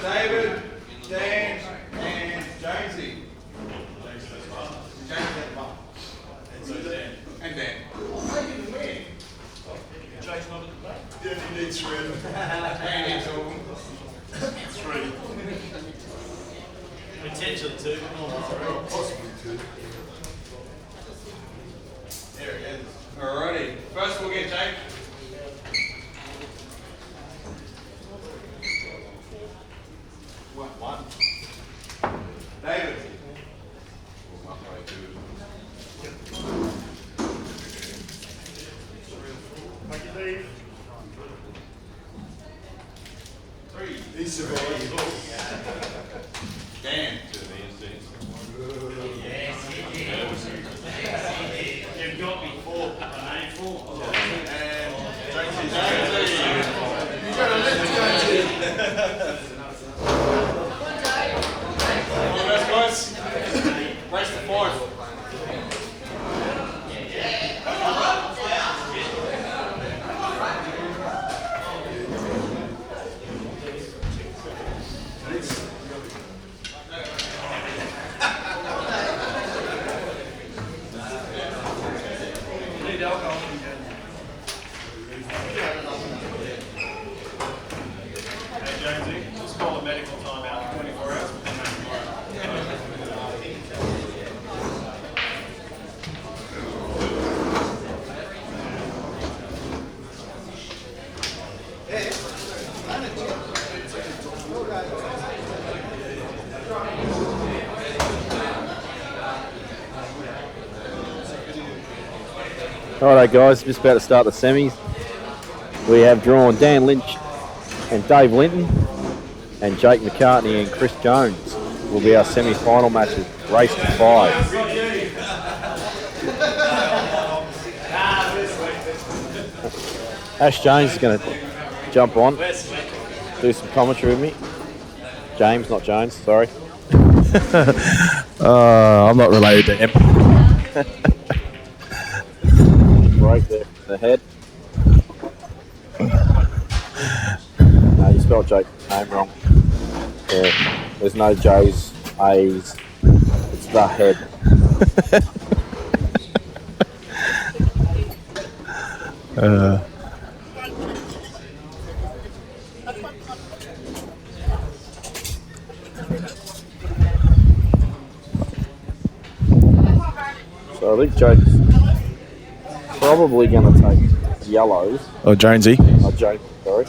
David, Dan, and Jonesy. And Dan. Yeah, he needs three. Three. Potentially two, but not three. Possibly two. There it is. Alrighty. First we'll get Jake. One. David. Thank you, Dave. Three. He survived. Dan. You've got me four. I named four. And Jonesy. You got to let Jonesy. All the best, guys. Race to five. Hey, Jonesy, just call a medical timeout for 24 hours. We'll come back tomorrow. Alright guys, just about to start the semis. We have drawn Dan Lynch and Dave Linton, and Jake McCartney and Chris Jones will be our semi-final matches. Race to 5. Ash James is going to jump on, do some commentary with me. James, not Jones, sorry. I'm not related to him. Break the head. No, you spelled Jake's name wrong. Yeah, there's no J's, A's. It's the head. So I think Jake's probably going to take yellows. Oh, Jonesy. Oh, Jake, sorry.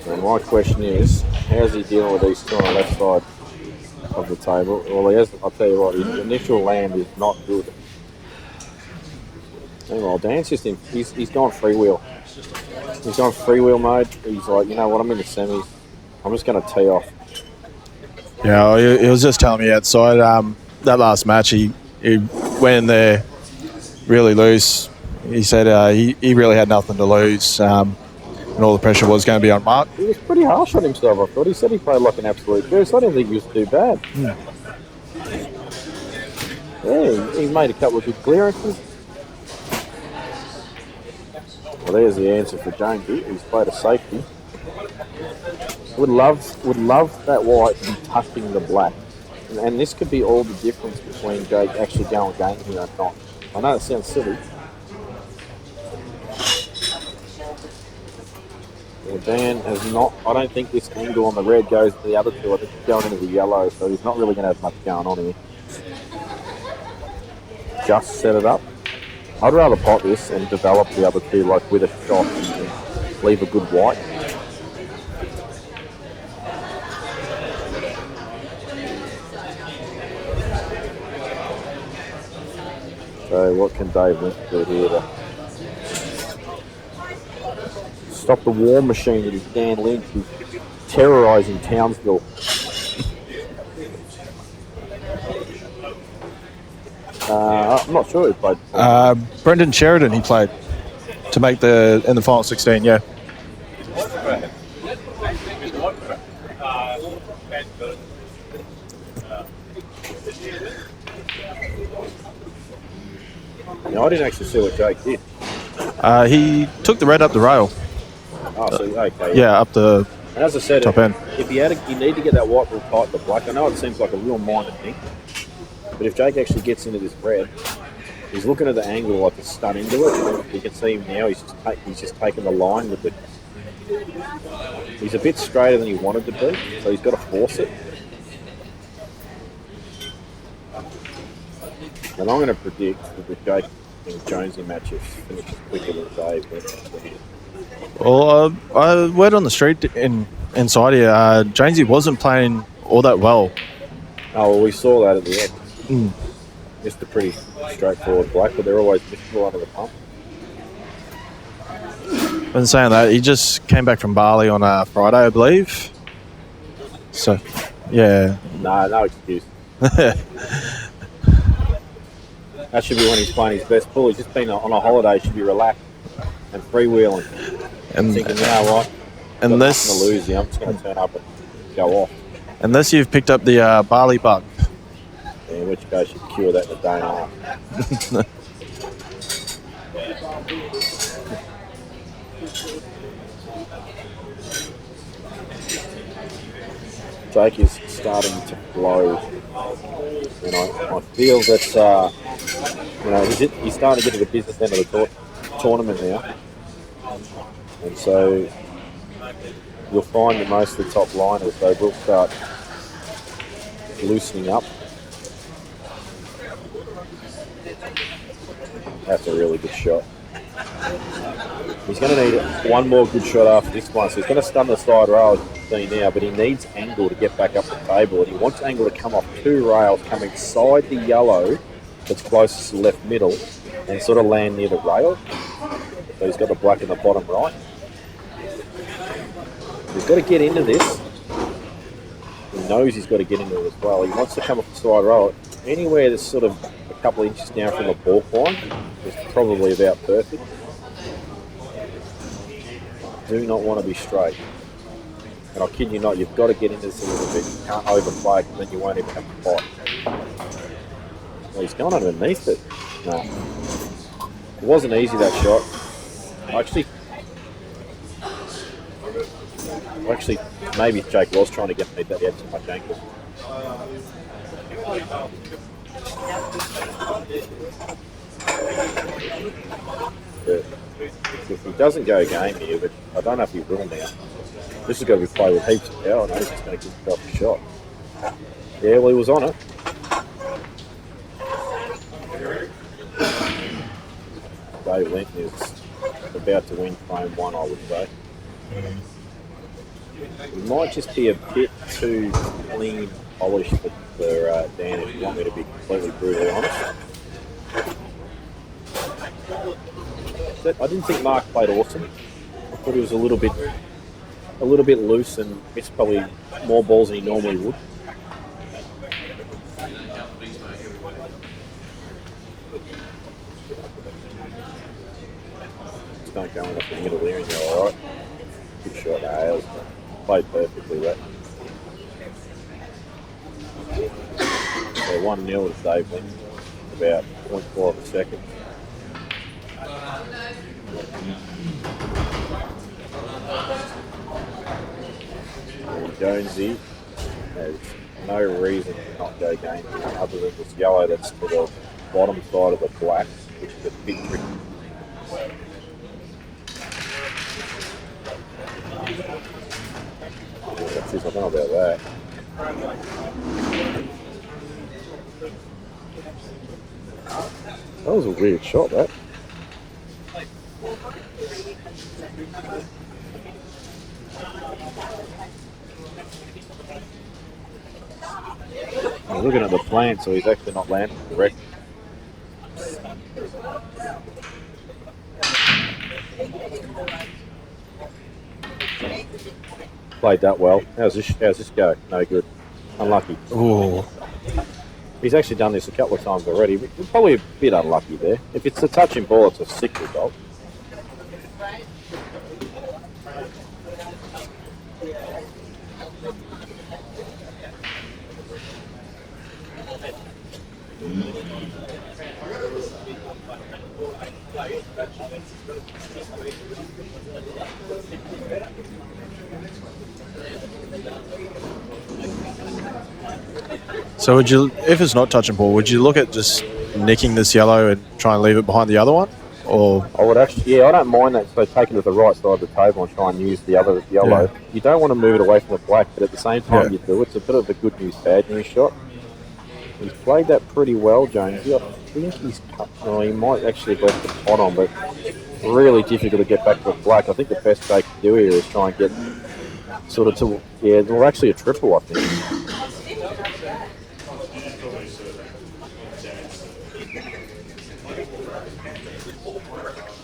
And my question is, how's he dealing with these two on the left side of the table? Well, he has, I'll tell you what, his initial land is not good. Meanwhile, Dan's just in, he's gone freewheel. He's gone freewheel mode. He's like, you know what, I'm in the semis. I'm just going to tee off. Yeah, he was just telling me outside that last match he went in there really loose. He said he really had nothing to lose, and all the pressure was going to be on Mark. He was pretty harsh on himself, I thought. He said he played like an absolute goose. I didn't think he was too bad. Yeah, he made a couple of good clearances. Well, there's the answer for Jonesy. He's played a safety. Would love that white to be touching the black. And this could be all the difference between Jake actually going game here and not. I know it sounds silly. Well, Dan has not, I don't think this angle on the red goes to the other two. I think it's going into the yellow, so he's not really going to have much going on here. Just set it up. I'd rather pot this and develop the other two like with a shot and leave a good white. So what can Dave Lynch do here to Stop the war machine that is Dan Lynch, who's terrorising Townsville. I'm not sure who played. Brendan Sheridan, he played to make in the final 16. Yeah. I didn't actually see what Jake did. He took the red up the rail. Oh, so okay. Yeah, up the. And as I said, top end. If you need to get that white real tight to black. I know it seems like a real minor thing, but if Jake actually gets into this red, he's looking at the angle like to stun into it. You can see him now. He's just taking the line with the. He's a bit straighter than he wanted to be, so he's got to force it. And I'm going to predict that the Jake and Jonesy matches finishes quicker than Dave. Well, I word on the street inside here, Jonesy wasn't playing all that well. Oh, well, we saw that at the end. Just a pretty straightforward black, but they're always miserable under the pump. When saying that, he just came back from Bali on Friday, I believe. So, yeah. No excuse. That should be when he's playing his best ball. He's just been on a holiday, should be relaxed and freewheeling. And thinking, you know what? And this to lose, I'm just going to turn up and go off. Unless you've picked up the Bali bug. In which case you cure that in a day and a half. Jake is starting to blow. And I feel that he's starting to get to the business end of the tournament now. And so you'll find that most of the top liners, they will start loosening up. That's a really good shot. He's going to need one more good shot after this one. So he's going to stun the side rail, as you can see now, but he needs angle to get back up the table. And he wants angle to come off two rails, come inside the yellow that's closest to left middle, and sort of land near the rail. So he's got the black in the bottom right. He's got to get into this. He knows he's got to get into it as well. He wants to come off the side rail. Anywhere that's sort of a couple of inches down from the ball line is probably about perfect. Do not want to be straight. And I kid you not, you've got to get into this a little bit. You can't overplay it, and then you won't even have to fight. Well, he's gone underneath it. No. It wasn't easy, that shot. Actually, maybe Jake was trying to get me that he had too much ankle. But if he doesn't go game here, but I don't know if he will now. This has got to be played with heaps of power. I know he's just going to give himself a shot. Yeah, well, he was on it. Dave Linton is about to win frame one, I would say. He might just be a bit too clean, polished for Dan, if you want me to be completely brutally honest. I didn't think Mark played awesome. I thought he was a little bit loose and missed probably more balls than he normally would. Just don't go enough in the middle there and you're alright. Good shot, Hales. Played perfectly, that. So 1-0 to Dave Linton, about 0.4 of a second. And Jonesy has no reason to not go game other than this yellow that's to the bottom side of the black, which is a bit tricky. I don't know about that. That was a weird shot, that. I'm looking at the plan, so he's actually not landing correct. played that well. How's this go? No good. Unlucky. Ooh. He's actually done this a couple of times already. Probably a bit unlucky there. If it's a touching ball, it's a sick result. So would you, if it's not touching ball, would you look at just nicking this yellow and try and leave it behind the other one? Or I would actually, I don't mind that. So take it to the right side of the table and try and use the other yellow. Yeah. You don't want to move it away from the black, but at the same time you do. It's a bit of a good news, bad news shot. He's played that pretty well, Jonesy. I think he's cut. Oh, he might actually have left the pot on, but really difficult to get back to the black. I think the best they can do here is try and get sort of to, well, actually a triple, I think.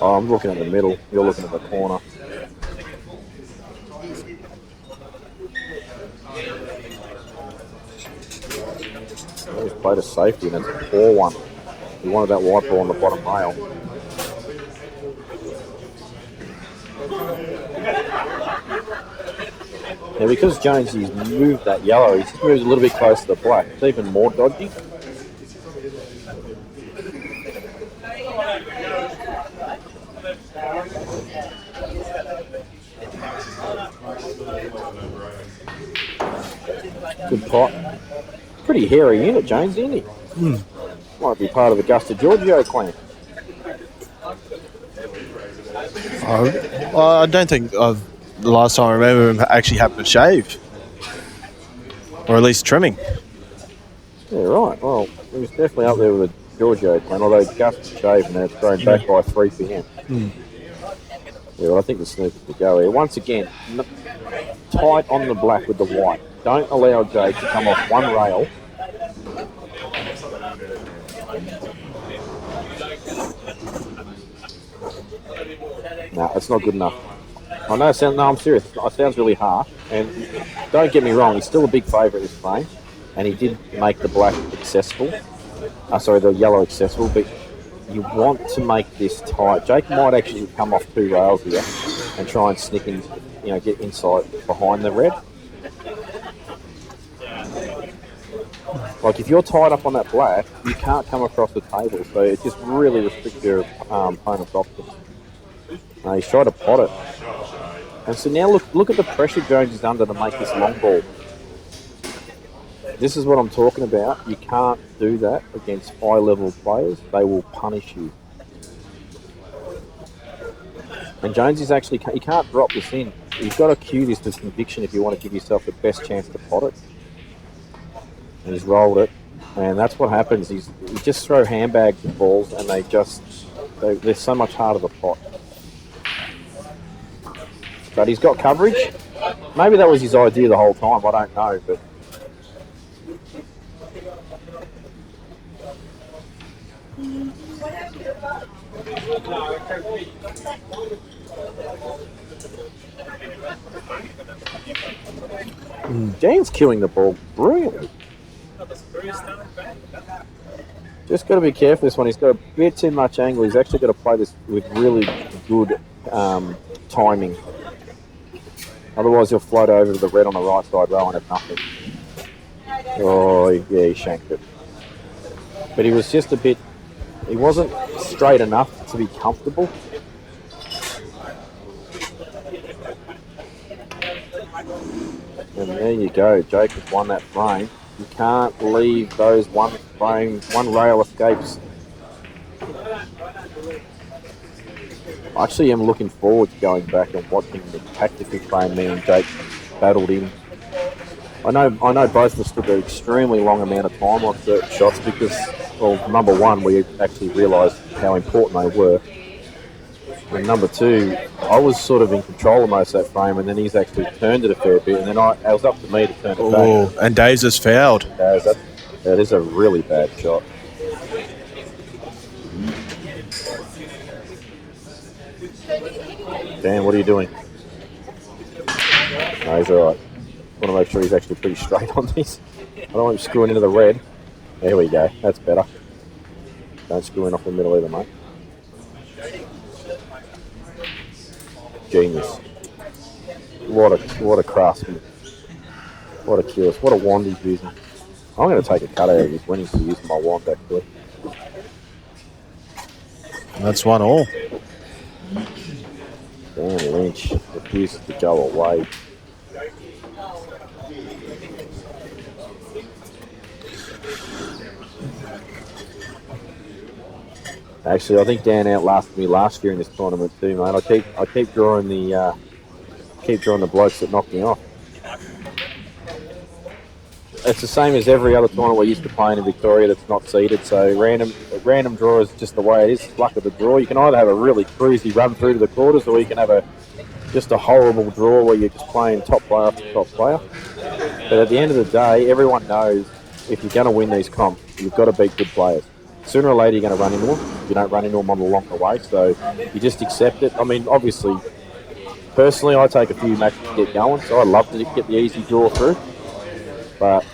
Oh, I'm looking at the middle. You're looking at the corner. He's played a safety and it's a poor one. He wanted that white ball on the bottom rail. Now, because Jonesy's moved that yellow, he's just moved a little bit closer to the black. It's even more dodgy. Good pot. Pretty hairy unit, James, isn't he? Might be part of the Augusta Giorgio clan. I don't think the last time I remember him actually having to shave. Or at least trimming. Yeah, right. Well, he was definitely up there with the Giorgio clan, although Gus shaved and now it's thrown back by 3 p.m. Yeah, well, I think the snoopers to go here. Once again, tight on the black with the white. Don't allow Jake to come off one rail. No, it's not good enough. I know. I'm serious. It sounds really harsh. And don't get me wrong, he's still a big favourite this frame, and he did make the black accessible. The yellow accessible. But you want to make this tight. Jake might actually come off 2 rails here and try and sneak in, get inside behind the red. Like, if you're tied up on that black, you can't come across the table, so it just really restricts your opponent's options. He's tried to pot it. And so now look at the pressure Jones is under to make this long ball. This is what I'm talking about. You can't do that against high-level players. They will punish you. And Jones is actually, he can't drop this in. You've got to cue this to conviction if you want to give yourself the best chance to pot it. And he's rolled it, and that's what happens. You just throw handbags of balls, and they're so much harder to pot. But he's got coverage. Maybe that was his idea the whole time. I don't know, but Jane's killing the ball brilliantly. Just got to be careful this one. He's got a bit too much angle. He's actually got to play this with really good timing. Otherwise, he'll float over to the red on the right side row and have nothing. Oh, yeah, he shanked it. But he was just he wasn't straight enough to be comfortable. And there you go. Jake has won that frame. You can't leave those one rail escapes. I actually am looking forward to going back and watching the tactical frame me and Jake battled in. I know both of us took an extremely long amount of time on certain shots because, well, number one, we actually realised how important they were. And number two, I was sort of in control of most of that frame, and then he's actually turned it a fair bit, and then it was up to me to turn it back. And Dave's has fouled. That is a really bad shot. Dan, what are you doing? No, he's all right. Want to make sure he's actually pretty straight on this. I don't want him screwing into the red. There we go. That's better. Don't screw in off the middle either, mate. Genius. What a craftsman. What a curious. What a wand he's using. I'm going to take a cut out of his when he's using my wand, actually. That's 1-1. Dan Lynch refuses to go away. Actually, I think Dan outlasted me last year in this tournament too, mate. I keep drawing the blokes that knock me off. It's the same as every other tournament we used to play in Victoria that's not seeded. So random draw is just the way it is. It's luck of the draw. You can either have a really cruisy run through to the quarters, or you can have just a horrible draw where you're just playing top player after top player. But at the end of the day, everyone knows if you're going to win these comps, you've got to beat good players. Sooner or later, you're going to run into them. You don't run into them along the way, so you just accept it. I mean, obviously, personally, I take a few matches to get going, so I'd love to get the easy draw through. But,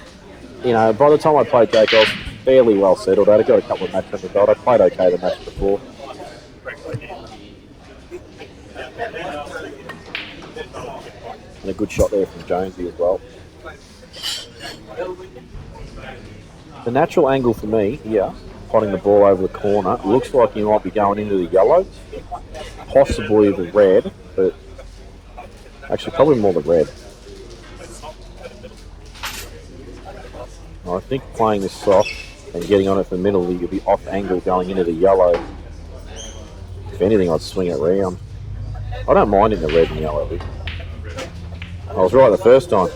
you know, by the time I played Jake, I was fairly well settled. I'd got a couple of matches under the belt. I played okay the match before. And a good shot there from Jonesy as well. The natural angle for me here, potting the ball over the corner, looks like he might be going into the yellow, possibly the red, but actually probably more the red. I think playing this soft and getting on it from the middle, you'll be off angle going into the yellow. If anything, I'd swing it round. I don't mind in the red and yellow. I was right the first time,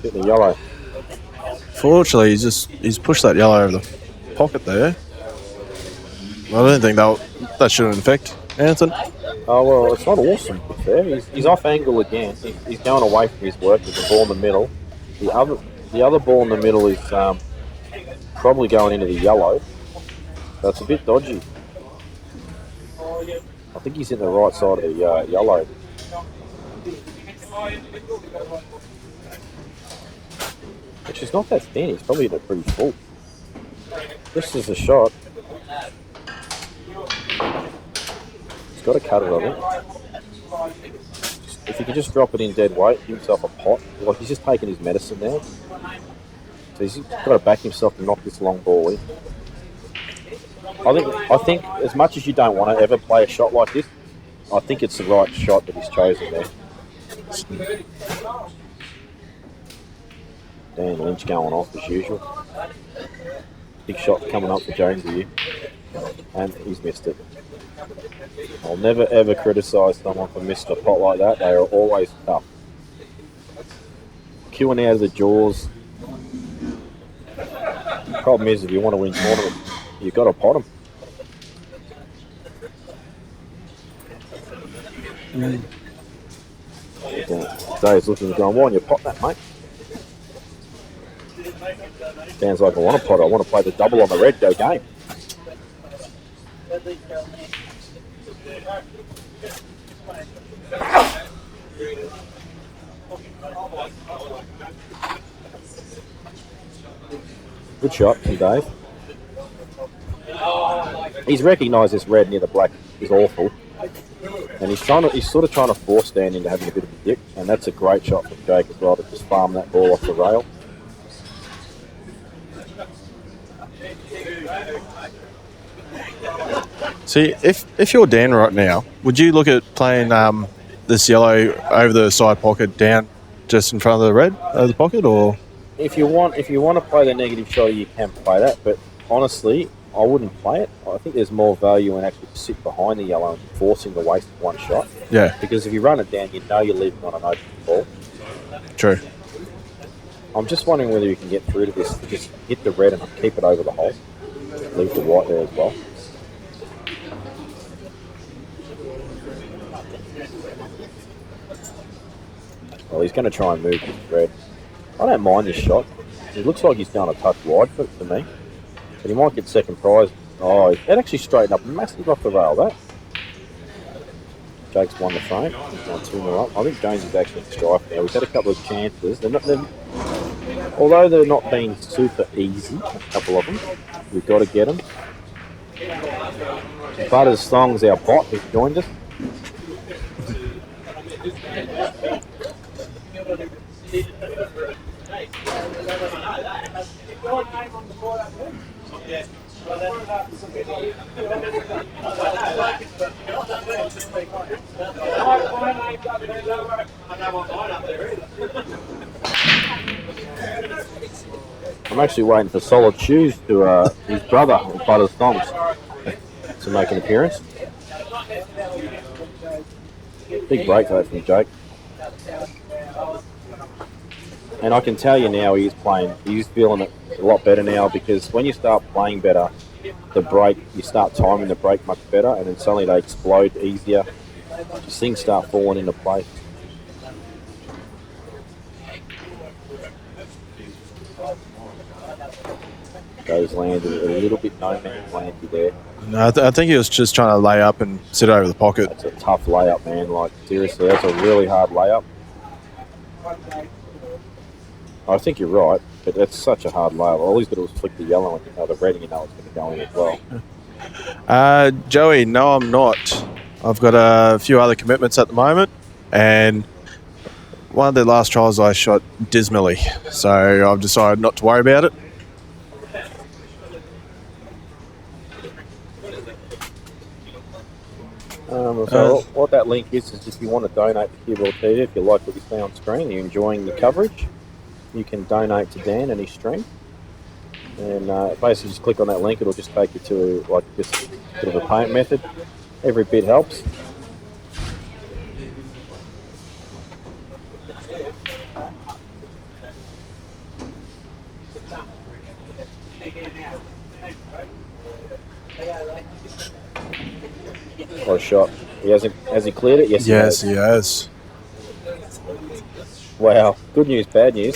hitting the yellow. Fortunately, he's pushed that yellow over the pocket there. I don't think that shouldn't affect Anthony. Oh, well, it's not awesome, to be fair. He's off angle again. He's going away from his work with the ball in the middle. The other ball in the middle is probably going into the yellow. That's a bit dodgy. I think he's in the right side of the yellow. Which is not that thin. He's probably hitting it pretty full. This is a shot. He's got to cut it, I think. If he could just drop it in dead weight, give himself a pot. Like, he's just taking his medicine now. So he's got to back himself to knock this long ball in. I think as much as you don't want to ever play a shot like this, I think it's the right shot that he's chosen there. Dan Lynch going off as usual. Big shot coming up for Jones here. And he's missed it. I'll never ever criticise someone for missing a pot like that. They are always tough. Queuing out of the jaws. The problem is, if you want to win tournament, you've got to pot them. Dave's looking and going, why don't you pot that, mate? Dan's like, I want to pot it. I want to play the double on the red, go game. Good shot from Dave. He's recognised this red near the black is awful. And he's sort of trying to force Dan into having a bit of a dip, and that's a great shot from Jake as well to just farm that ball off the rail. See, if you're Dan right now, would you look at playing this yellow over the side pocket down just in front of the red over the pocket, or? If you want to play the negative shot, you can play that, but honestly, I wouldn't play it. I think there's more value in actually sit behind the yellow and forcing the waste of one shot. Yeah. Because if you run it down, you know you're leaving on an open ball. True. I'm just wondering whether you can get through to this, just hit the red and keep it over the hole. Leave the white there as well. Well, he's going to try and move this red. I don't mind this shot. It looks like he's going a touch wide for me. But he might get second prize. Oh, it actually straightened up massive off the rail, that. Jake's won the frame. He's now 2-0 up. I think Jones is actually striking now. We've had a couple of chances. Although they're not being super easy, a couple of them, we've got to get them. Butters Thong's our bot who's joined us. I'm actually waiting for Solid Shoes to his brother, Butters Thongs, to make an appearance. Big break though from Jake. And I can tell you now he's feeling it a lot better now, because when you start playing better, the break, you start timing the break much better, and then suddenly they explode easier. Just things start falling into place. Goes landed a little bit no man's landy there. No, I think he was just trying to lay up and sit over the pocket. That's a tough layup, man. Like, seriously, that's a really hard layup. I think you're right, but that's such a hard layup. All he's got to do is flick the yellow and the red, and you know it's going to go in as well. Joey, no, I'm not. I've got a few other commitments at the moment, and one of the last trials I shot dismally, so I've decided not to worry about it. So what that link is if you want to donate to Cubewell TV, if you like what you see on screen, you're enjoying the coverage, you can donate to Dan and his stream. And basically just click on that link, it'll just take you to like this bit of a payment method. Every bit helps. What a shot. Has he cleared it? Yes, he has. Wow. Good news, bad news.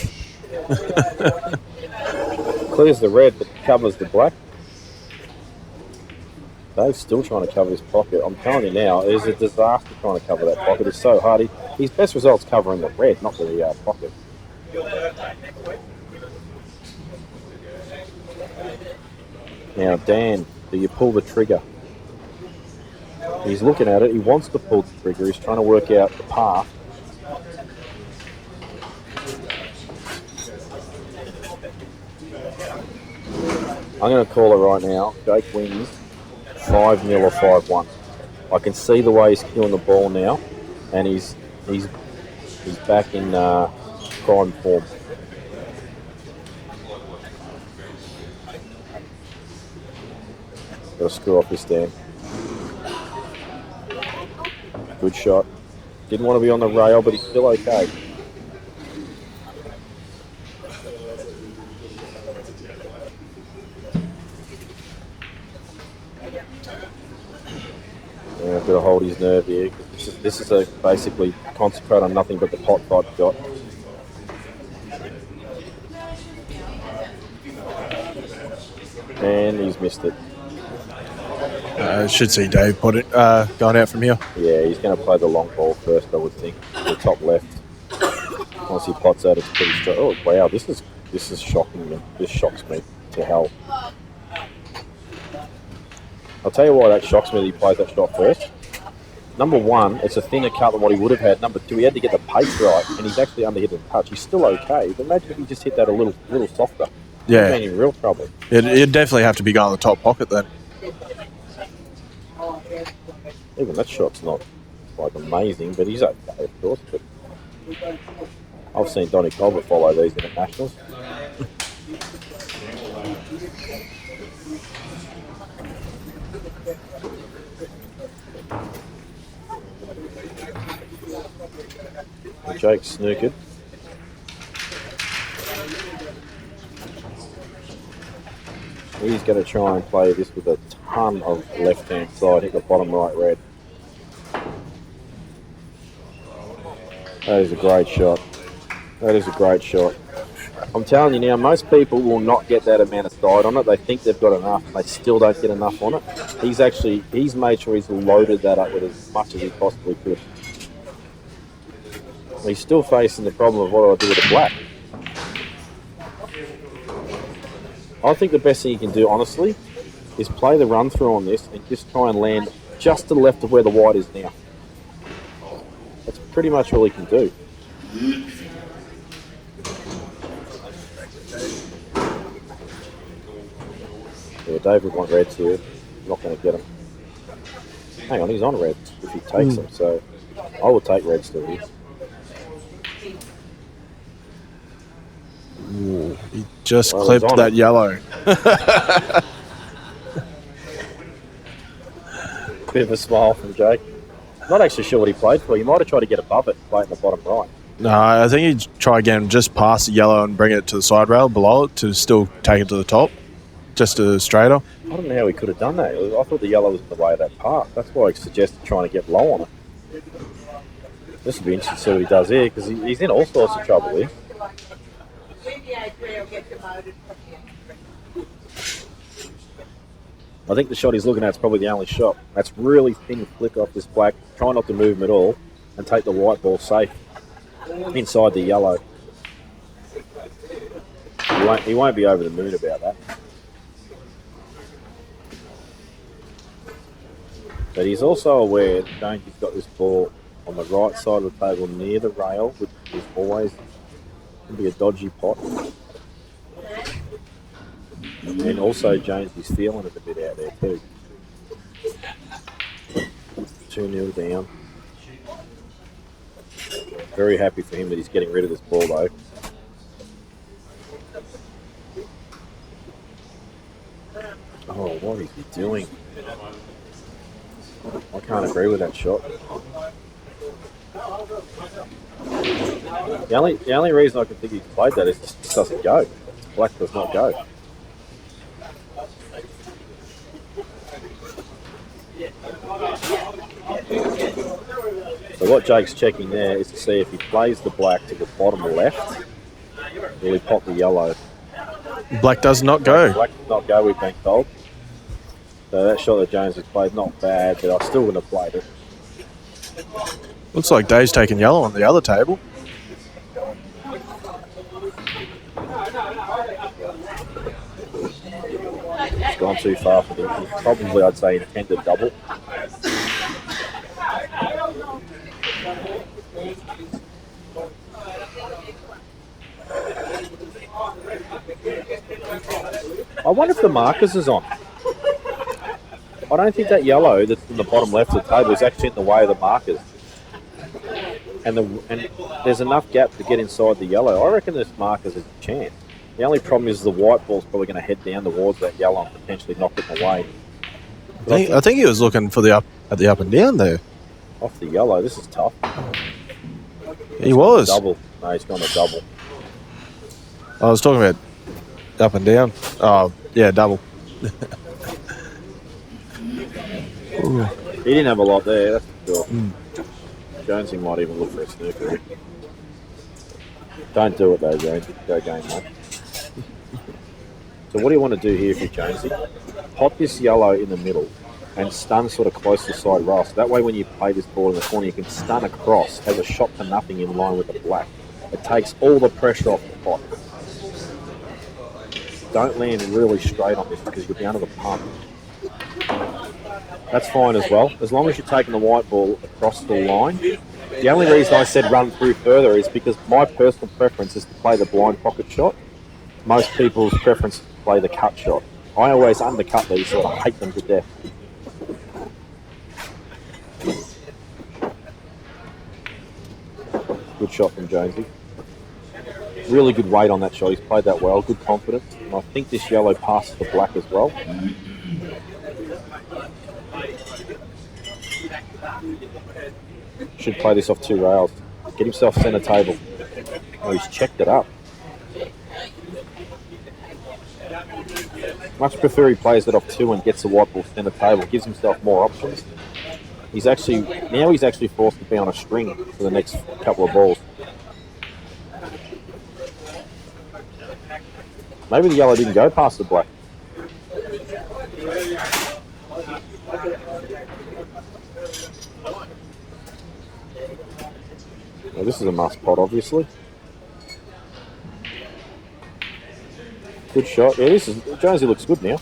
Clears the red but covers the black. Dave's still trying to cover his pocket. I'm telling you now, it is a disaster trying to cover that pocket. It's so hard. His best result's covering the red, not the pocket. Now, Dan, do you pull the trigger? He's looking at it. He wants to pull the trigger. He's trying to work out the path. I'm going to call it right now. Jake wins 5-0 or 5-1. I can see the way he's killing the ball now, and he's back in prime form. Got to screw off this Dan. Good shot. Didn't want to be on the rail, but he's still okay. Yeah, I've got to hold his nerve here. This is a basically concentrate on nothing but the pot type shot. And he's missed it. Should see Dave put it going out from here. Yeah, he's going to play the long ball first, I would think. The top left. Once he pots out, it's pretty straight. Oh wow, this is shocking me. This shocks me to hell. I'll tell you why that shocks me that he plays that shot first. Number one, it's a thinner cut than what he would have had. Number two, he had to get the pace right, and he's actually underhit the touch. He's still okay, but imagine if he just hit that a little softer. Yeah, he's in real trouble. It'd definitely have to be going in the top pocket then. Even that shot's not like amazing, but he's okay, of course. But I've seen Donny Colbert follow these internationals. Jake snookered. He's going to try and play this with a ton of left-hand side, hit the bottom right red. That is a great shot. That is a great shot. I'm telling you now, most people will not get that amount of side on it. They think they've got enough. They still don't get enough on it. He's made sure he's loaded that up with as much as he possibly could. He's still facing the problem of what do I do with the black. I think the best thing you can do, honestly, is play the run through on this and just try and land just to the left of where the white is now. That's pretty much all he can do. Yeah, Dave would want reds here. Not going to get him. Hang on, he's on reds if he takes them, so I will take reds still here. Ooh, he just Well, clipped he's on that it. yellow. Bit of a smile from Jake. Not actually sure what he played for. He might have tried to get above it, play it in the bottom right. No, I think he'd try again, just past the yellow and bring it to the side rail below it to still take it to the top, just to straighter. I don't know how he could have done that. I thought the yellow was in the way of that part. That's why I suggested trying to get low on it. This would be interesting to see what he does here, because he's in all sorts of trouble here. I think the shot he's looking at is probably the only shot. That's really thin flick off this black. Try not to move him at all and take the white ball safe inside the yellow. He won't be over the moon about that. But he's also aware that Danger's got this ball on the right side of the table near the rail, which is always can be a dodgy pot. And also James is feeling it a bit out there too. 2-0 down. Very happy for him that he's getting rid of this ball though. Oh, what is he doing? I can't agree with that shot. The only reason I can think he's played that is it just doesn't go. Black does not go. So what Jake's checking there is to see if he plays the black to the bottom left, will he pop the yellow? Black does not go. Black does not go, we've been told. So that shot that James has played, not bad, but I still wouldn't have played it. Looks like Dave's taking yellow on the other table. It's gone too far for him. He's probably, I'd say, intended double. I wonder if the markers is on. I don't think that yellow that's in the bottom left of the table is actually in the way of the markers. And there's enough gap to get inside the yellow. I reckon this markers is a chance. The only problem is the white ball's probably going to head down towards that yellow and potentially knock it away. I think he was looking for the up and down there. Off the yellow, this is tough. He was. Double. No, he's gone to double. I was talking about up and down. Oh, yeah, double. He didn't have a lot there, that's for sure. Jonesy might even look for a snooker. Don't do it though, Jonesy. Go game, mate. So what do you want to do here if you're Jonesy? Pop this yellow in the middle and stun sort of close to the side rail. So that way when you play this ball in the corner, you can stun across, has a shot to nothing in line with the black. It takes all the pressure off the pot. Don't land really straight on this because you'll be under the pump. That's fine as well, as long as you're taking the white ball across the line. The only reason I said run through further is because my personal preference is to play the blind pocket shot. Most people's preference is to play the cut shot. I always undercut these, so I hate them to death. Good shot from Jonesy. Really good weight on that shot. He's played that well, good confidence. And I think this yellow passes the black as well. Should play this off 2 rails. Get himself centre table. Oh, he's checked it up. Much prefer he plays it off 2 and gets the white ball centre table. Gives himself more options. He's actually forced to be on a string for the next couple of balls. Maybe the yellow didn't go past the black. Well, this is a must pot, obviously. Good shot. Yeah, this is Jonesy looks good now.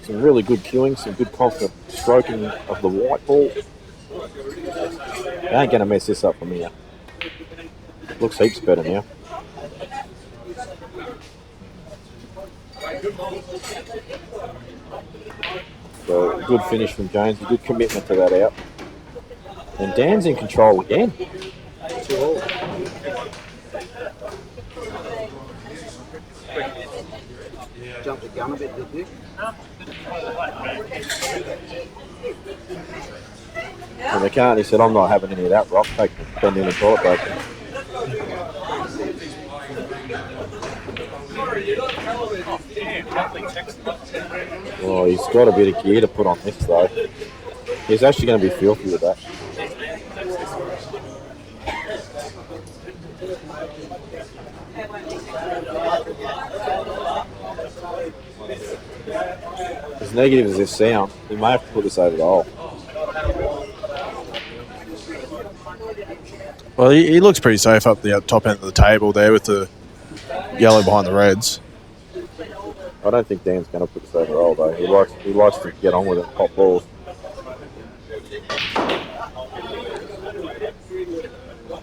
Some really good cueing, some good confident stroking of the white ball. They ain't going to mess this up from here. Looks heaps better now. So good finish from Jones, good commitment to that out. And Dan's in control again. Jumped the gun a bit, did you? And McCartney said, I'm not having any of that rock, take the bend in the toilet paper. Oh, he's got a bit of gear to put on this though. He's actually going to be filthy with that. As negative as this sound, he may have to put this over the hole. Well, he looks pretty safe up the top end of the table there with the yellow behind the reds. I don't think Dan's going to put this over the hole though. He likes to get on with it and pop balls.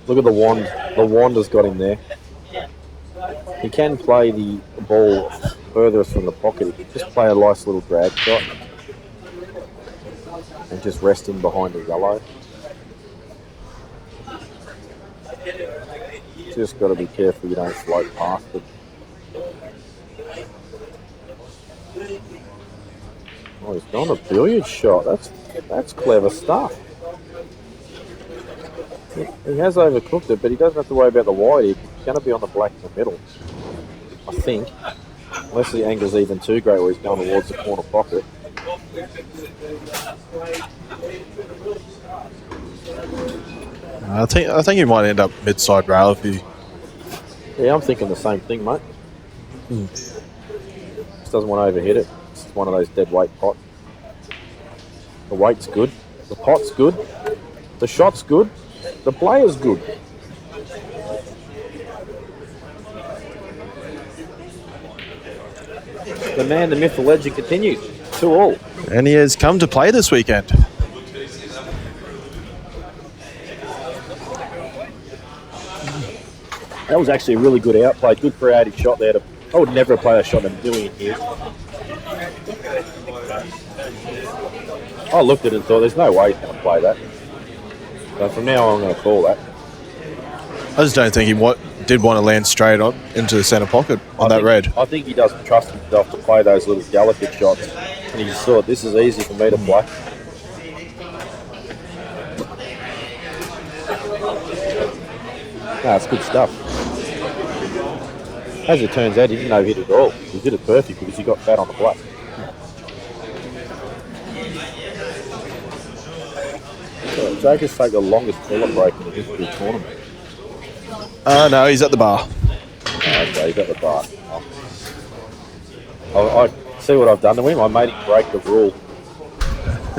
Look at the wand. The wand has got him there. He can play the ball furthest from the pocket. He can just play a nice little drag shot and just rest him behind the yellow. Just got to be careful you don't float past it. Oh, he's gone a billiard shot. That's clever stuff. He has overcooked it, but he doesn't have to worry about the wide. He's going to be on the black in the middle, I think. Unless the angle's even too great where he's going towards the corner pocket. I think he might end up mid-side rail if he... Yeah, I'm thinking the same thing, mate. Just doesn't want to overhit it. It's one of those dead weight pots. The weight's good. The pot's good. The shot's good. The player's good. The man, the myth, the legend continues. 2-2. And he has come to play this weekend. That was actually a really good outplay. Good creative shot there. I would never play a shot in a million years. I looked at it and thought, there's no way he's going to play that. So from now on, I'm going to call that. I just don't think he did want to land straight on into the centre pocket on that red. I think he doesn't trust himself to play those little delicate shots. And he just thought, this is easy for me to play. No, it's good stuff. As it turns out, he didn't overhit it at all. He did it perfect because he got fat on the black. So Joker's take the longest toilet break in the history of the tournament. No, he's at the bar. Oh, okay, he's at the bar. I see what I've done to him. I made him break the rule.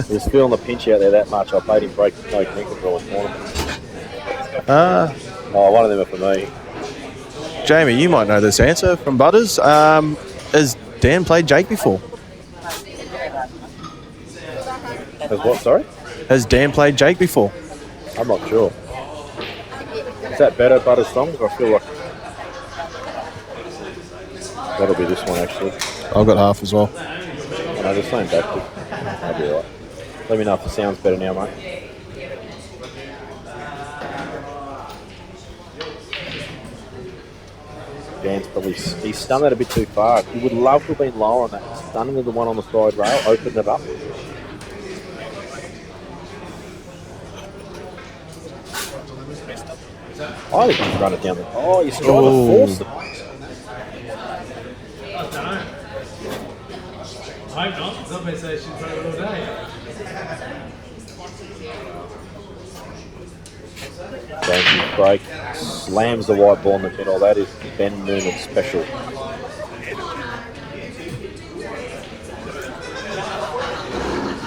He was feeling the pinch out there that much. I made him break the no drinking rule in tournament. Oh, one of them are for me. Jamie, you might know this answer from Butters. Has Dan played Jake before? Has what, sorry? Has Dan played Jake before? I'm not sure. Is that better, Butters songs? I feel like that'll be this one actually. I've got half as well. No, the same back. I'll be alright. Let me know if the sound's better now, mate. Dan's probably he's stunned that a bit too far. He would love to have been lower on that. Stunning the one on the side rail, opened it up. I think he's run it down the. Oh, he's trying to force it. I hope not. Somebody says she's playing all day. Dan's break. Slams the white ball in the middle. That is Ben Noonan's special.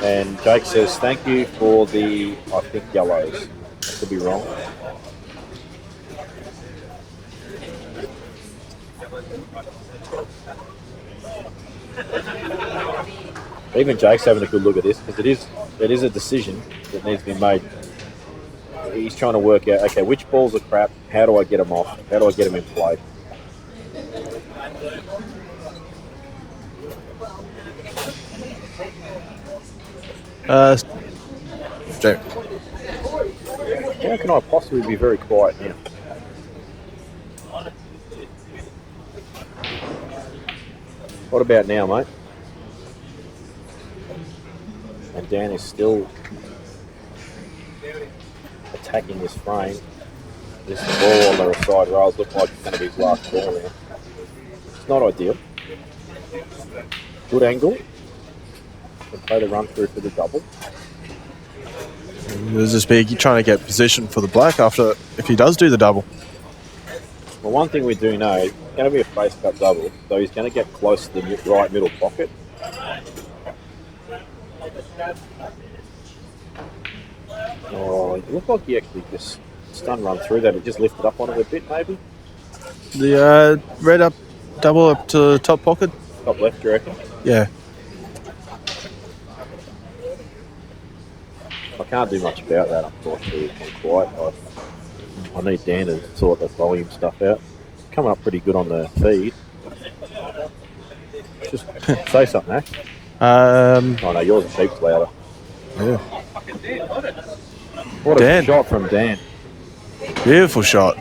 And Jake says, thank you for the, I think, yellows. I could be wrong. Even Jake's having a good look at this because it is a decision that needs to be made. He's trying to work out, okay, which balls are crap? How do I get them off? How do I get them in play? Jake. How can I possibly be very quiet now? What about now, mate? And Dan is still attacking this frame. This ball on the side rails look like it's going to be his last ball now. It's not ideal. Good angle. Can play the run through for the double. There's this big trying to get position for the black after if he does do the double. Well, one thing we do know, it's going to be a face cut double, so he's going to get close to the right middle pocket. Oh, it looked like he actually just stun run through that. He just lifted up on it a bit, maybe. The red up, double up to the top pocket. Top left, do you reckon? Yeah. I can't do much about that, unfortunately. I'm quiet. I need Dan to sort the volume stuff out. It's coming up pretty good on the feed. Just say something, Ash. Oh no, yours is heaps louder. Yeah. What Dan. a shot from Dan. Beautiful shot.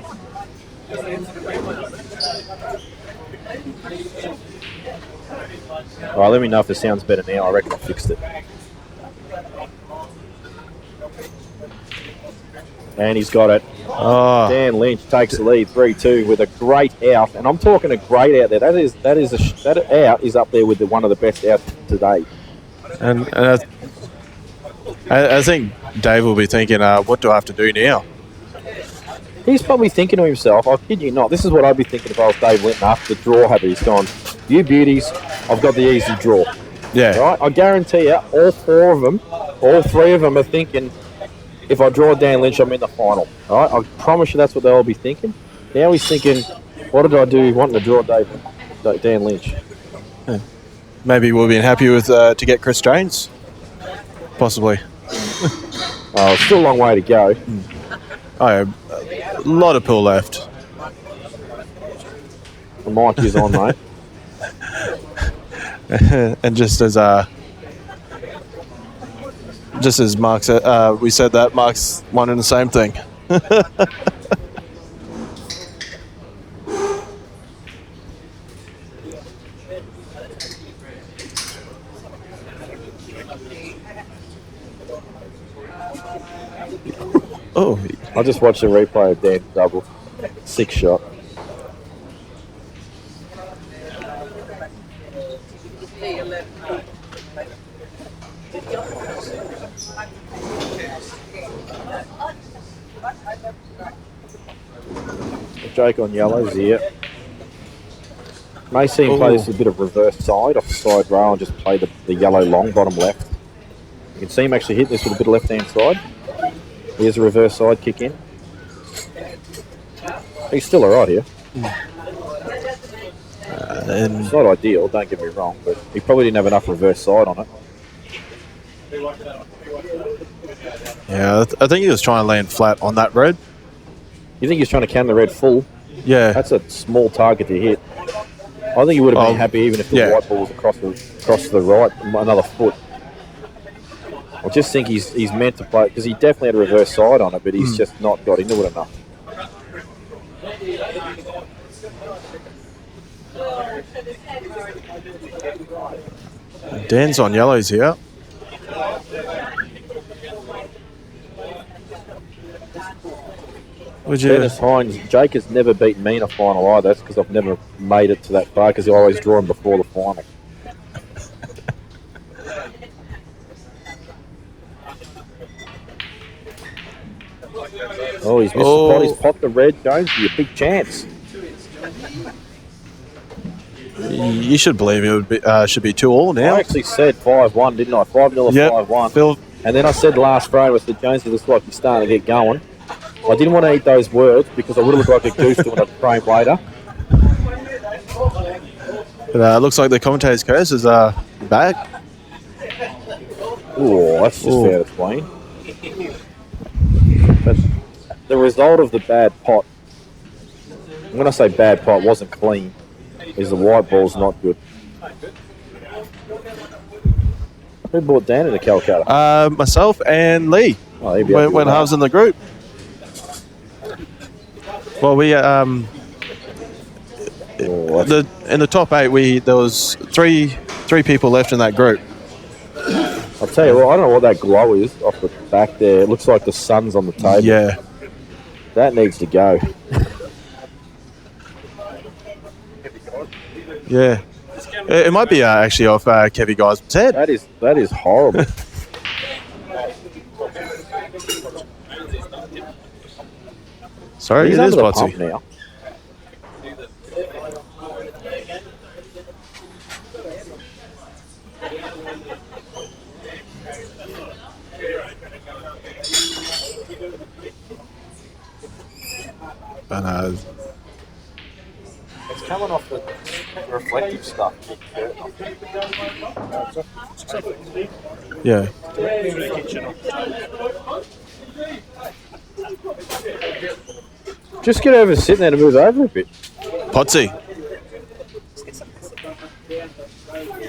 Alright, let me know if it sounds better now. I reckon I fixed it. And he's got it. Oh, Dan Lynch takes the lead 3-2 with a great out, and I'm talking a great out there. That out is up there with one of the best outs today. and I think Dave will be thinking, what do I have to do now? He's probably thinking to himself, I kid you not, this is what I'd be thinking if I was Dave Linton after the draw habit. He's gone, you beauties, I've got the easy draw. Yeah. Right? I guarantee you, all three of them are thinking, if I draw Dan Lynch, I'm in the final. All right? I promise you that's what they'll all be thinking. Now he's thinking, what did I do wanting to draw Dan Lynch? Maybe we'll be happy with to get Chris Jones. Possibly. Oh, still a long way to go. Oh, yeah. A lot of pull left. The mic is on, mate. And just as Mark said, we said that, Mark's wondering the same thing. Oh, I just watched a replay of Dan's double. 6 shot. Jake on yellows here. May see him play this a bit of reverse side, off the side rail, and just play the yellow long, bottom left. You can see him actually hit this with a bit of left-hand side. Here's a reverse side kick in. He's still alright here. It's not ideal, don't get me wrong, but he probably didn't have enough reverse side on it. yeah, I think he was trying to land flat on that red. You think he's trying to can the red full? Yeah. That's a small target to hit. I think he would have been happy even if the white ball was across the right, another foot. I just think he's meant to play, because he definitely had a reverse side on it, but he's just not got into it enough. Dan's on yellows here. Would you? Dennis Hines, Jake has never beaten me in a final either. That's because I've never made it to that far, because I always draw him before the final. Oh, he's missed the pot. He's popped the red. Jonesy, a big chance. You should believe it would be should be 2-2 now. I actually said 5-1, didn't I? 5-0 or Yep. 5-1. Phil, And then I said last frame, I said, Jonesy looks like he's starting to get going. I didn't want to eat those words because I would have looked like a goose doing a frame later. but, looks like the commentator's curse is back. Oh, that's just fair to explain. But the result of the bad pot, when I say bad pot, wasn't clean, is the white ball's not good. Who brought Dan in the Calcutta? Myself and Lee. Oh, he'd be happy when with I was in the group. Well, we Oh, in the top 8, there was three people left in that group. I'll tell you what, I don't know what that glow is off the back there. It looks like the sun's on the table. Yeah. That needs to go. Yeah. It might be actually off Kevy Guy's head. That is horrible. Sorry, He's it is under the pump Potsy. now. And, It's coming off the reflective stuff. yeah. Just get over sitting there to move over a bit. Potsy.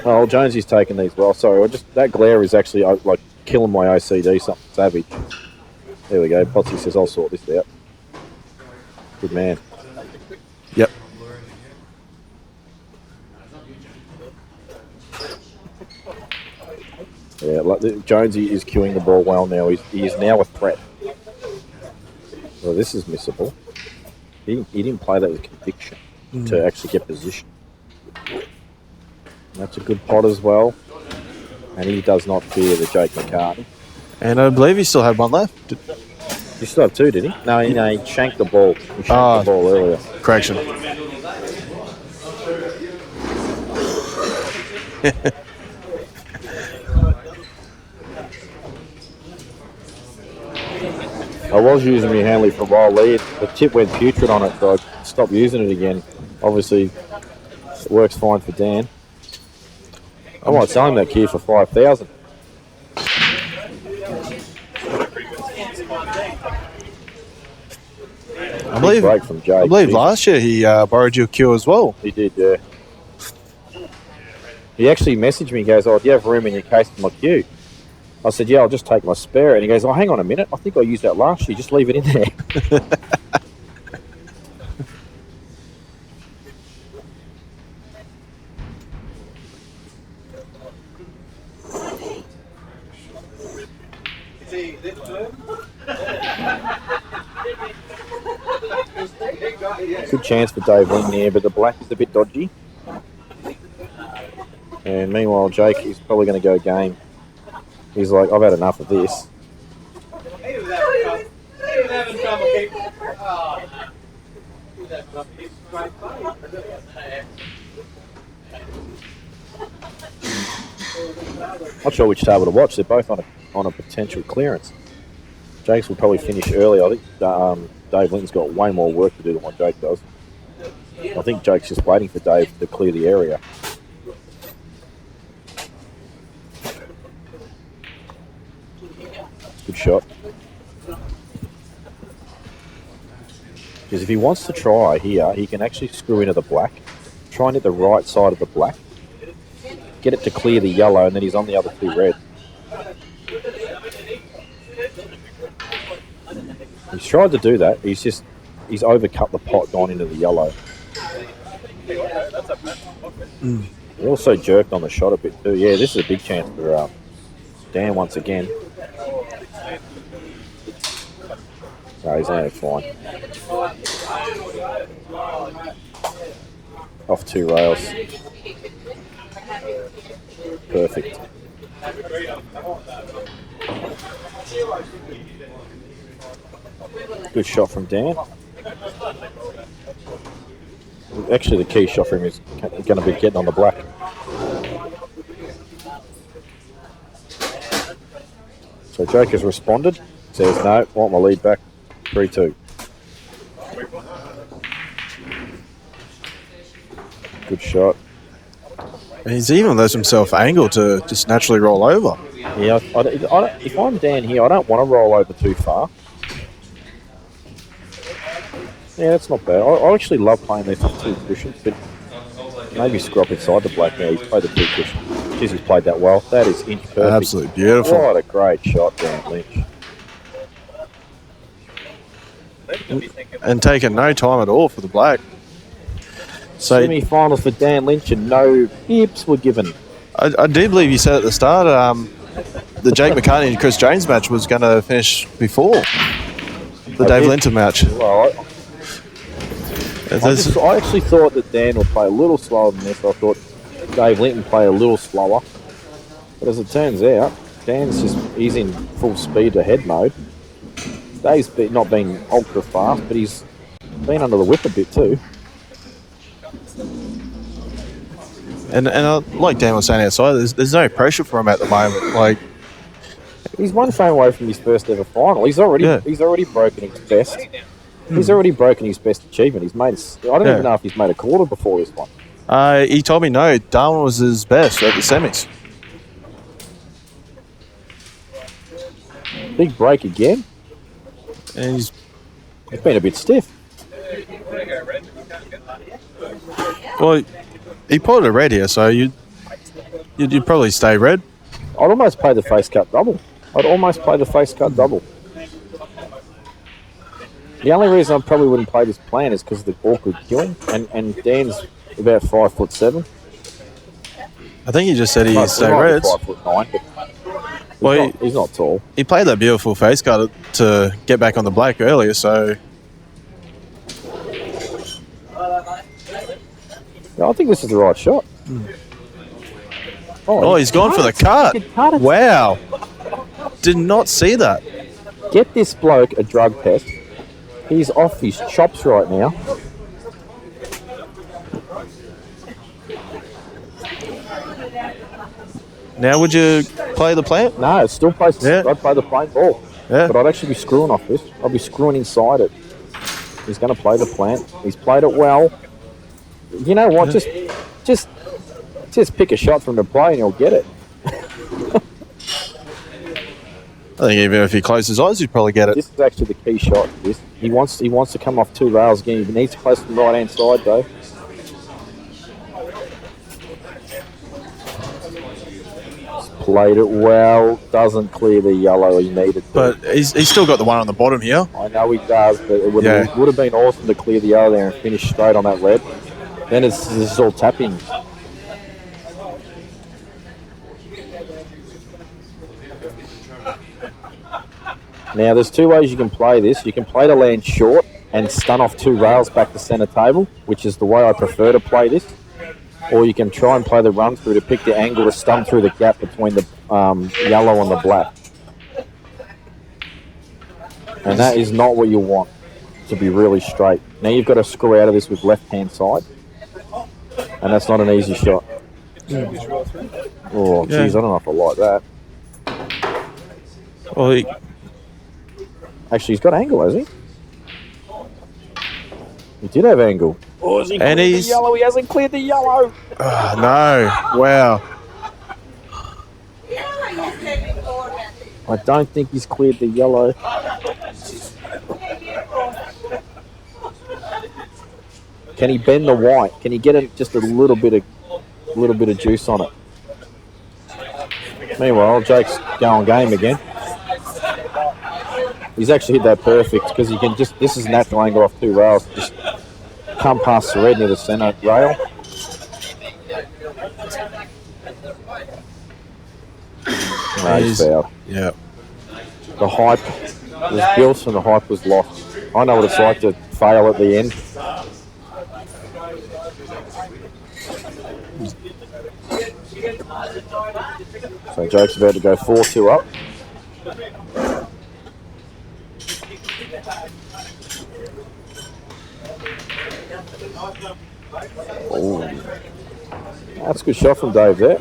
Oh, Jonesy's taking these well. Sorry, that glare is actually like killing my OCD. Something savage. There we go. Potsy says I'll sort this out. Good man. Yep. Yeah, like Jonesy is cueing the ball well now. He is now a threat. Well, this is missable. He didn't play that with conviction to actually get position. And that's a good pot as well. And he does not fear the Jake McCartney. And I believe he still had one left. He still had two, did he? No, he shanked the ball. He shanked the ball earlier. Correction. I was using my Hanley for a while. The tip went putrid on it, so I stopped using it again. Obviously, it works fine for Dan. I might sell him that key for $5,000. I believe, break from Jake. I believe last year he borrowed your cue as well. He did, yeah. He actually messaged me. He goes, "Oh, do you have room in your case for my cue?" I said, "Yeah, I'll just take my spare." And he goes, "Oh, hang on a minute. I think I used that last year. Just leave it in there." Good chance for Dave Wing there, but the black is a bit dodgy. And meanwhile, Jake is probably going to go game. He's like, I've had enough of this. Not sure which table to watch. They're both on a potential clearance. Jake's will probably finish early. I think Dave Linton's got way more work to do than what Jake does. I think Jake's just waiting for Dave to clear the area. Good shot. Because if he wants to try here, he can actually screw into the black, try and hit the right side of the black, get it to clear the yellow, and then he's on the other two red. He's tried to do that. He's overcut the pot, gone into the yellow. He also jerked on the shot a bit too. Yeah, this is a big chance for Dan once again. No, he's only fine. Off two rails. Perfect. Good shot from Dan. Actually, the key shot for him is going to be getting on the black. So Joker's responded. Says, no, want my lead back. 3-2. Good shot. He's even lets himself angle to just naturally roll over. Yeah, if I'm down here, I don't want to roll over too far. Yeah, that's not bad. I actually love playing these with 2 cushions, but maybe screw up inside the black now. He's played the 2 cushions. Jeez, he's played that well. That is inch perfect. Absolutely beautiful. What a great shot, Dan Lynch. And taking no time at all for the black. So Semi-finals for Dan Lynch and no hips were given. I do believe you said at the start the Jake McCartney and Chris James match was going to finish before the Dave Linton match. Well, I actually thought that Dan would play a little slower than this. I thought Dave Linton play a little slower. But as it turns out, he's in full speed ahead mode. Dave's not been ultra fast, but he's been under the whip a bit too. And like Dan was saying outside, there's no pressure for him at the moment. Like, he's 1 frame away from his first ever final. He's already broken his best. He's already broken his best achievement. He's made. I don't even know if he's made a quarter before this one. He told me no. Darwin was his best at the semis. Big break again. And he's been a bit stiff. Well, he pulled a red here, so you'd probably stay red. I'd almost play the face cut double. The only reason I probably wouldn't play this plan is because of the awkward queuing, and Dan's about 5'7". I think he just said he'd stay red. 5'9", but he's not tall. He played that beautiful face cut to get back on the black earlier, so I think this is the right shot. Oh, he's gone for the cut. Wow. Did not see that. Get this bloke a drug test. He's off his chops right now. Now would you play the plant? No, it still plays. Yeah. I'd play the plain ball. Yeah. But I'd actually be screwing off this. I'd be screwing inside it. He's going to play the plant. He's played it well. You know what? Just pick a shot from the play and he'll get it. I think even if he closed his eyes, he'd probably get it. This is actually the key shot. This he wants to come off 2 rails again. He needs to place the right hand side though. He's played it well. Doesn't clear the yellow he needed to. But he's still got the one on the bottom here. I know he does, but it would have been awesome to clear the yellow there and finish straight on that red. Then this is all tapping. Now, there's 2 ways you can play this. You can play the land short and stun off 2 rails back to centre table, which is the way I prefer to play this. Or you can try and play the run through to pick the angle to stun through the gap between the yellow and the black. And that is not what you want to be really straight. Now you've got to screw out of this with left-hand side. And that's not an easy shot. Oh, geez, I don't know if I like that. Well, actually, he's got angle, hasn't he? He did have angle. Oh, has he cleared the yellow? He hasn't cleared the yellow. No. Wow. I don't think he's cleared the yellow. Can he bend the white? Can he get just a little bit of juice on it? Meanwhile, Jake's going game again. He's actually hit that perfect because he can just. This is natural angle off 2 rails. Just come past the red near the centre rail. No, he's fouled. Yeah. The hype was built and the hype was lost. I know what it's like to fail at the end. So Jake's about to go 4-2 up. Oh, that's a good shot from Dave there.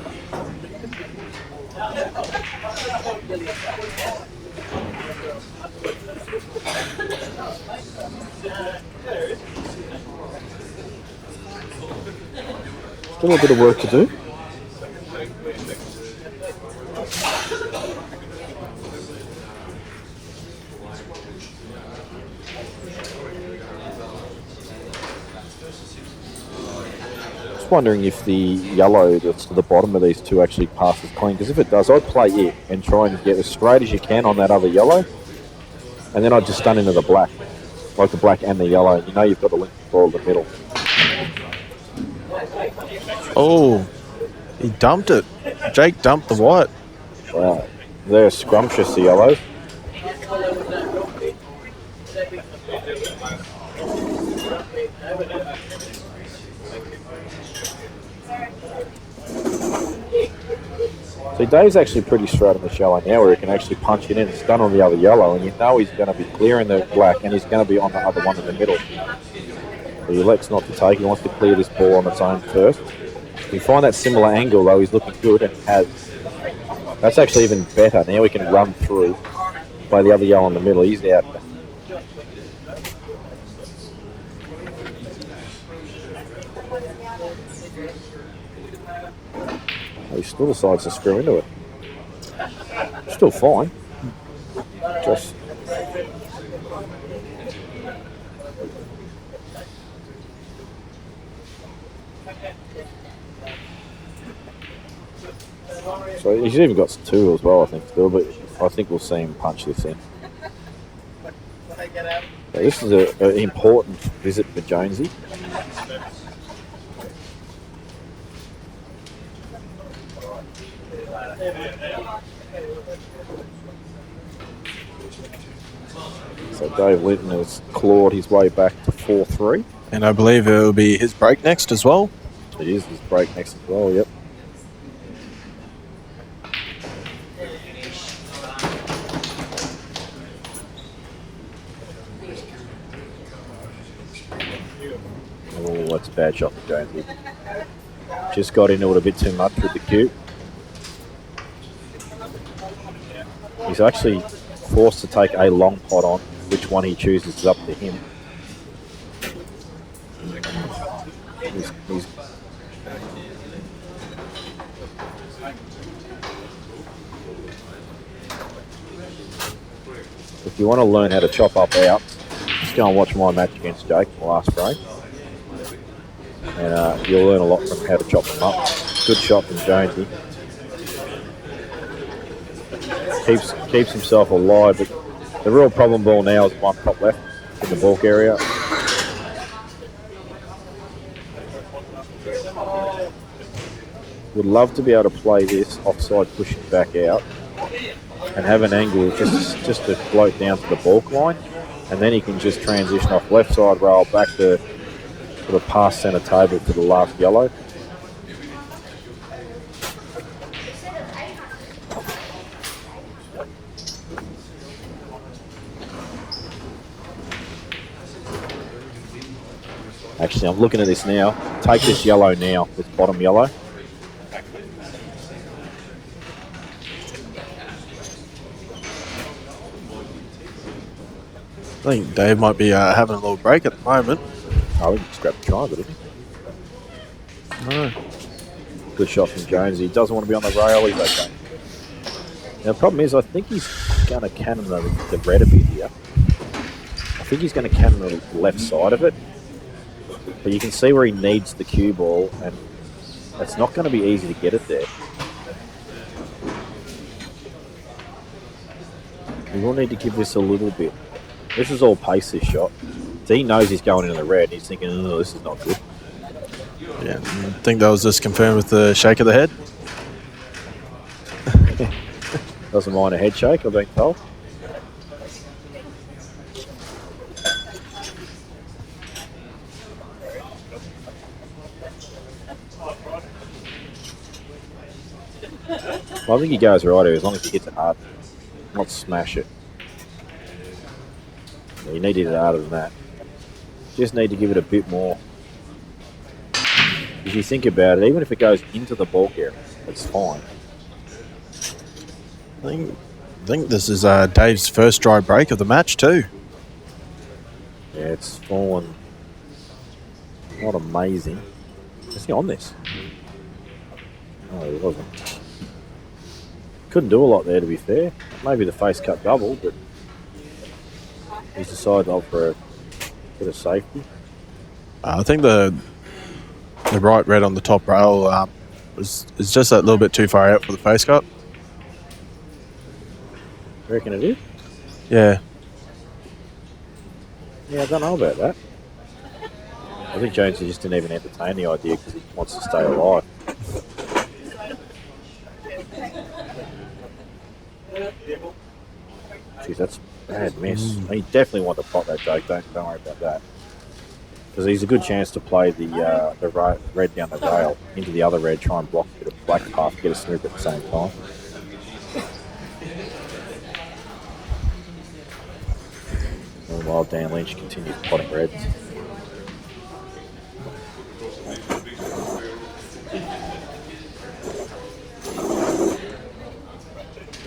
Still a bit of work to do. Just wondering if the yellow that's to the bottom of these two actually passes clean, because if it does, I'd play it and try and get as straight as you can on that other yellow, and then I'd just stun into the black, like the black and the yellow. You know you've got to link the ball in the middle. Oh, he dumped it. Jake dumped the white. Wow, they're scrumptious, the yellows. See, Dave's actually pretty straight on the yellow now, where he can actually punch it in and stun on the other yellow, and you know he's going to be clearing the black, and he's going to be on the other one in the middle. But he elects not to take. He wants to clear this ball on its own first. If you find that similar angle, though, he's looking good and has. That's actually even better. Now we can run through by the other yellow in the middle. He's out. He still decides to screw into it. Still fine. Just. So he's even got two as well, I think, still, but I think we'll see him punch this in. So this is an important visit for Jonesy. So Dave Linton has clawed his way back to 4-3. And I believe it will be his break next as well. It is his break next as well, yep. Oh, that's a bad shot for Jonesy. Just got into it a bit too much with the cue. He's actually forced to take a long pot on. Which one he chooses is up to him. He's if you want to learn how to chop up out, just go and watch my match against Jake, the last break. And you'll learn a lot from how to chop them up. Good shot from Jonesy. Keeps himself alive, but the real problem ball now is one top left in the balk area. Would love to be able to play this offside pushing back out and have an angle just to float down to the balk line, and then he can just transition off left side rail back to the past centre table to the last yellow. Actually, I'm looking at this now. Take this yellow now, this bottom yellow. I think Dave might be having a little break at the moment. Oh, he just grabbed the triangle, didn't he? No. Good shot from Jones. He doesn't want to be on the rail. He's okay. Now, the problem is, I think he's going to cannon the red a bit here. I think he's going to cannon the left side of it. But you can see where he needs the cue ball, and it's not going to be easy to get it there. We will need to give this a little bit. This is all pace, this shot. So he knows he's going into the red. He's thinking, oh, this is not good. Yeah, I think that was just confirmed with the shake of the head. Doesn't mind a head shake, I've been told. Well, I think he goes right here as long as he hits it hard. Not smash it. You needed it harder than that. Just need to give it a bit more. If you think about it, even if it goes into the ball carrier, it's fine. I think this is Dave's first dry break of the match too. Yeah, it's fallen. Not amazing. Is he on this? No, he wasn't. Couldn't do a lot there, to be fair. Maybe the face cut double, but he's decided to opt for a bit of safety. I think the right red on the top rail is just that little bit too far out for the face cut. You reckon it is? Yeah. Yeah, I don't know about that. I think Jones just didn't even entertain the idea because he wants to stay alive. Jeez, that's a bad miss. He definitely wanted to pot that, Jake. Don't worry about that. Because he's a good chance to play the red down the rail into the other red, try and block a bit of black path, get a snoop at the same time. Meanwhile, Dan Lynch continues potting reds.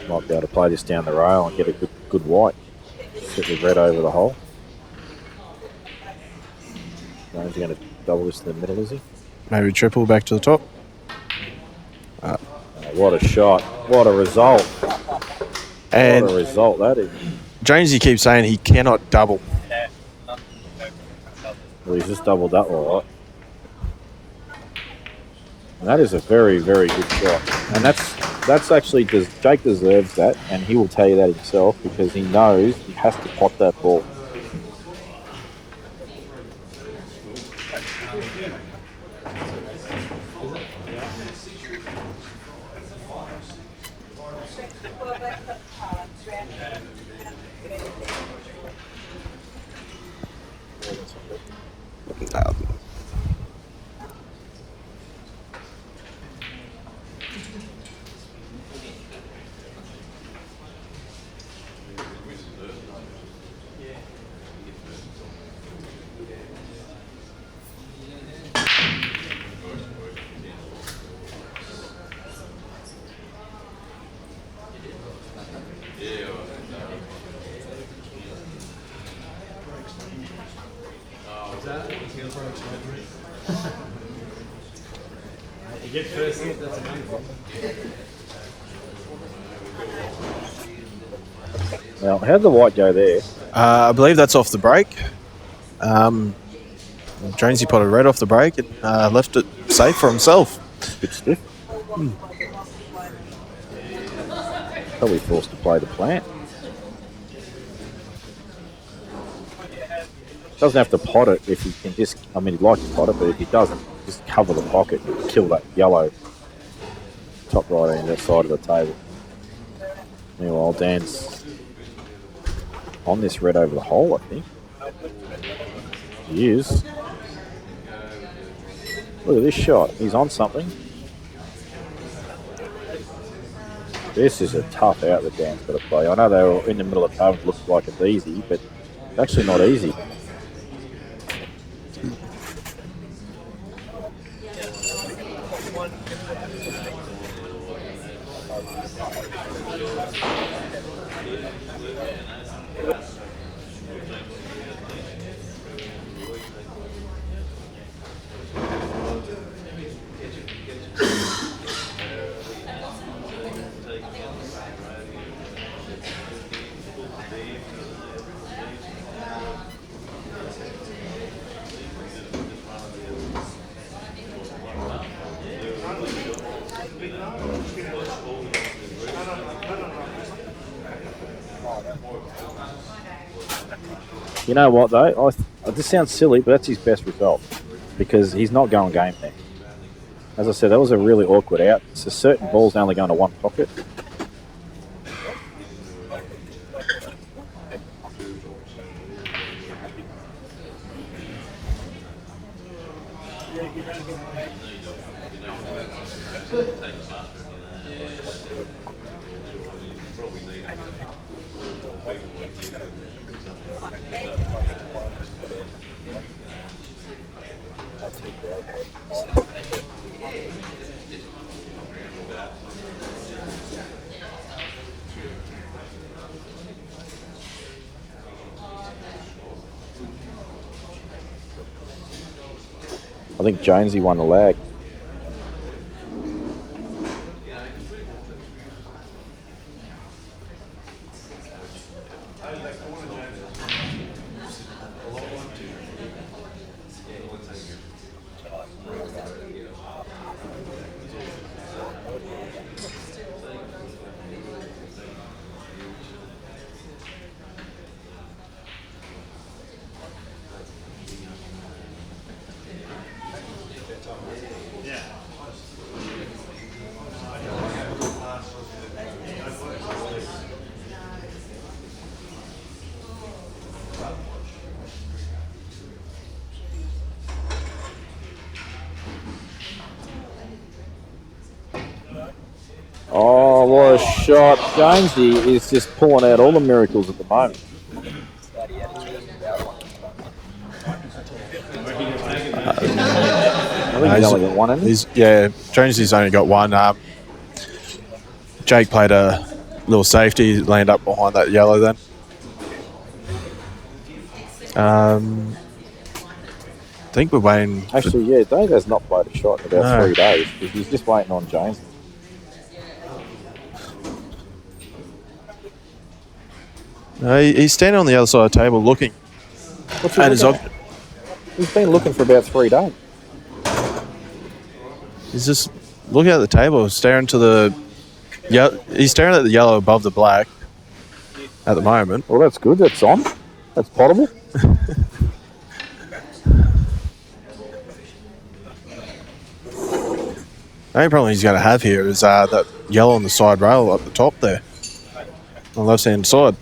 Might be able to play this down the rail and get a good white. Set the red over the hole. Jones going to double this to the middle, is he? Maybe triple back to the top. Oh, what a shot. What a result. And what a result that is. Jonesy keeps saying he cannot double. Well, he's just doubled that all right. And that is a very, very good shot. And that's actually, Jake deserves that, and he will tell you that himself because he knows he has to pot that ball. You get first hit, that's amazing. Now, how'd the white go there? I believe that's off the break. Jonesy potted red off the break and left it safe for himself. Bit stiff. Probably forced to play the plant. Doesn't have to pot it if he can just, I mean, he'd like to pot it, but if he doesn't, just cover the pocket and kill that yellow top right hand side of the table. Meanwhile, Dan's on this red over the hole, I think. He is. Look at this shot. He's on something. This is a tough out that Dan's got to play. I know they were in the middle of the table, it looks like it's easy, but it's actually not easy. You know what, though? This sounds silly, but that's his best result because he's not going game there. As I said, that was a really awkward out. So certain balls only going to one pocket. I think Jonesy won the lag. Oh, what a shot. Jonesy is just pulling out all the miracles at the moment. I think he's only got one, hasn't he? Jonesy's only got one. Jake played a little safety, landed up behind that yellow then. I think we're waiting. Actually, yeah, Dave has not played a shot in about 3 days because he's just waiting on Jonesy. No, he's standing on the other side of the table looking. What's he at his looking at? He's been looking for about 3 days. He's just looking at the table, staring to the. Yeah, he's staring at the yellow above the black at the moment. Well, that's good. That's on. That's potable. The only problem he's going to have here is that yellow on the side rail up the top there, on the left-hand side.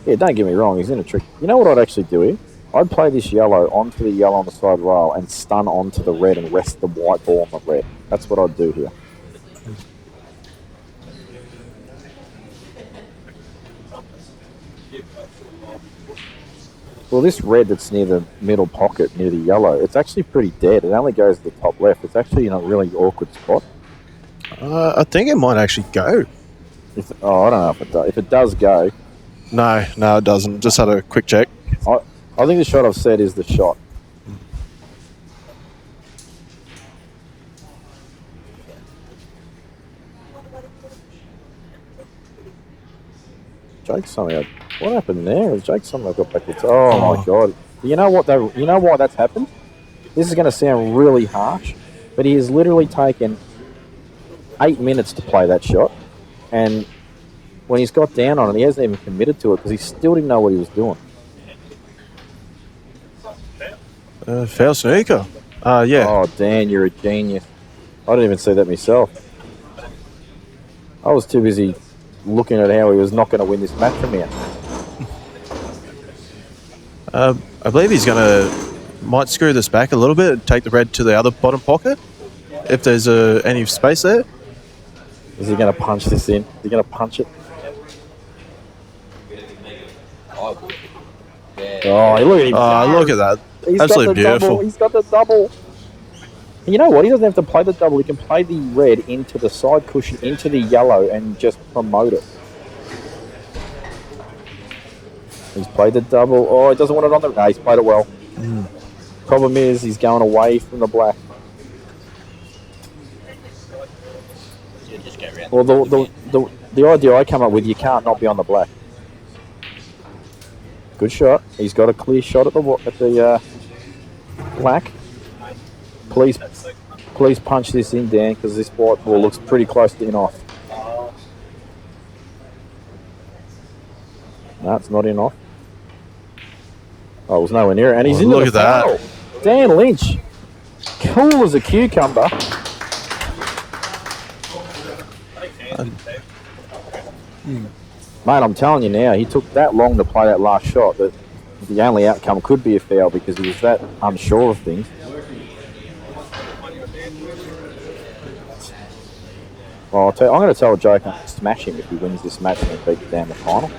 Yeah, don't get me wrong. He's in a trick. You know what I'd actually do here? I'd play this yellow onto the yellow on the side rail and stun onto the red and rest the white ball on the red. That's what I'd do here. Well, this red that's near the middle pocket, near the yellow, it's actually pretty dead. It only goes to the top left. It's actually in a really awkward spot. I think it might actually go. I don't know if it does. If it does go... No, it doesn't. Just had a quick check. I think the shot I've said is the shot. Jake somehow... What happened there? Jake somehow got back to... Oh, my God. You know what? You know why that's happened? This is going to sound really harsh, but he has literally taken 8 minutes to play that shot, and when he's got down on it, he hasn't even committed to it because he still didn't know what he was doing. Foul snooker. Yeah. Oh, Dan, you're a genius. I didn't even see that myself. I was too busy looking at how he was not going to win this match from here. I believe he's might screw this back a little bit and take the red to the other bottom pocket if there's any space there. Is he going to punch this in? Is he going to punch it? Oh, look at him. Look at that. He's Absolutely got the beautiful. Double. He's got the double. And you know what? He doesn't have to play the double. He can play the red into the side cushion, into the yellow, and just promote it. He's played the double. Oh, he doesn't want it on the... No, he's played it well. Problem is, he's going away from the black. Well, the idea I come up with, you can't not be on the black. Good shot. He's got a clear shot at the black. Please punch this in, Dan, because this white ball looks pretty close to in off. No, it's not in off. Oh, it was nowhere near it. And he's into the foul. Dan Lynch. Cool as a cucumber. Mate, I'm telling you now, he took that long to play that last shot that the only outcome could be a foul because he was that unsure of things. Well, I'm going to tell Joe to smash him if he wins this match and beats down the final.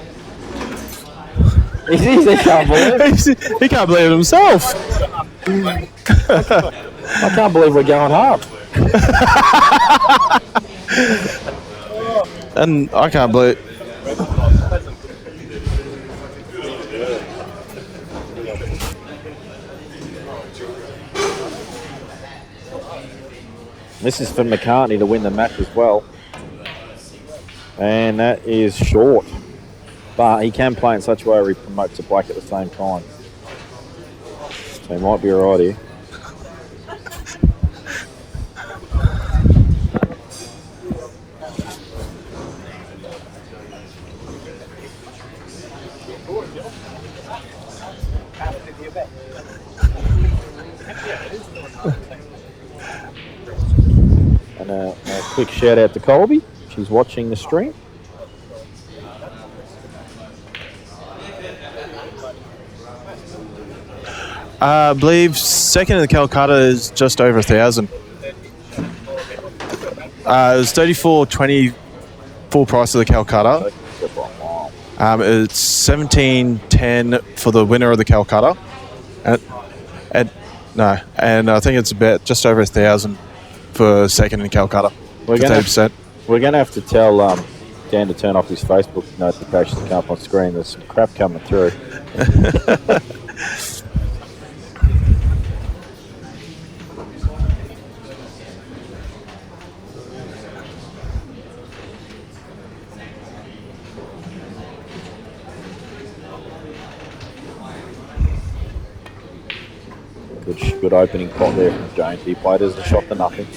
He can't believe it. He can't believe it himself. I can't believe we're going hard. And I can't believe. This is for McCartney to win the match as well. And that is short. But he can play in such a way where he promotes a black at the same time. So he might be alright here. And a quick shout out to Colby. She's watching the stream. I believe second in the Calcutta is just over 1,000. It was 34.20 full price of the Calcutta. It's 17.10 for the winner of the Calcutta, and I think it's about just over 1,000 for second in Calcutta. We're going to have to tell Dan to turn off his Facebook notifications to come up on screen. There's some crap coming through. Good opening pot there from Jones. He played as a shot to nothing.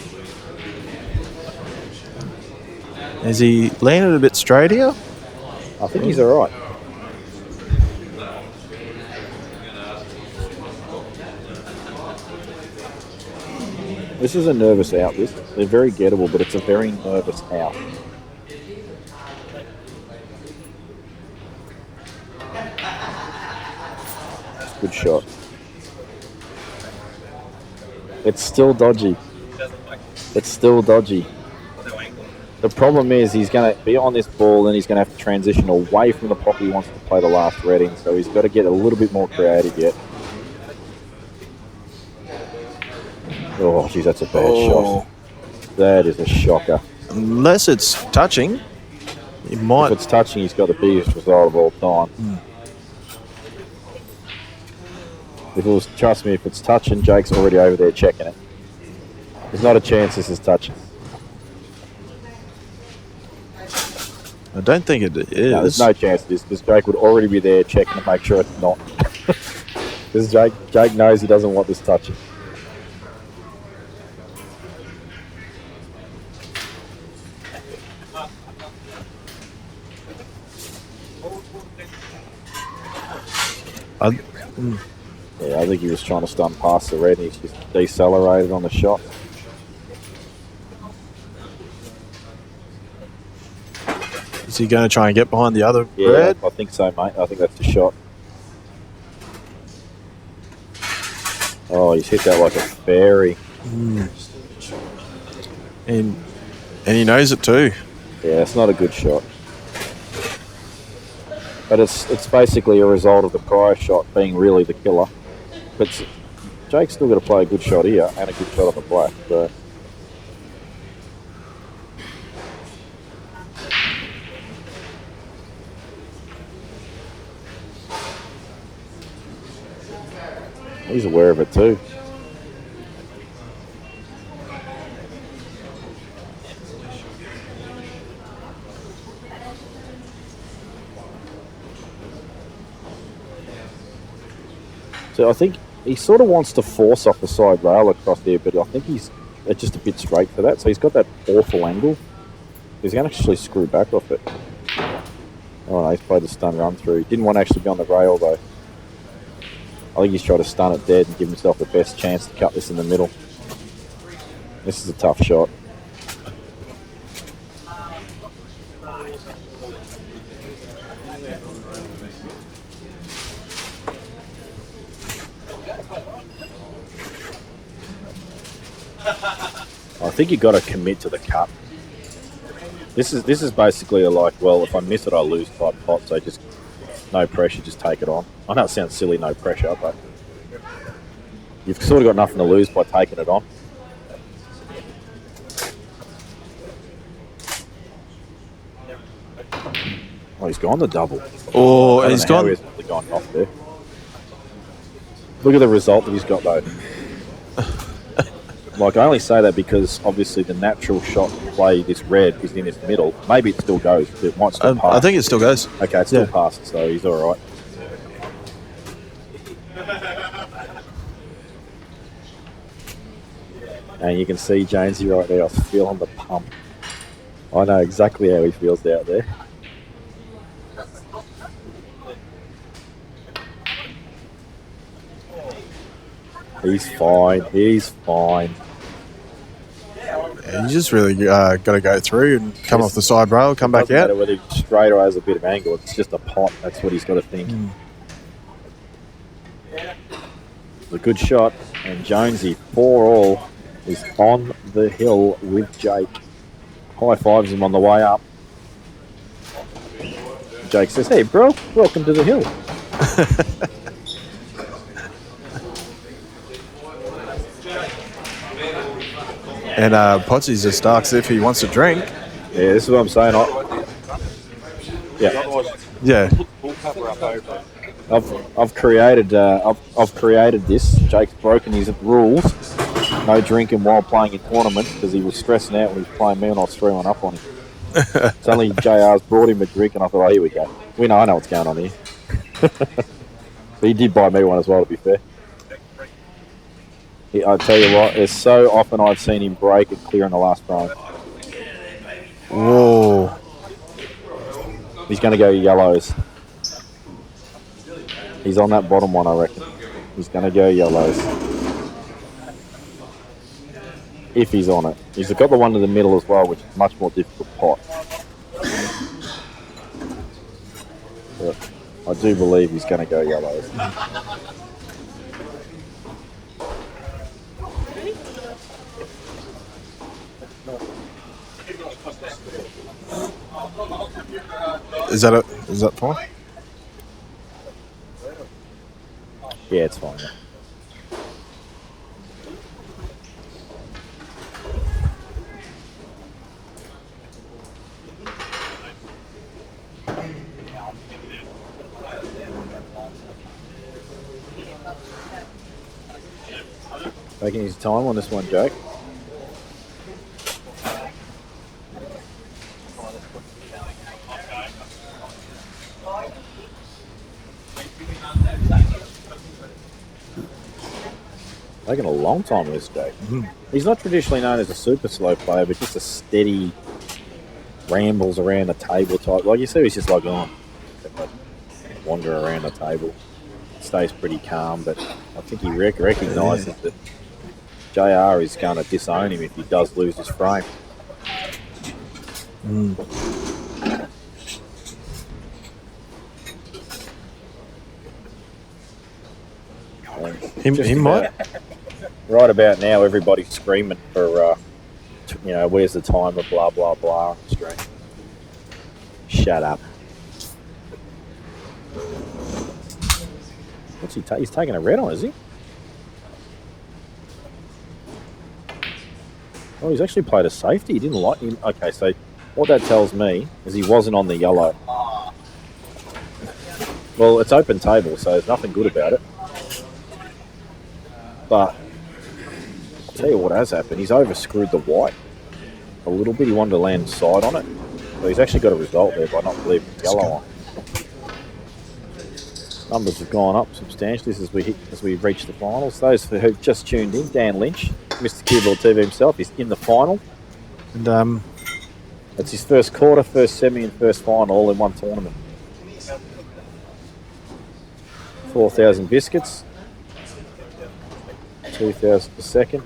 Is he landed a bit straight here? I think he's all right. This is a nervous out. They're very gettable, but it's a very nervous out. Good shot. It's still dodgy. It's still dodgy. The problem is he's going to be on this ball and he's going to have to transition away from the pocket he wants to play the last red in, so he's got to get a little bit more creative yet. Oh, geez, that's a bad shot. That is a shocker. Unless it's touching, he might. If it's touching, he's got the biggest result of all time. Trust me, if it's touching, Jake's already over there checking it. There's not a chance this is touching. I don't think it is. No, there's no chance it is, because Jake would already be there checking to make sure it's not. Because Jake knows he doesn't want this touching. Yeah, I think he was trying to stun past the red and he's just decelerated on the shot. Is he going to try and get behind the other Yeah, red? I think so, mate. I think that's the shot. Oh, he's hit that like a fairy. And he knows it too. Yeah, it's not a good shot. But it's basically a result of the prior shot being really the killer. But Jake's still got to play a good shot here and a good shot on the black. But he's aware of it too. So I think he sort of wants to force off the side rail across there, but I think he's just a bit straight for that. So he's got that awful angle. He's going to actually screw back off it. Oh no, he's played the stun run through. He didn't want to actually be on the rail though. I think he's trying to stun it dead and give himself the best chance to cut this in the middle. This is a tough shot. I think you've got to commit to the cut. This is basically a like, well, if I miss it, I lose type pot. So just no pressure, just take it on. I know it sounds silly, no pressure, but you've sort of got nothing to lose by taking it on. Oh, he's gone the double. Oh, I don't he's know how gone. He hasn't gone off there. Look at the result that he's got, though. Like, I only say that because, obviously, the natural shot to play this red is in his middle. Maybe it still goes. It might still pass. I think it still goes. Okay, it still Yeah. passes, so he's all right. And you can see Jonesy right there. I was feeling the pump. I know exactly how he feels out there. He's fine. He's fine. Yeah, you just really got to go through and come off the side rail, come back Doesn't matter out. whether he's straight or has a bit of angle. It's just a pot. That's what he's got to think. It's a good shot. And Jonesy, 4-all, is on the hill with Jake. High fives him on the way up. Jake says, "Hey, bro, welcome to the hill." And Potsy's just asks if he wants a drink. Yeah, this is what I'm saying. Yeah. I've created this. Jake's broken his rules. No drinking while playing in tournaments because he was stressing out when he was playing me and I was 3-1 up on him. It's only JR's brought him a drink and I thought, oh, here we go. I know what's going on here. But he did buy me one as well, to be fair. I tell you what, there's so often I've seen him break it clear in the last frame. Whoa. He's going to go yellows. He's on that bottom one, I reckon. He's going to go yellows. If he's on it. He's got the one in the middle as well, which is a much more difficult pot. But I do believe he's going to go yellows. Is that fine? Yeah, it's fine. Taking his time on this one, Jake. Taking a long time with this Jake. He's not traditionally known as a super slow player, but just a steady rambles around the table type. Like you see, he's just like, wander around the table. Stays pretty calm, but I think he recognises that JR is going to disown him if he does lose his frame. He might. Right about now, everybody's screaming for, where's the timer, blah, blah, blah. Straight. Shut up. What's he he's taking a red on, is he? Oh, he's actually played a safety. He didn't like him. Okay, so what that tells me is he wasn't on the yellow. Well, it's open table, so there's nothing good about it. But I'll tell you what has happened. He's over-screwed the white a little bit. He wanted to land side on it. So he's actually got a result there by not leaving the yellow on. Numbers have gone up substantially as we reach the finals. Those who've just tuned in, Dan Lynch, Mr. Keyboard TV himself, is in the final. And it's his first quarter, first semi, and first final all in one tournament. 4,000 biscuits. 2,000 per second.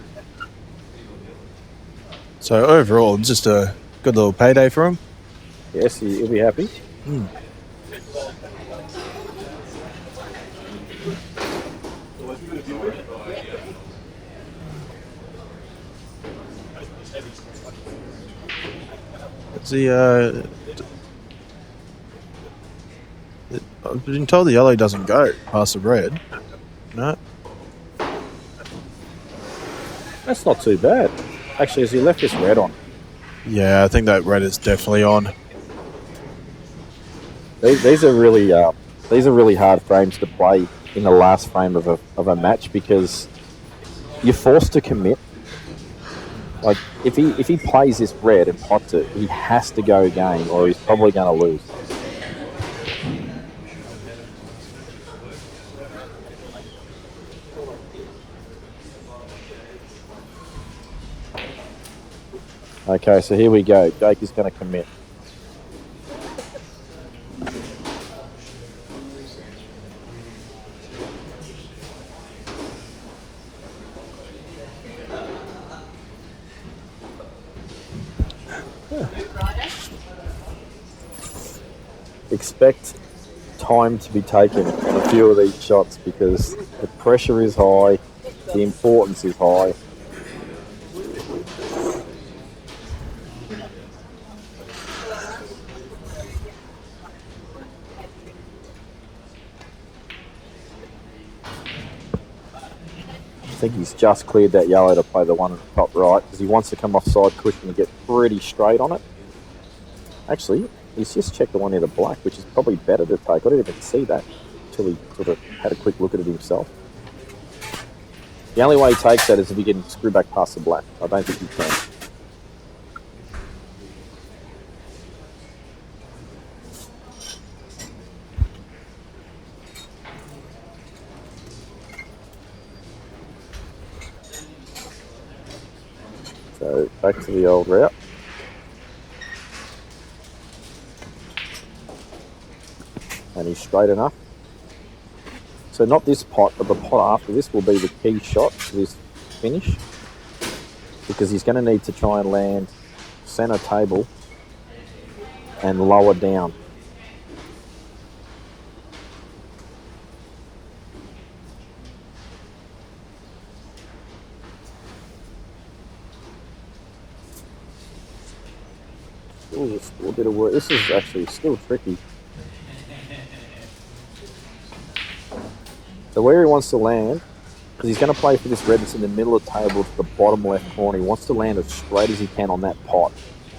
so overall, just a good little payday for him. Yes, he'll be happy. Is he, I've been told the yellow doesn't go past the red. No. That's not too bad. Actually, has he left this red on? Yeah, I think that red is definitely on. These are really hard frames to play in the last frame of a match because you're forced to commit. Like if he plays this red and pots it, he has to go game or he's probably going to lose. Okay, so here we go. Jake is going to commit. Expect time to be taken on a few of these shots because the pressure is high, the importance is high. I think he's just cleared that yellow to play the one at the top right because he wants to come off side cushion and get pretty straight on it. Actually, he's just checked the one near the black, which is probably better to take. I didn't even see that until he sort of had a quick look at it himself. The only way he takes that is if he can screw back past the black. I don't think he can. So back to the old route. And he's straight enough. So not this pot, but the pot after this will be the key shot for this finish. Because he's going to need to try and land centre table and lower down. Still a bit of work. This is actually still tricky. So where he wants to land, because he's going to play for this red that's in the middle of the table to the bottom left corner, he wants to land as straight as he can on that pot.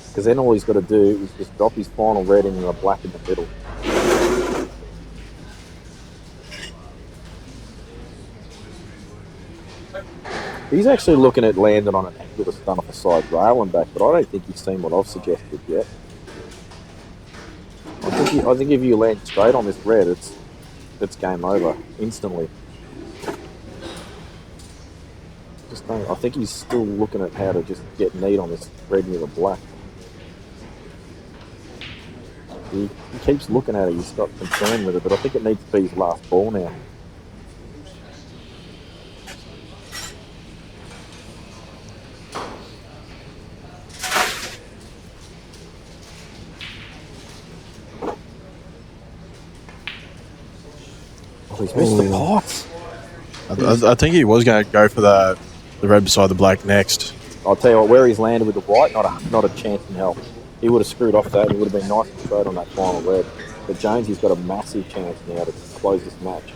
Because then all he's got to do is just drop his final red in the black in the middle. He's actually looking at landing on an angle to stun off the side rail and back, but I don't think he's seen what I've suggested yet. I think if you land straight on this red, it's game over instantly. I think he's still looking at how to just get neat on this red near the black. He keeps looking at it. He's got concern with it, but I think it needs to be his last ball now. Oh, he's missed the pots. I think he was going to go for the red beside the black next. I'll tell you what, where he's landed with the white, not a chance in hell. He would have screwed off that. He would have been nice and straight on that final red. But Jonesy's got a massive chance now to close this match.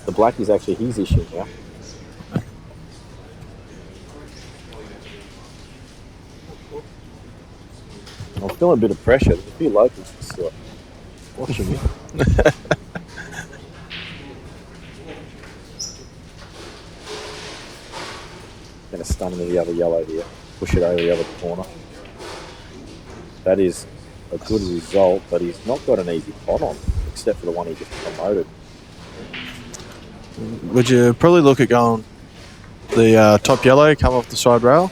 The black is actually his issue now. I'm feeling a bit of pressure. There's a few locals just watching me. Going to stun into the other yellow here. Push it over the other corner. That is a good result, but he's not got an easy pot on, except for the one he just promoted. Would you probably look at going the top yellow, come off the side rail?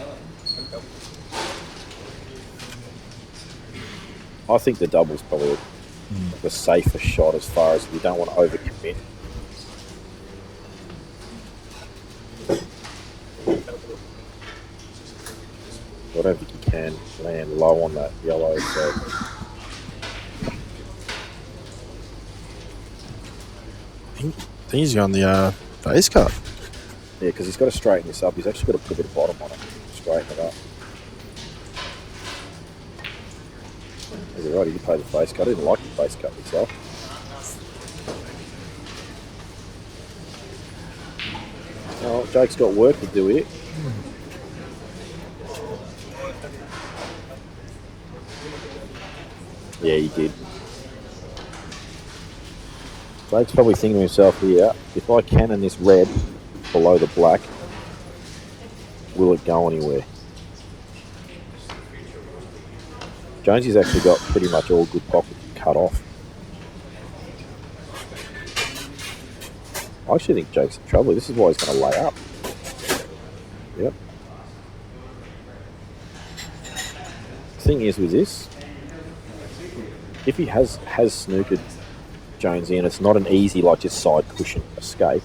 I think the double's probably the safer shot as far as you don't want to overcommit. I don't think you can land low on that yellow, so I think he's on the face cut. yeah, because he's got to straighten this up. He's actually got to put a bit of bottom on it, straighten it up. You're right, he could play the face cut. I didn't like the face cut myself. Oh, Jake's got work to do here. Yeah, he did. Jake's probably thinking to himself here, if I cannon this red below the black, will it go anywhere? Jonesy's actually got pretty much all good pockets cut off. I actually think Jake's in trouble. This is why he's going to lay up. Yep. Thing is with this, if he has snookered Jonesy and it's not an easy, like, just side cushion escape,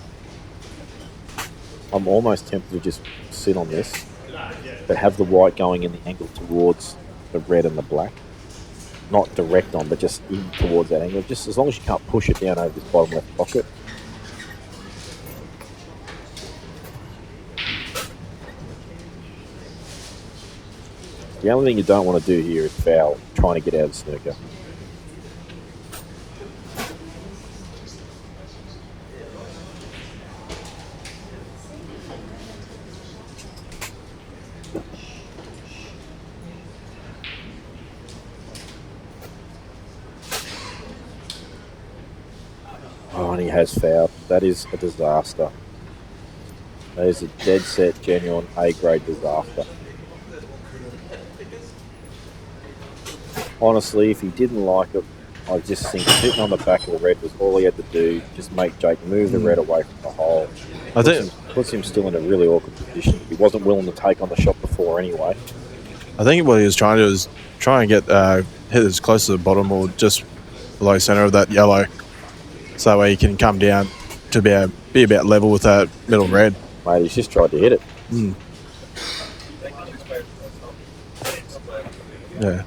I'm almost tempted to just sit on this, but have the white going in the angle towards the red and the black. Not direct on, but just in towards that angle. Just as long as you can't push it down over this bottom left pocket. The only thing you don't want to do here is foul, trying to get out of the snooker. Oh, and he has fouled. That is a disaster. That is a dead set, genuine A-grade disaster. Honestly, if he didn't like it, I just think sitting on the back of the red was all he had to do. Just make Jake move the red away from the hole. I think Puts him still in a really awkward position. He wasn't willing to take on the shot before anyway. I think what he was trying to do is try and get hit as close to the bottom or just below center of that yellow, so that way he can come down to be about level with that middle red. Mate, he's just tried to hit it. Yeah.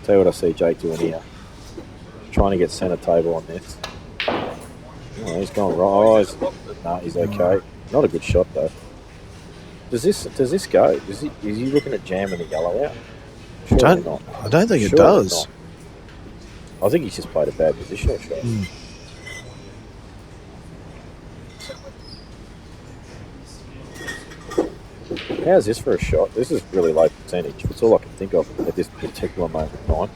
Tell you what I see Jake doing here. Trying to get centre table on this. Oh, he's gone right. No, he's okay. Not a good shot though. Does this go? Is he looking at jamming the yellow out? Surely not. I don't think it Surely does. not. I think he's just played a bad positional shot. How's this for a shot? This is really low percentage. That's all I can think of at this particular moment in time.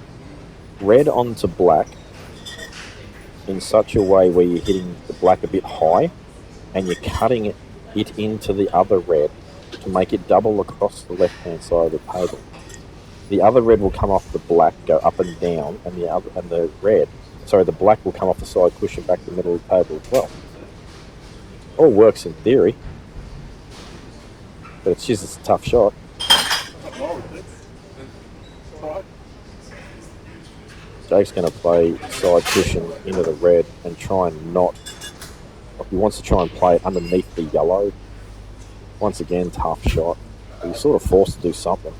Red onto black in such a way where you're hitting the black a bit high and you're cutting it into the other red to make it double across the left-hand side of the table. The other red will come off the black, go up and down, and the black will come off the side cushion back to the middle of the table as well. All works in theory, but it's just a tough shot. Jake's going to play side cushion into the red and try and not... He wants to try and play it underneath the yellow. Once again, tough shot. He's sort of forced to do something.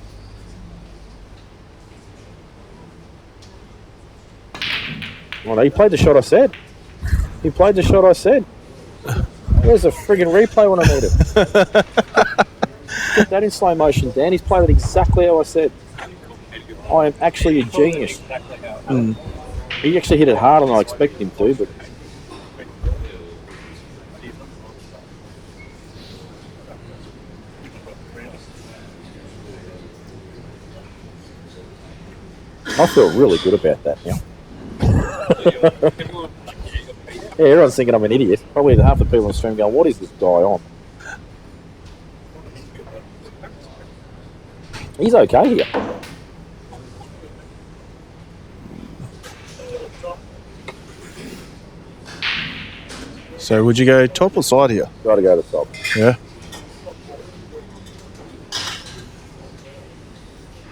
Oh no, he played the shot I said. He played the shot I said. Where's the friggin' replay when I need it? Get that in slow motion, Dan. He's played it exactly how I said. I am actually a genius. He actually hit it harder than I expected him to, but... I feel really good about that now. Yeah, everyone's thinking I'm an idiot. Probably half the people on the stream going, what is this guy on? He's okay here. So would you go top or side here? Got to go to the top. Yeah.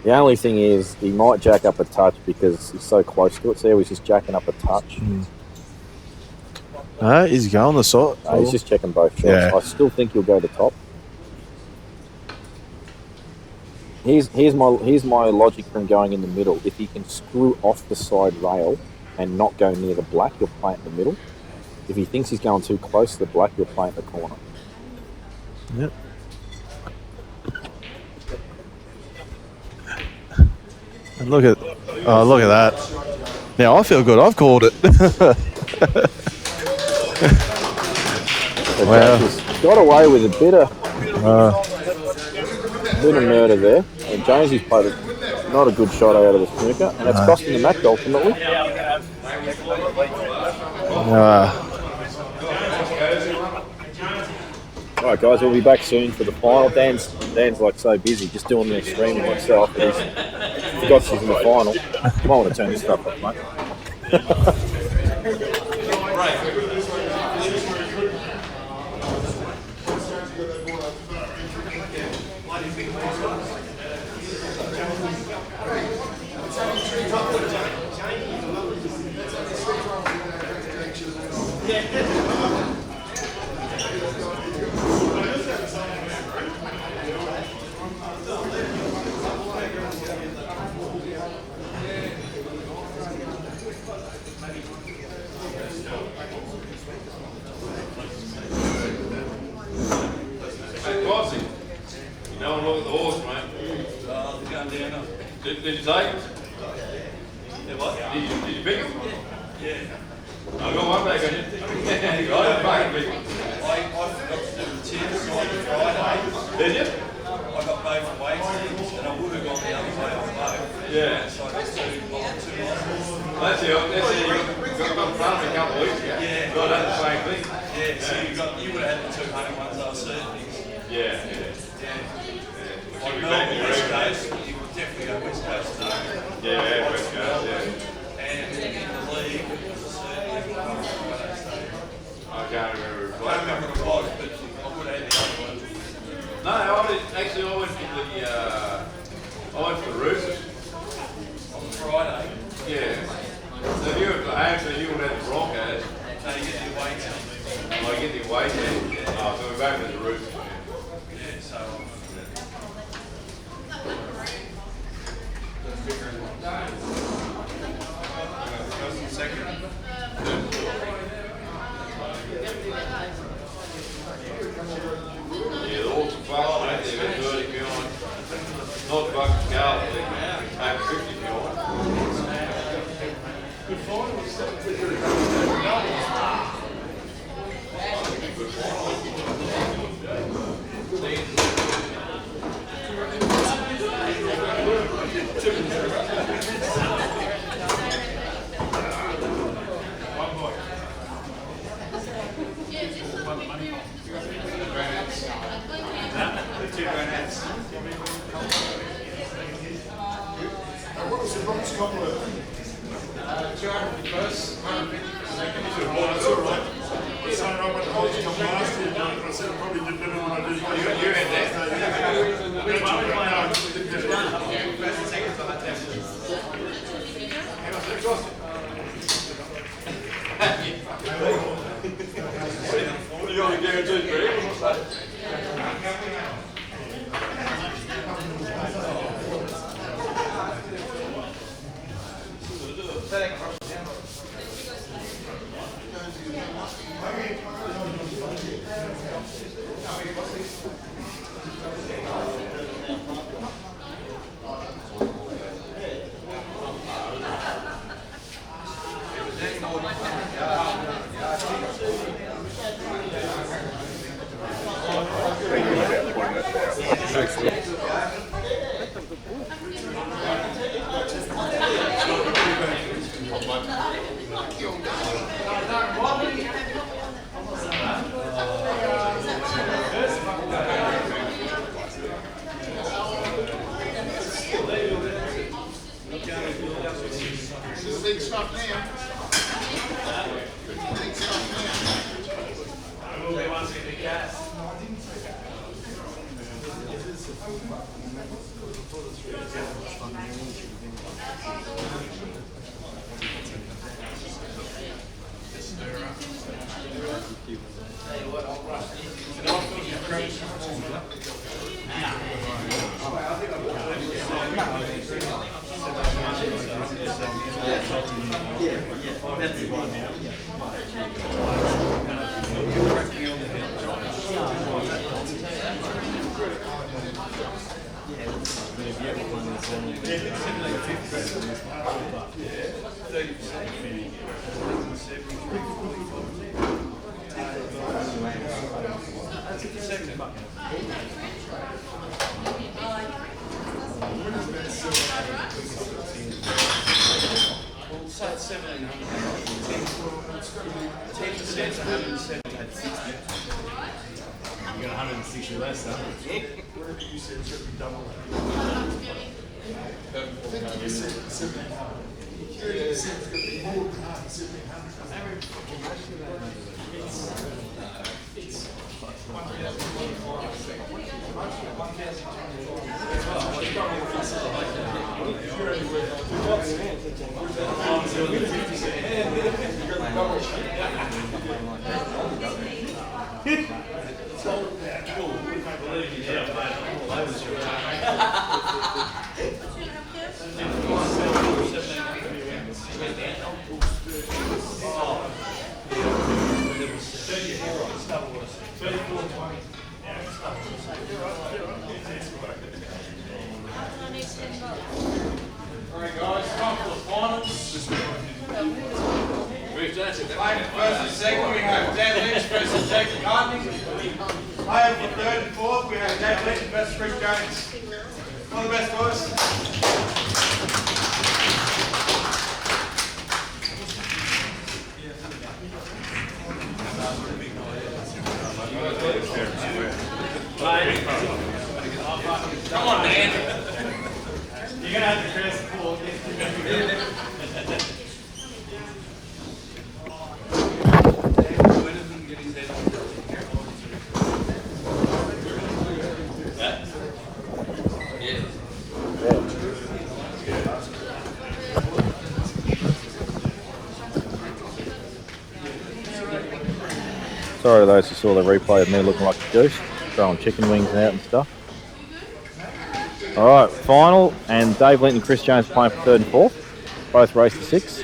The only thing is, he might jack up a touch because he's so close to it. So he's just jacking up a touch. No, he's going the side. No, he's just checking both shots. Yeah. I still think he'll go to the top. Here's my logic from going in the middle. If he can screw off the side rail and not go near the black, he'll play it in the middle. If he thinks he's going too close to the black, he'll play it in the corner. Yep. And look at that. Now I feel good. I've called it. Wow. He's got away with a bit of murder there. And Jonesy's played not a good shot out of the snooker, and it's costing the match ultimately. All right, guys, we'll be back soon for the final. Dan's like so busy just doing the streaming himself, but he's forgot she's in the final. You might want to turn this stuff off, mate. Did you take it? What? Did you pick it? Yeah. I'll go one back on you. You got it back on me. I forgot to do the chairs on Friday. Did you? I got both weights and I would have gone the other way on both. Yeah. So I just two losses. That's it. You got front a couple of weeks ago. Yeah. Got that the same thing. Yeah, so you would have had the 200 ones I was certain. Yeah. Like Melbourne, West Coast, you would definitely go West Coast today. Yeah, West Coast, yeah. And in the league, certainly on Friday. So I can't remember. I can't remember what it was, but I would have had the other one. No, I went for the Roosters. On Friday, Yeah. So if you were for home, so you would have the Broncos. so you get the away team. I get the away team. Oh, so we're back with the Roosters. Yeah, so second. Yeah, the Hawks are fast, mate. They've been 30 behind. Not the Bucks and Carlton. They're 50 behind. Good final. What was the box got worth? 200 first, 150 for second. That's all right. So I went to college last year, but I said I probably did better than I did. You had that. What are you on a guaranteed break? Big stuff now. So it's 1700. 10%'s 170. You got 160 less, huh? Whatever you said, should be double. You said 1700. You said it's going to be more than 1700. Alright guys, time for the finals. First and second, we have Dan Lynch versus Jake McCartney. Playing for third and fourth, we have Dan Lynch versus Chris Jones. All the best, boys. Come on, Dan. You're gonna have to press pull. Sorry to those who saw the replay of me looking like a goose, throwing chicken wings out and stuff. Alright, final, and Dave Linton and Chris Jones playing for third and fourth. Both race to 6.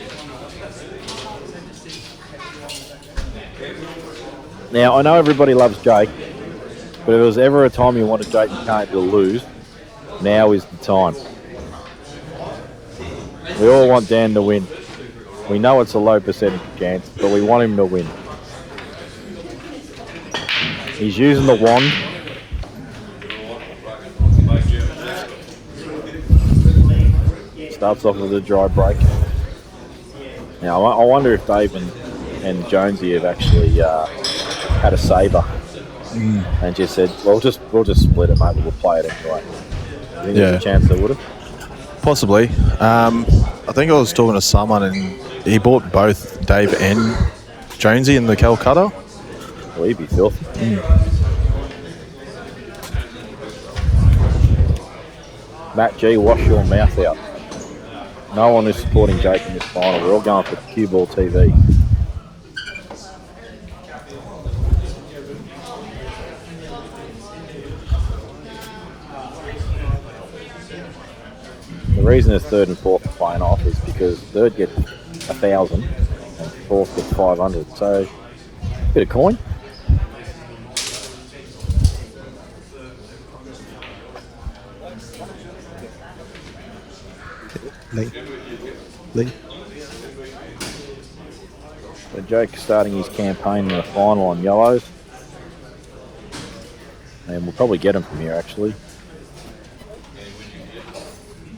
Now, I know everybody loves Jake, but if there was ever a time you wanted Jake McCartney to lose, now is the time. We all want Dan to win. We know it's a low percentage chance, but we want him to win. He's using the wand. Starts off with a dry break. Now I wonder if Dave and Jonesy have actually had a sabre and just said, "Well, we'll just split it, mate. We'll play it anyway." I think there's a chance they would have. Possibly. I think I was talking to someone and he bought both Dave and Jonesy in the Calcutta. Well, he'd be filthy. Matt G, wash your mouth out. No one is supporting Jake in this final. We're all going for Cue Ball TV. The reason is third and fourth are playing off is because third gets 1,000 and fourth gets 500. So, bit of coin. Lee. So Jake starting his campaign in the final on yellows. And we'll probably get him from here, actually.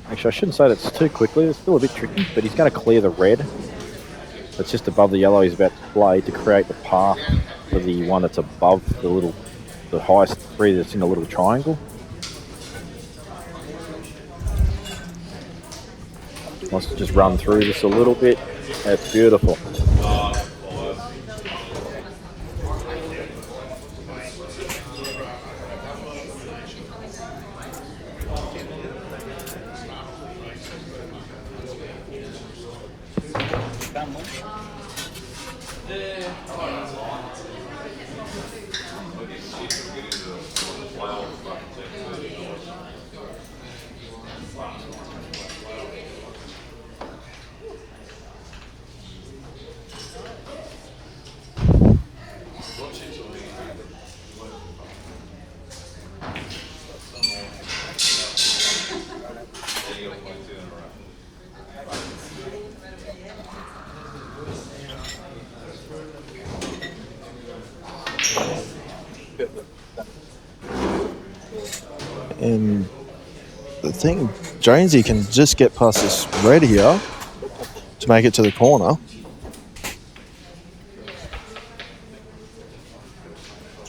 Actually, I shouldn't say that's too quickly. It's still a bit tricky, but he's going to clear the red that's just above the yellow he's about to play to create the path for the one that's above the highest three that's in a little triangle. Let's just run through this a little bit. That's beautiful. And the thing, Jonesy can just get past this red here to make it to the corner.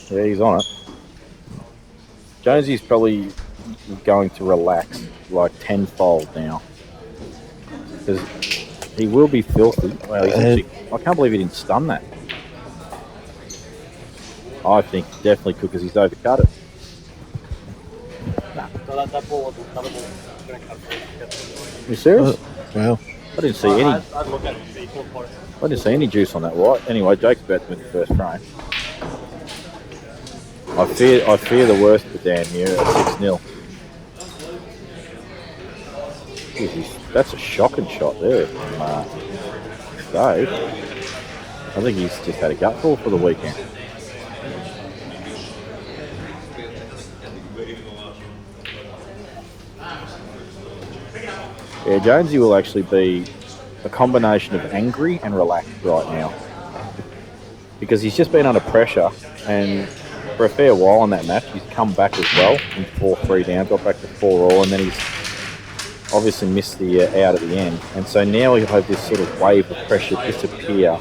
Yeah, he's on it. Jonesy's probably going to relax like tenfold now. Because he will be filthy. Well, he's actually, I can't believe he didn't stun that. I think definitely could because he's overcut it. You serious? Wow. I didn't see any. I didn't see any juice on that white. Anyway, Jake's about to win the first frame. I fear the worst for Dan here at 6-0. That's a shocking shot there from Dave. I think he's just had a gutful for the weekend. Yeah, Jonesy will actually be a combination of angry and relaxed right now. Because he's just been under pressure, and for a fair while in that match, he's come back as well from 4-3 down, got back to 4-all, and then he's obviously missed the out at the end. And so now he'll have this sort of wave of pressure disappear.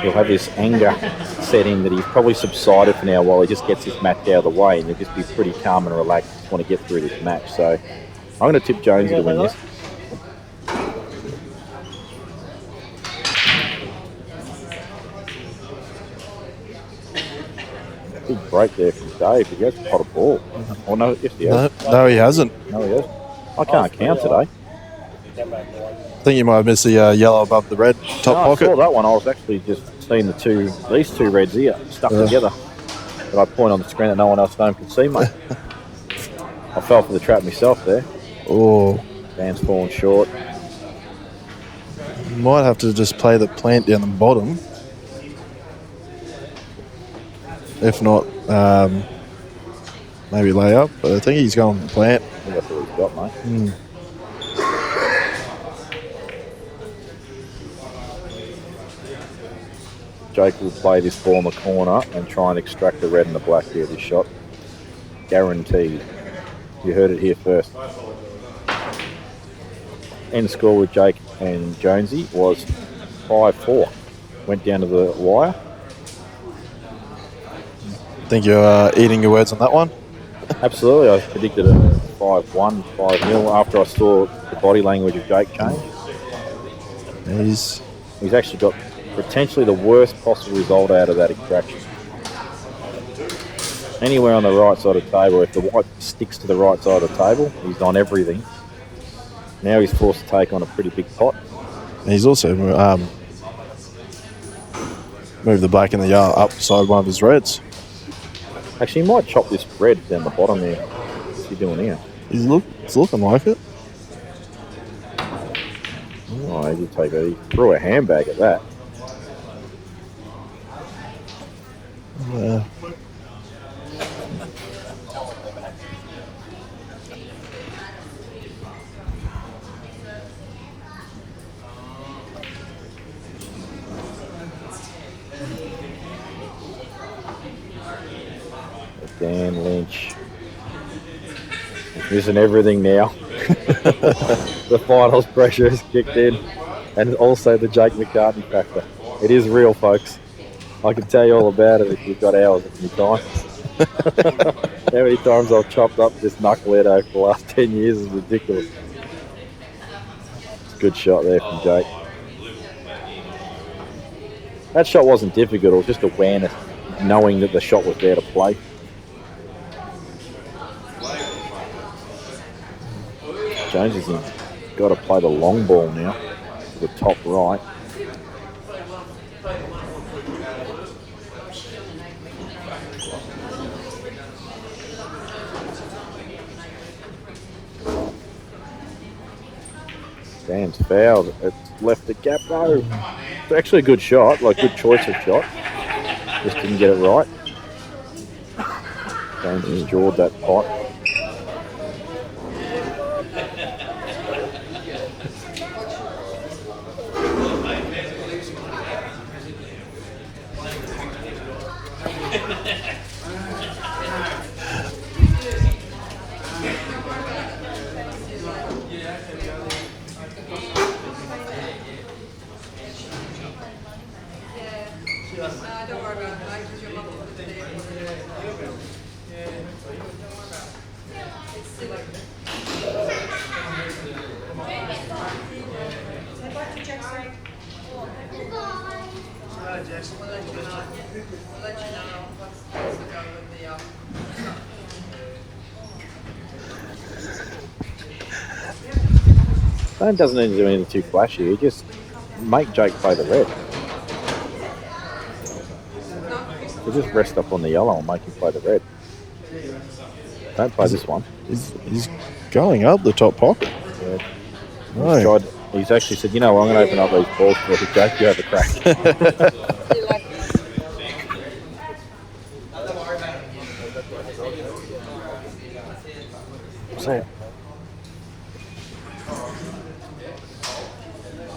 He'll have this anger set in that he's probably subsided for now while he just gets this match out of the way, and he'll just be pretty calm and relaxed, just want to get through this match. So I'm going to tip Jonesy to win this. Big break there from Dave. He has a pot of ball. Oh no, yes he has. No, he hasn't. No, he hasn't. I can't count today. I think you might have missed the yellow above the red top pocket. I saw that one. I was actually just seeing these two reds here stuck together. But I point on the screen that no one else at home could see, mate. I fell for the trap myself there. Oh, Dan's fallen short. might have to just play the plant down the bottom. If not, maybe lay up. But I think he's going plant. I think that's what he's got, mate. Jake will play this ball in the corner and try and extract the red and the black here of this shot. Guaranteed. You heard it here first. End score with Jake and Jonesy was 5-4. Went down to the wire. Think you're eating your words on that one? Absolutely. I predicted a 5-1, 5-0 after I saw the body language of Jake change. He's actually got potentially the worst possible result out of that extraction. Anywhere on the right side of the table, if the white sticks to the right side of the table, he's on everything. Now he's forced to take on a pretty big pot. He's also moved the black in the yellow up beside one of his reds. Actually, he might chop this red down the bottom there. What's he doing here? It's looking like it. Oh, he did take it. He threw a handbag at that. Dan Lynch. Missing everything now. The finals pressure has kicked in, and also the Jake McCartney factor. It is real, folks. I can tell you all about it if you've got hours of your time. How many times I've chopped up this knucklehead over the last 10 years is ridiculous. It's a good shot there from Jake. That shot wasn't difficult, it was just awareness, knowing that the shot was there to play. Jones has got to play the long ball now to the top right. Dan's fouled. It's left the gap though. It's actually a good shot, like good choice of shot. Just didn't get it right. James has jawed that pot. Don't worry about it, mate, because your mum will put it there. Don't worry about it. It's silly. Say bye to Jackson. Hello, Jackson. We'll let you know. We'll let you know what's the go with the Dan doesn't need to do anything too flashy. He just make Jake play the red. So just rest up on the yellow and make him play the red. Don't play this one. He's going up the top pocket. Yeah. No. He's actually said, you know what, I'm going to open up these balls for you, Jake. You have a crack. So,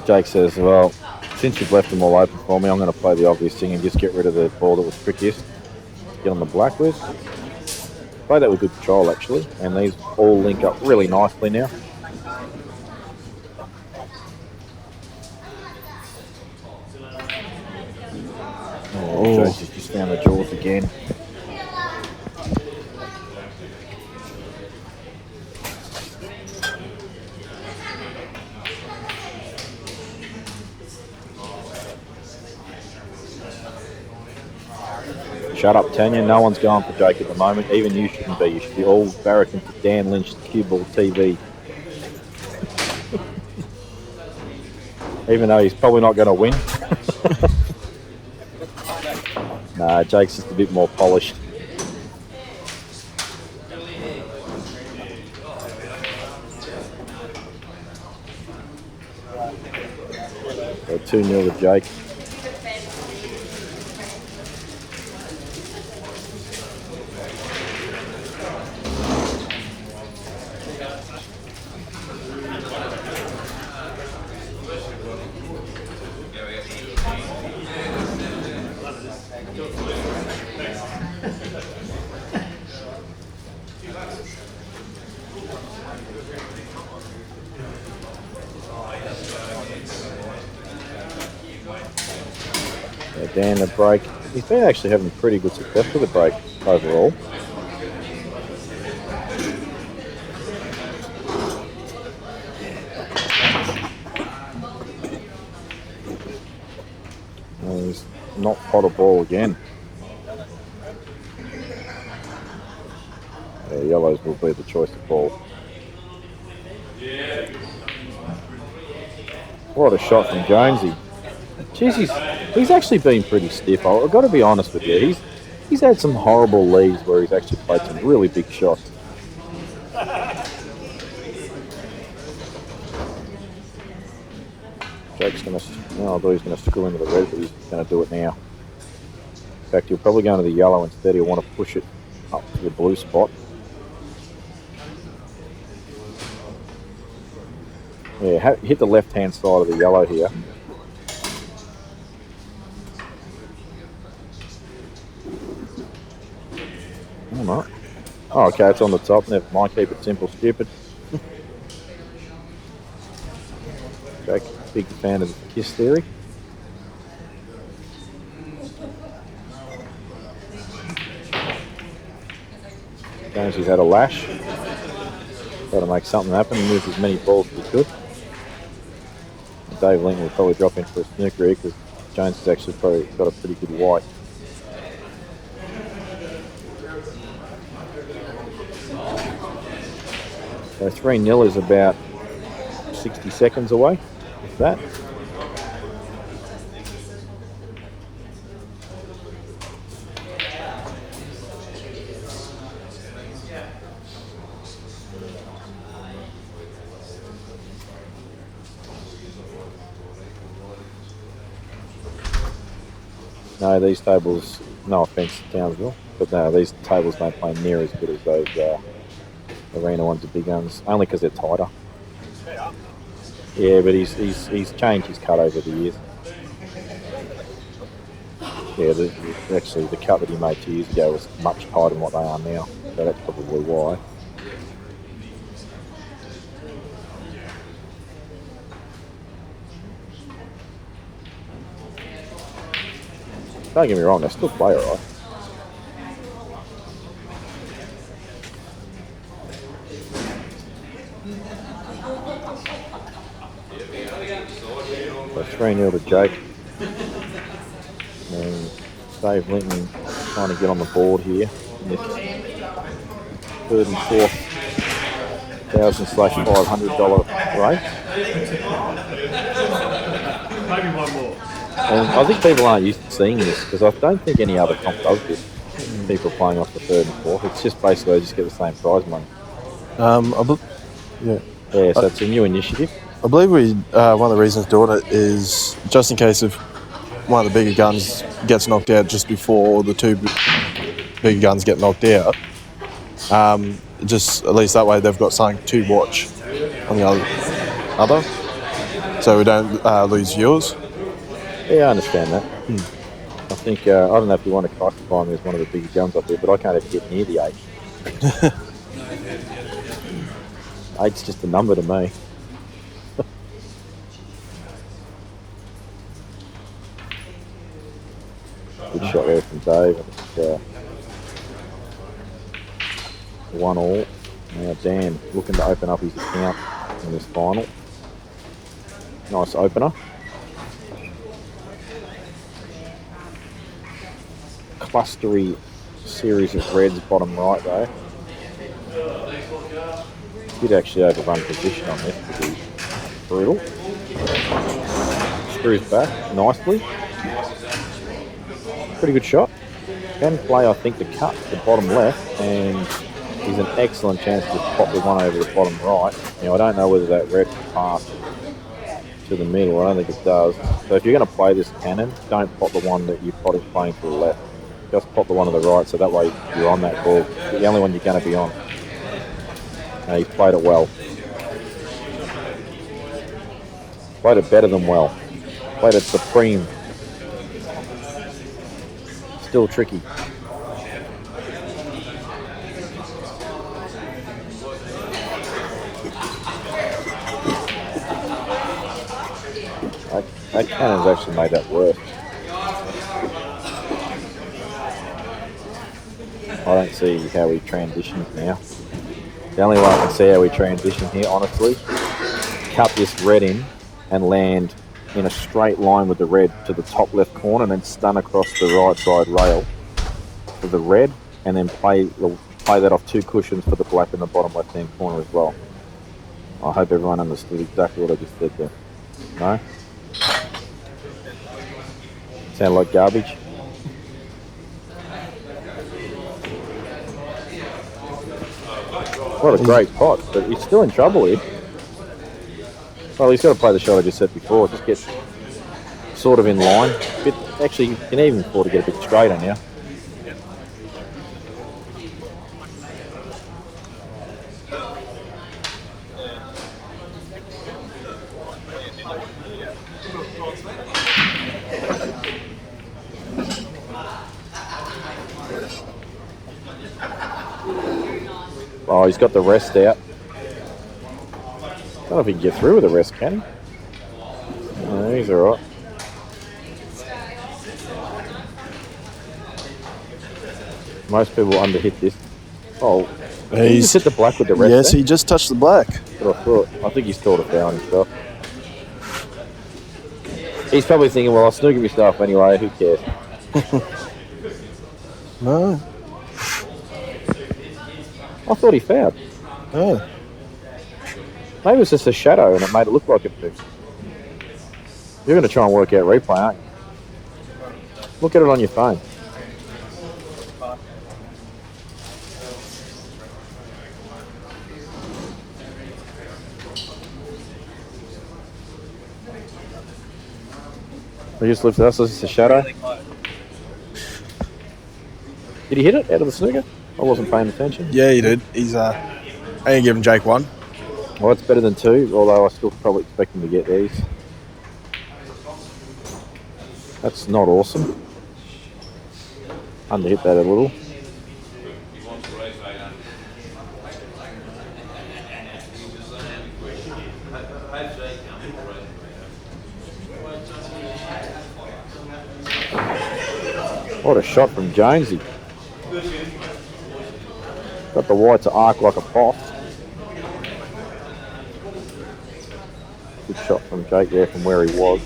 Jake says, well, since you've left them all open for me, I'm going to play the obvious thing and just get rid of the ball that was trickiest. Get on the black with. Play that with good control, actually. And these all link up really nicely now. Oh, Jake's just found the jaws again. Shut up, Tanya. No one's going for Jake at the moment. Even you shouldn't be. You should be all barracking to Dan Lynch's cue ball TV. Even though he's probably not going to win. Nah, Jake's just a bit more polished. So 2-0 to Jake. Dan the break. He's been actually having pretty good success with the break overall. And he's not pot a ball again. Yeah, yellows will be the choice of ball. What a shot from Jonesy. Jeez, he's actually been pretty stiff. I've got to be honest with you. He's had some horrible leads where he's actually played some really big shots. Jake's going to, I thought he's going to screw into the red, but he's going to do it now. In fact, he'll probably go into the yellow instead. He'll want to push it up to the blue spot. Yeah, hit the left-hand side of the yellow here. Oh, no. Oh, okay, it's on the top. Never mind, keep it simple, stupid. Jake, big fan of the kiss theory. Jonesy's had a lash. Got to make something happen and move as many balls as he could. Dave Linton will probably drop in for a snooker here because Jones has actually probably got a pretty good white. So 3-0 is about 60 seconds away, if that. No, these tables, no offence to Townsville, but no, these tables don't play near as good as those arena ones, the big guns, only because they're tighter. Yeah, but he's changed his cut over the years. Yeah, actually the cut that he made 2 years ago was much tighter than what they are now, so that's probably why. Don't get me wrong, they still play alright. So 3-0 to Jake. And Dave Linton trying to get on the board here in this 3rd and 4th $1,000/$500 race. Maybe one more. And I think people aren't used to seeing this because I don't think any other comp does this. People playing off the 3rd and 4th. It's just basically they just get the same prize money. Yeah. Yeah, so it's a new initiative. I believe one of the reasons doing it is just in case if one of the bigger guns gets knocked out just before the 2 bigger guns get knocked out. Just at least that way they've got something to watch on the other, so we don't lose viewers. Yeah, I understand that. I think, I don't know if you want to classify me as one of the bigger guns up there, but I can't ever get near the 8. 8's just a number to me. Good shot there from Dave. I think, 1-1. Now Dan looking to open up his account in this final. Nice opener. Clustery series of reds bottom right though. Did actually overrun position on this to be brutal. Screws back nicely. Pretty good shot. Can play, I think, the cut to the bottom left, and is an excellent chance to pop the one over the bottom right. Now I don't know whether that red can pass to the middle. I don't think it does. So if you're going to play this cannon, don't pop the one that you're playing to the left. Just pop the one to the right, so that way you're on that ball. The only one you're going to be on. He's played it well. Played it better than well. Played it supreme. Still tricky. That cannon's actually made that worse. I don't see how we transition now. The only way I can see how we transition here, honestly, cut this red in and land in a straight line with the red to the top left corner and then stun across the right side rail for the red and then play that off 2 cushions for the black in the bottom left hand corner as well. I hope everyone understood exactly what I just said there. No? Sound like garbage? What a great pot, but he's still in trouble here. Well, he's got to play the shot I just said before, just get sort of in line. Actually, you can even afford to get a bit straighter now. Oh, he's got the rest out. I don't know if he can get through with the rest, can he? No, he's alright. Most people underhit this. Oh, he's hit the black with the rest. Yes, he just touched the black. That's what I thought. I think he's thought of foul himself. He's probably thinking, well, I'll snooker myself anyway, who cares? No. I thought he fouled. Oh. Maybe it was just a shadow and it made it look like it too. You're going to try and work out replay, aren't you? Look at it on your phone. We just lifted us, it's just a shadow. Did he hit it out of the snooker? I wasn't paying attention. Yeah, he did. He's I ain't giving Jake 1. Well, it's better than 2, although I still probably expect him to get these. That's not awesome. Underhit that a little. What a shot from Jonesy. Got the white to arc like a boss. Good shot from Jake there from where he was.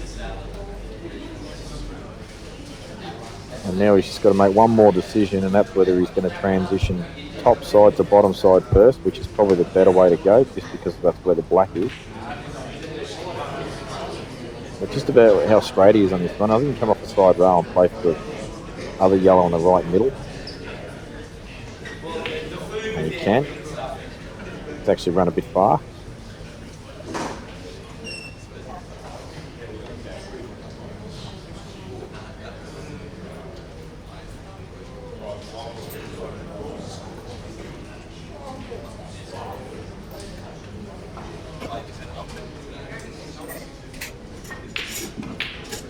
And now he's just got to make one more decision, and that's whether he's going to transition top side to bottom side first, which is probably the better way to go, just because that's where the black is. But just about how straight he is on this one, I think he can come off the side rail and play for the other yellow on the right middle. And he can. It's actually run a bit far.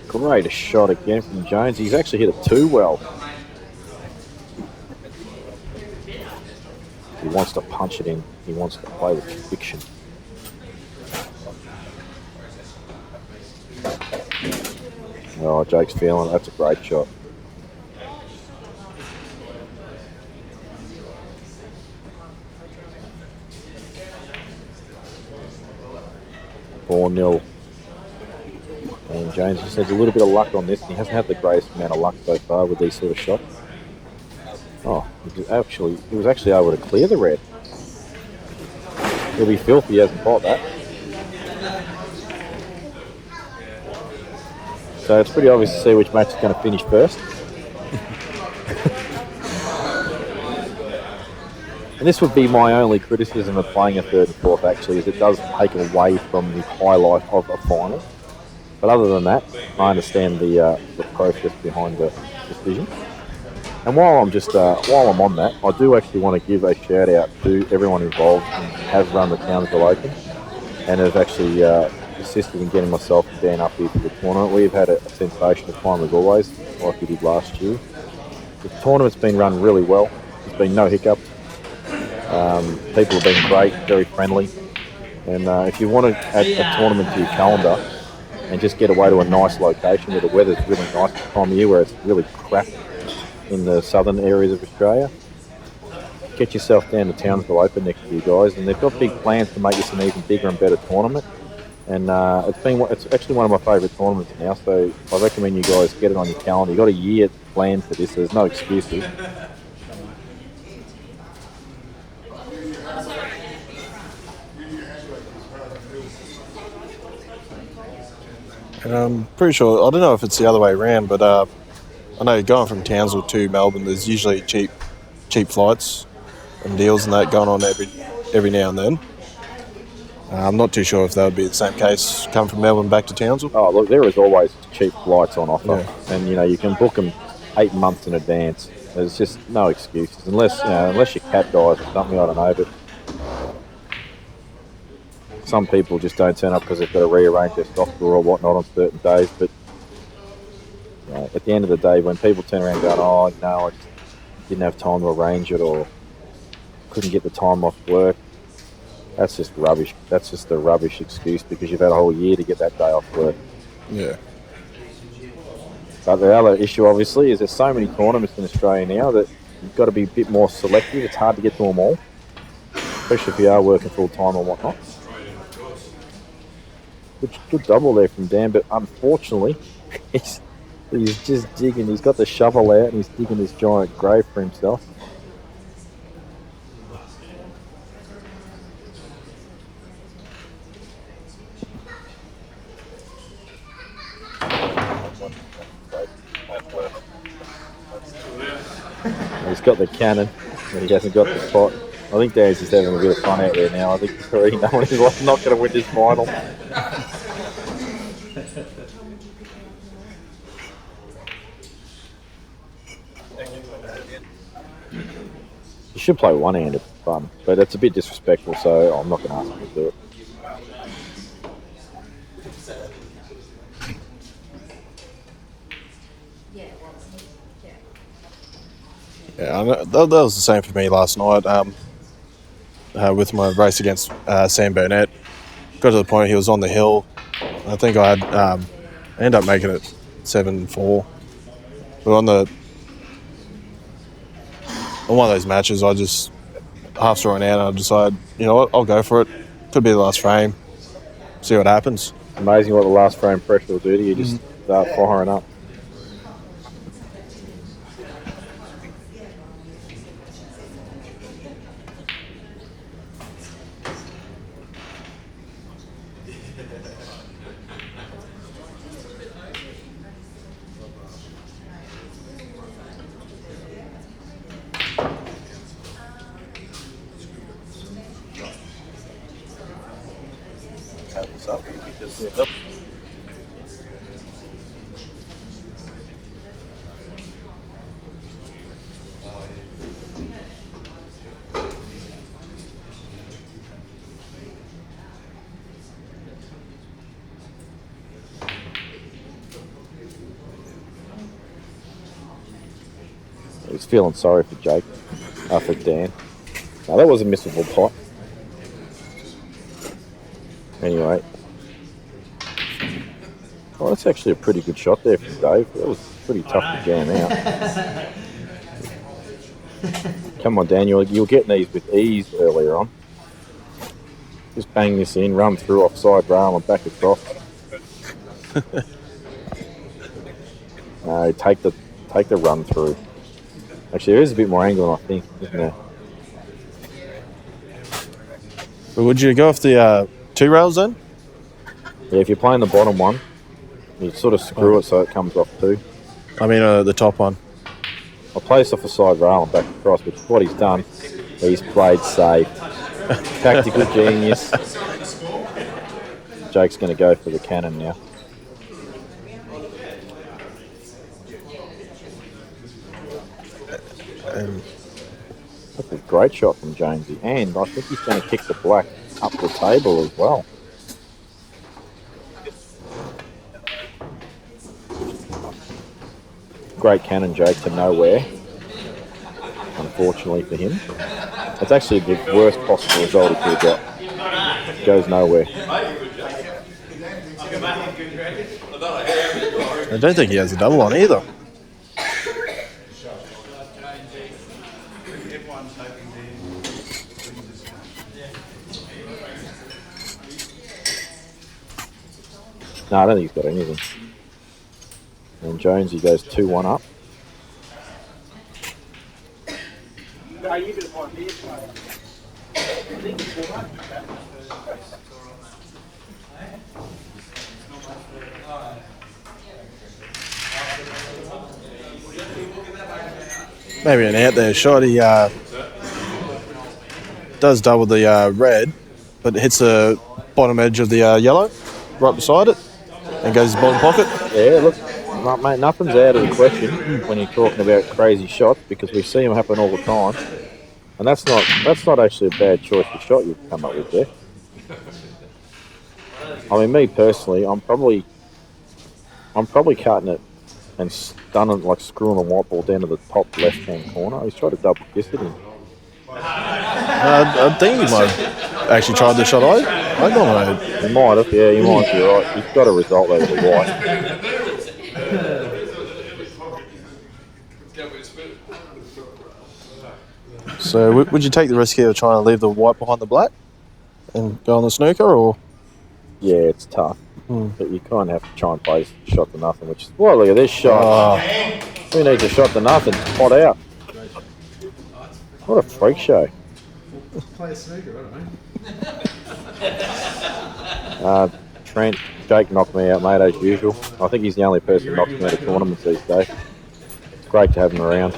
Great shot again from Jones. He's actually hit it too well. He wants to punch it in. He wants to play with conviction. Oh, Jake's feeling it. That's a great shot. Four 0. And James just has a little bit of luck on this. He hasn't had the greatest amount of luck so far with these sort of shots. Oh, he was actually able to clear the red. He'll be filthy, he hasn't bought that. So it's pretty obvious to see which match is going to finish first. And this would be my only criticism of playing a third and fourth, actually, is it does take away from the highlight of a final. But other than that, I understand the process behind the decision. And while I'm on that, I do actually want to give a shout out to everyone involved who has run the Townsville Open and has actually assisted in getting myself and Dan up here for the tournament. We've had a sensational time as always, like we did last year. The tournament's been run really well. There's been no hiccups. People have been great, very friendly. And if you want to add a tournament to your calendar and just get away to a nice location where the weather's really nice at the time of year, where it's really crap in the southern areas of Australia, get yourself down to Townsville Open next year, guys. And they've got big plans to make this an even bigger and better tournament. And it's actually one of my favourite tournaments now, so I recommend you guys get it on your calendar. You've got a year planned for this, so there's no excuses. And I'm pretty sure, I don't know if it's the other way around, but I know going from Townsville to Melbourne, there's usually cheap flights and deals and that going on every now and then. I'm not too sure if that would be the same case, come from Melbourne back to Townsville. Oh, look, there is always cheap flights on offer. Yeah. And, you can book them 8 months in advance. There's just no excuses, unless your cat dies or something, I don't know, but some people just don't turn up because they've got to rearrange their stock or whatnot on certain days. But at the end of the day, when people turn around going, oh, no, I just didn't have time to arrange it or couldn't get the time off work, that's just rubbish. That's just a rubbish excuse because you've had a whole year to get that day off work. Yeah. But the other issue, obviously, is there's so many tournaments in Australia now that you've got to be a bit more selective. It's hard to get to them all, especially if you are working full-time or whatnot. Good double there from Dan, but unfortunately, he's just digging. He's got the shovel out and he's digging this giant grave for himself. He's got the cannon, but he hasn't got the pot. I think Dan's just having a bit of fun out there now. I think he's already knowing he's not going to win this final. You should play one-handed for fun, but it's a bit disrespectful, so I'm not going to ask him to do it. Yeah, I know, that was the same for me last night with my race against Sam Burnett. Got to the point he was on the hill. I think I ended up making it 7-4. But on the on one of those matches, I just half throwing out and I decide, you know what, I'll go for it. Could be the last frame. See what happens. Amazing what the last frame pressure will do to you. Just start firing up. He's feeling sorry for Jake, for Dan. Now that was a missable pot. Anyway. Well, that's actually a pretty good shot there from Dave. That was pretty tough to jam out. Come on, Dan, you're getting these with ease earlier on. Just bang this in, run through offside rail and back across. No, take the run through. Actually, there is a bit more angle, I think, isn't there? But would you go off the 2 rails then? Yeah, if you're playing the bottom one, you sort of screw it so it comes off 2. I mean the top one. I'll play this off the side rail and back across, which is what he's done. He's played safe. Tactical genius. Jake's going to go for the cannon now. That's a great shot from Jonesy, and I think he's going to kick the black up the table as well. Great cannon, Jake, to nowhere. Unfortunately for him, it's actually the worst possible result he could have got. Goes nowhere. I don't think he has a double on either. No, I don't think he's got anything. And Jonesy goes 2-1 up. Maybe an out there shot. He does double the red, but hits the bottom edge of the yellow, right beside it, and goes his bottom pocket. Yeah, look, mate, nothing's out of the question when you're talking about crazy shots, because we see them happen all the time, and that's not actually a bad choice of shot you've come up with there. I mean, me personally, I'm probably cutting it and stunning, like screwing the white ball down to the top left-hand corner. He's tried to double kiss it in. I think he might have actually tried the shot I nominated. He might have, yeah, he might be right. He's got a result over the white. So would you take the risk here of trying to leave the white behind the black and go on the snooker, or? Yeah, it's tough. But you kind of have to try and play shot to nothing, which is, well, look at this shot. Who needs a shot to nothing? Pot out. What a freak show. Play a snooker, I don't know. Trent, Jake knocked me out, mate, as usual. I think he's the only person who knocks me out of tournaments these days. It's great to have him around.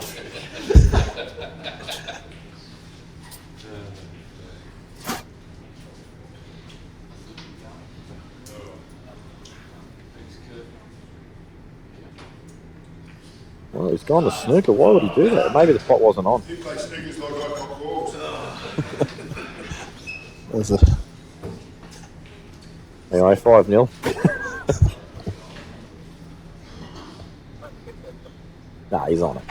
Well, he's gone to snooker. Why would he do that? Maybe the pot wasn't on. You play snookers like I got balls. Anyway, 5-0. Nah, he's on it.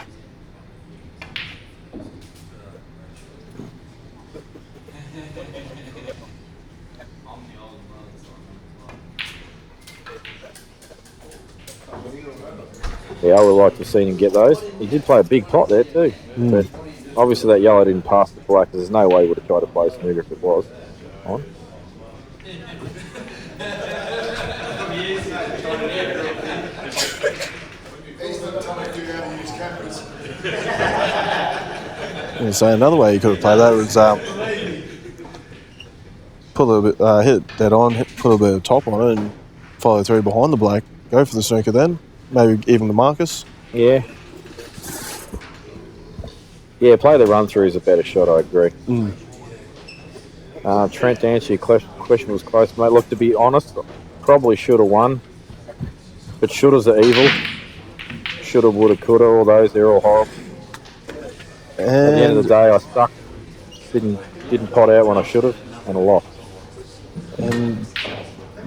Yeah, I would like to have seen him get those. He did play a big pot there too. But Obviously, that yellow didn't pass the black. There's no way he would have tried to play snooker if it was on. He's not telling you how to use cameras. So another way you could have played that was put a little bit, hit that on, put a little bit of top on it, and follow through behind the black. Go for the snooker then, maybe even the Marcus. Yeah. Yeah, play the run through is a better shot, I agree. Trent, to answer your question was close, mate. Look, to be honest, probably should have won. But shouldas are evil. Shoulda, woulda, coulda, all those, they're all horrible. At the end of the day, I stuck. Didn't pot out when I should have, and I lost. And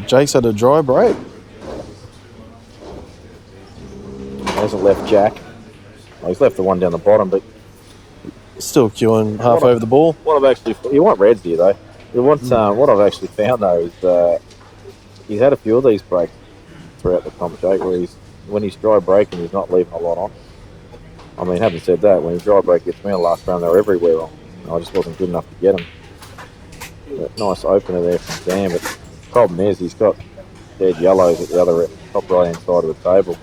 Jake's had a dry break. Hasn't left Jack. Well, he's left the one down the bottom, but Still queuing half over the ball. what I've actually, you want reds here though. You want what I've actually found though is he's had a few of these breaks throughout the comp, Jake, where when he's dry breaking, he's not leaving a lot on. I mean, having said that, when his dry break gets me in the last round, they were everywhere on. I just wasn't good enough to get him. But nice opener there from Sam, but the problem is he's got dead yellows at the other top right hand side of the table.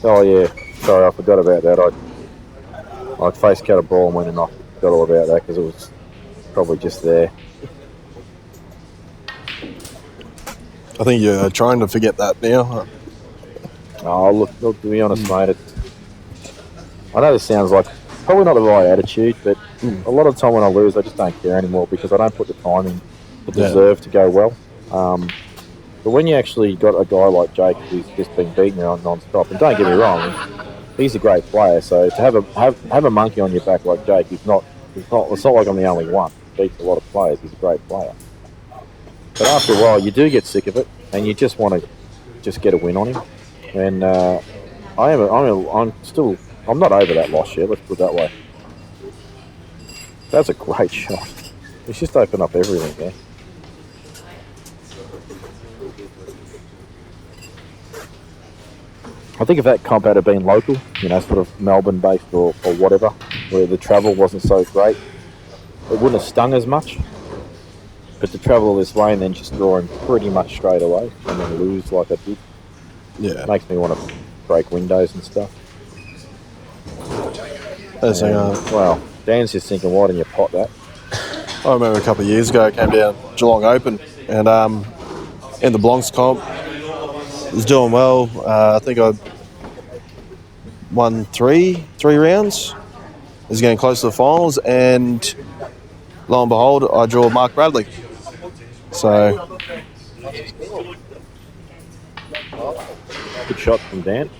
Oh yeah, sorry, I forgot about that. I face cut a ball and went and I forgot all about that because it was probably just there. I think you're trying to forget that now. Oh, look, to be honest, mate, I know this sounds like probably not the right attitude, but a lot of the time when I lose, I just don't care anymore because I don't put the time in to deserve to go well. But when you actually got a guy like Jake who's just been beaten around non-stop, and don't get me wrong, he's a great player. So to have a monkey on your back like Jake, it's not like I'm the only one. He beats a lot of players. He's a great player. But after a while, you do get sick of it, and you just want to just get a win on him. And I'm not over that loss yet. Let's put it that way. That's a great shot. He's just opened up everything there. I think if that comp had been local, sort of Melbourne-based or whatever, where the travel wasn't so great, it wouldn't have stung as much. But to travel this way and then just draw him pretty much straight away and then lose like I did, makes me want to break windows and stuff. Well, Dan's just thinking, why didn't you pot that? I remember a couple of years ago, I came down Geelong Open and in the Blancs comp, was doing well. I think I won three rounds. I was getting close to the finals, and lo and behold, I draw Mark Bradley. So, good shot from Dan.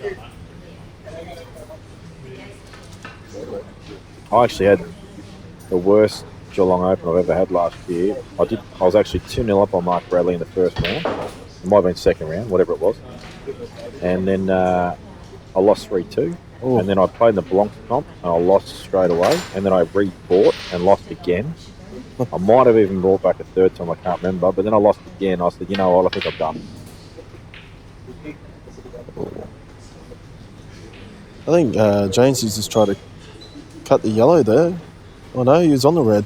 I actually had the worst Geelong Open I've ever had last year. I was actually 2-0 up on Mark Bradley in the first round. It might have been second round, whatever it was. And then I lost 3-2. Ooh. And then I played in the Blancs comp and I lost straight away. And then I re-bought and lost again. I might have even brought back a third time, I can't remember. But then I lost again. I said, you know what, I think I've done. I think James has just tried to cut the yellow there. Oh no, he was on the red.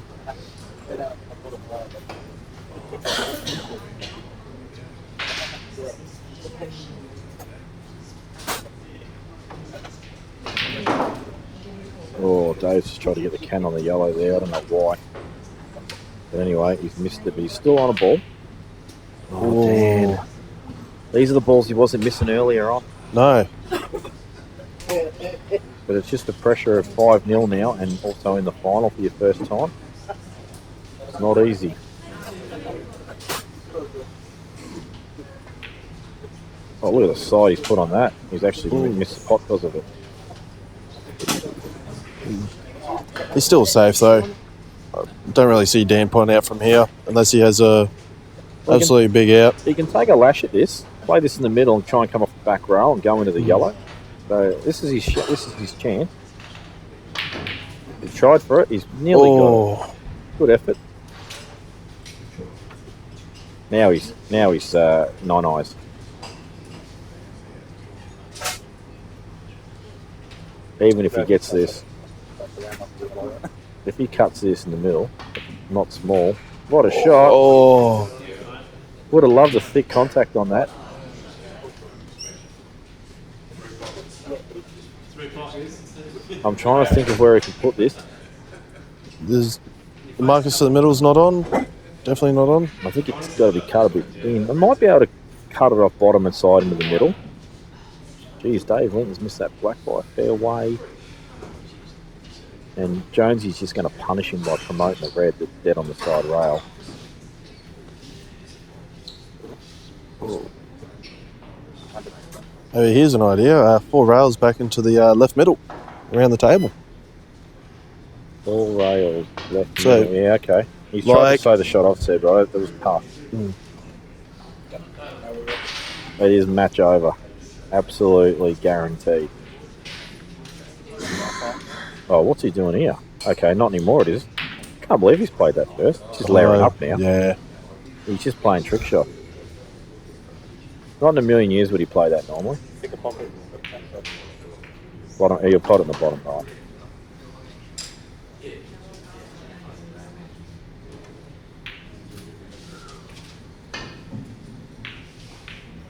Oh, Dave's just tried to get the can on the yellow there. I don't know why. But anyway, he's missed it, but he's still on a ball. Oh, Dan. These are the balls he wasn't missing earlier on. No. But it's just the pressure of 5-0 now and also in the final for your first time. It's not easy. Oh, look at the side he's put on that. He's actually missed the pot because of it. He's still safe though. I don't really see Dan putting out from here unless he has a absolutely big out. He can take a lash at this, play this in the middle and try and come off the back rail and go into the yellow. So this is his chance. He tried for it. He's nearly got it. Good effort. Now he's 9 eyes. Even if he gets this, if he cuts this in the middle, not small. What a shot! Oh, would have loved a thick contact on that. I'm trying to think of where he can put this. there's the markers to the middle's not on. Definitely not on. I think it's got to be cut a bit in. I might be able to cut it off bottom and side into the middle. Geez, Dave Linton's missed that black by a fair way. And Jonesy's just going to punish him by promoting the red that's dead on the side rail. Oh, here's an idea. 4 rails back into the left middle, around the table. 4 rails left. So, middle. Yeah, okay. He's trying to say the shot offset, right? That was tough. It is match over. Absolutely guaranteed. Oh, what's he doing here? Okay, not anymore it is. Can't believe he's played that first. He's just layering up now. Yeah. He's just playing trick shot. Not in a million years would he play that normally. Bottom, he'll pot it in the bottom right.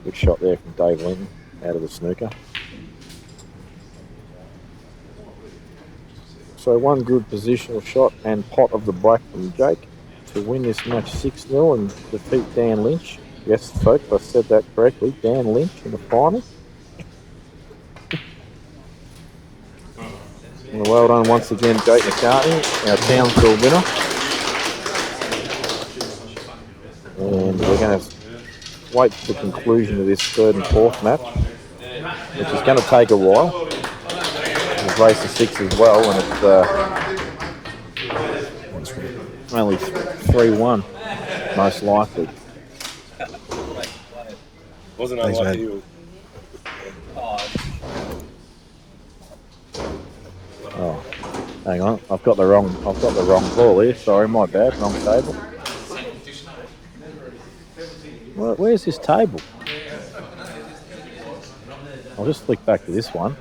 Good shot there from Dave Linton out of the snooker. So one good positional shot and pot of the black from Jake to win this match 6-0 and defeat Dan Lynch. Yes, folks, I said that correctly. Dan Lynch in the final. And well done once again, Jake McCartney, our Townsville winner. And we're going to wait for the conclusion of this 3rd and 4th match, which is going to take a while. We've raced the 6 as well, and it's only 3-1, most likely. Wasn't Thanks, unlike man. you. Oh, hang on, I've got the wrong ball here. Sorry, my bad. Wrong table. Where's this table? I'll just flick back to this one.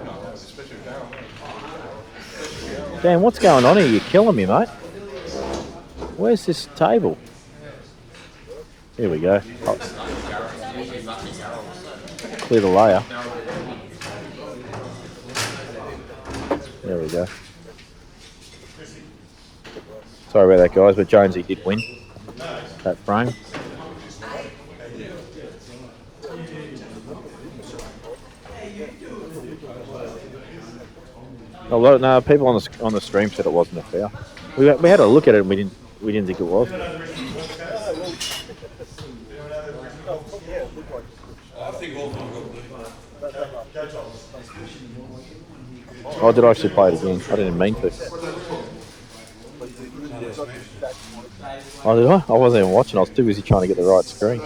Dan, what's going on here? You're killing me, mate. Where's this table? Here we go. Oh. Clear the layer. There we go. Sorry about that, guys, but Jonesy did win that frame. Although, no, people on the stream said it wasn't a foul. We had a look at it and we didn't think it was. Oh, did I actually play it again? I didn't mean to. Oh, did I? I wasn't even watching. I was too busy trying to get the right screen.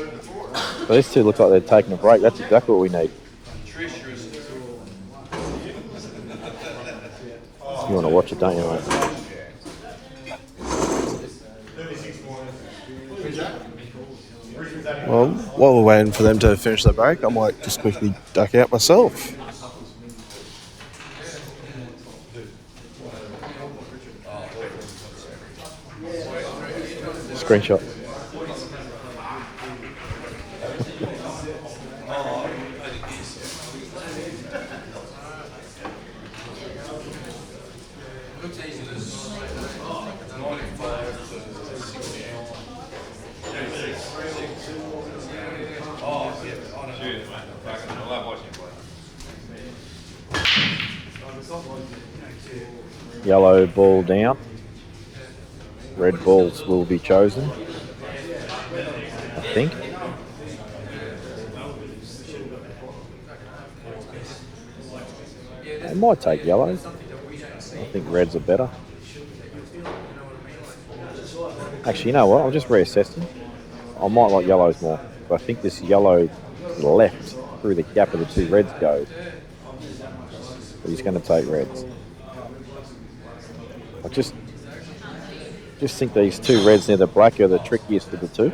But these two look like they're taking a break. That's exactly what we need. You want to watch it, don't you, mate? Well, while we're waiting for them to finish the break, I might just quickly duck out myself. Screenshot. Yellow ball down. Red balls will be chosen, I think. They might take yellows. I think reds are better. Actually, you know what? I'm just reassessing. I might like yellows more, but I think this yellow left through the gap of the 2 reds goes. but he's going to take reds. I just think these two reds near the black are the trickiest of the two.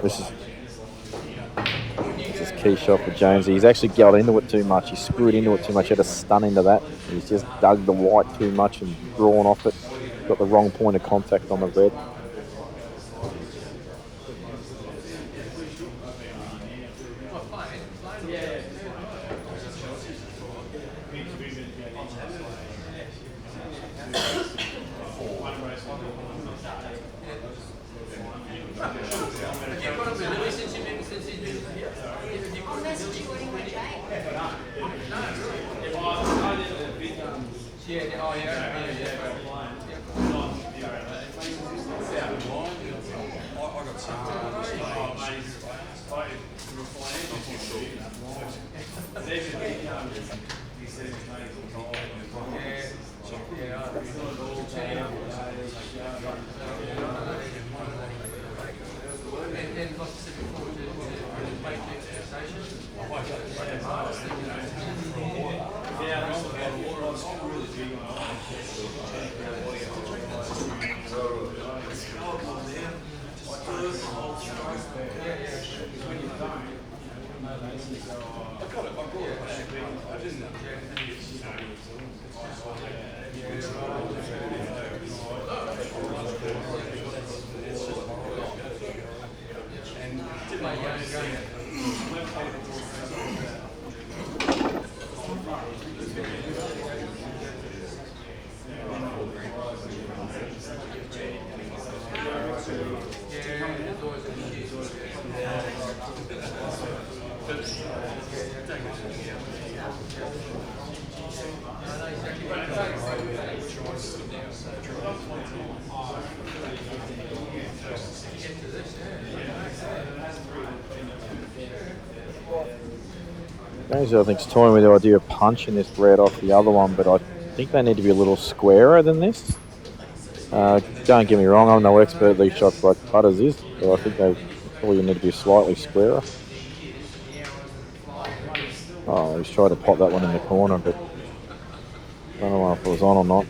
This is key shot for Jonesy. He's actually got into it too much. He screwed into it too much. He had a stun into that. He's just dug the white too much and drawn off it. Got the wrong point of contact on the red. Jonesy, I think, is toying with the idea of punching this red off the other one, but I think they need to be a little squarer than this. Don't get me wrong, I'm no expert at these shots like Putters is, but I think they probably need to be slightly squarer. Oh, he's tried to pop that one in the corner, but I don't know if it was on or not.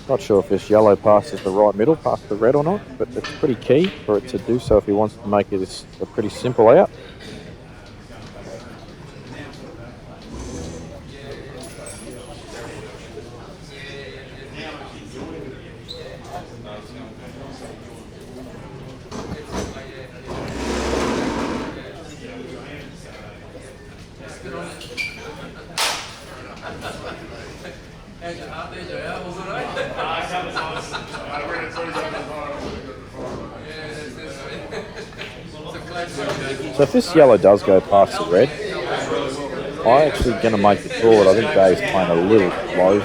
Not sure if this yellow passes the right middle past the red or not, but it's pretty key for it to do so if he wants to make it a pretty simple out. So if this yellow does go past the red, I'm actually going to make the call. I think Dave's playing a little low.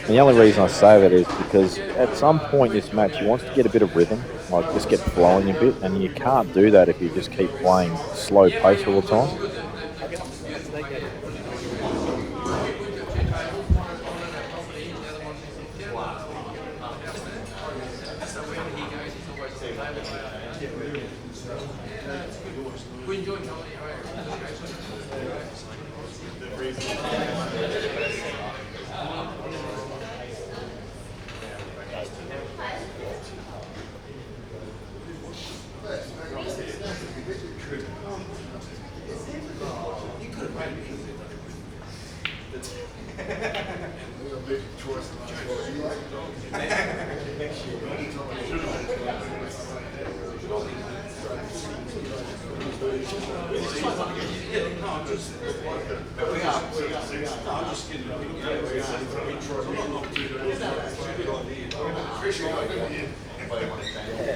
And the only reason I say that is because at some point in this match, he wants to get a bit of rhythm, like just get flowing a bit, and you can't do that if you just keep playing slow pace all the time.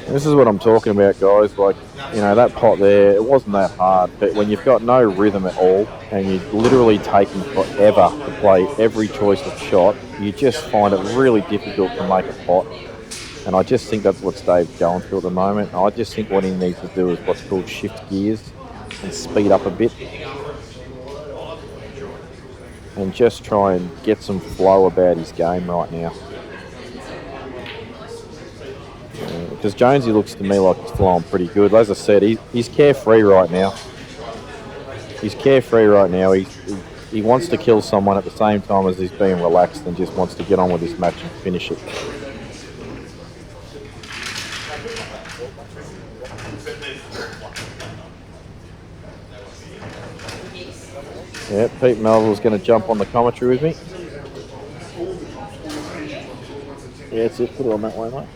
This is what I'm talking about, guys. Like, you know, that pot there, it wasn't that hard. But when you've got no rhythm at all and you're literally taking forever to play every choice of shot, you just find it really difficult to make a pot. And I just think that's what Dave's going through at the moment. I just think what he needs to do is what's called shift gears and speed up a bit. And just try and get some flow about his game right now. Because Jonesy looks to me like he's flowing pretty good. As I said, he's carefree right now. He's carefree right now. He wants to kill someone at the same time as he's being relaxed and just wants to get on with his match and finish it. Yeah, Pete Melville's going to jump on the commentary with me. Yeah, that's it. Put it on that way, mate.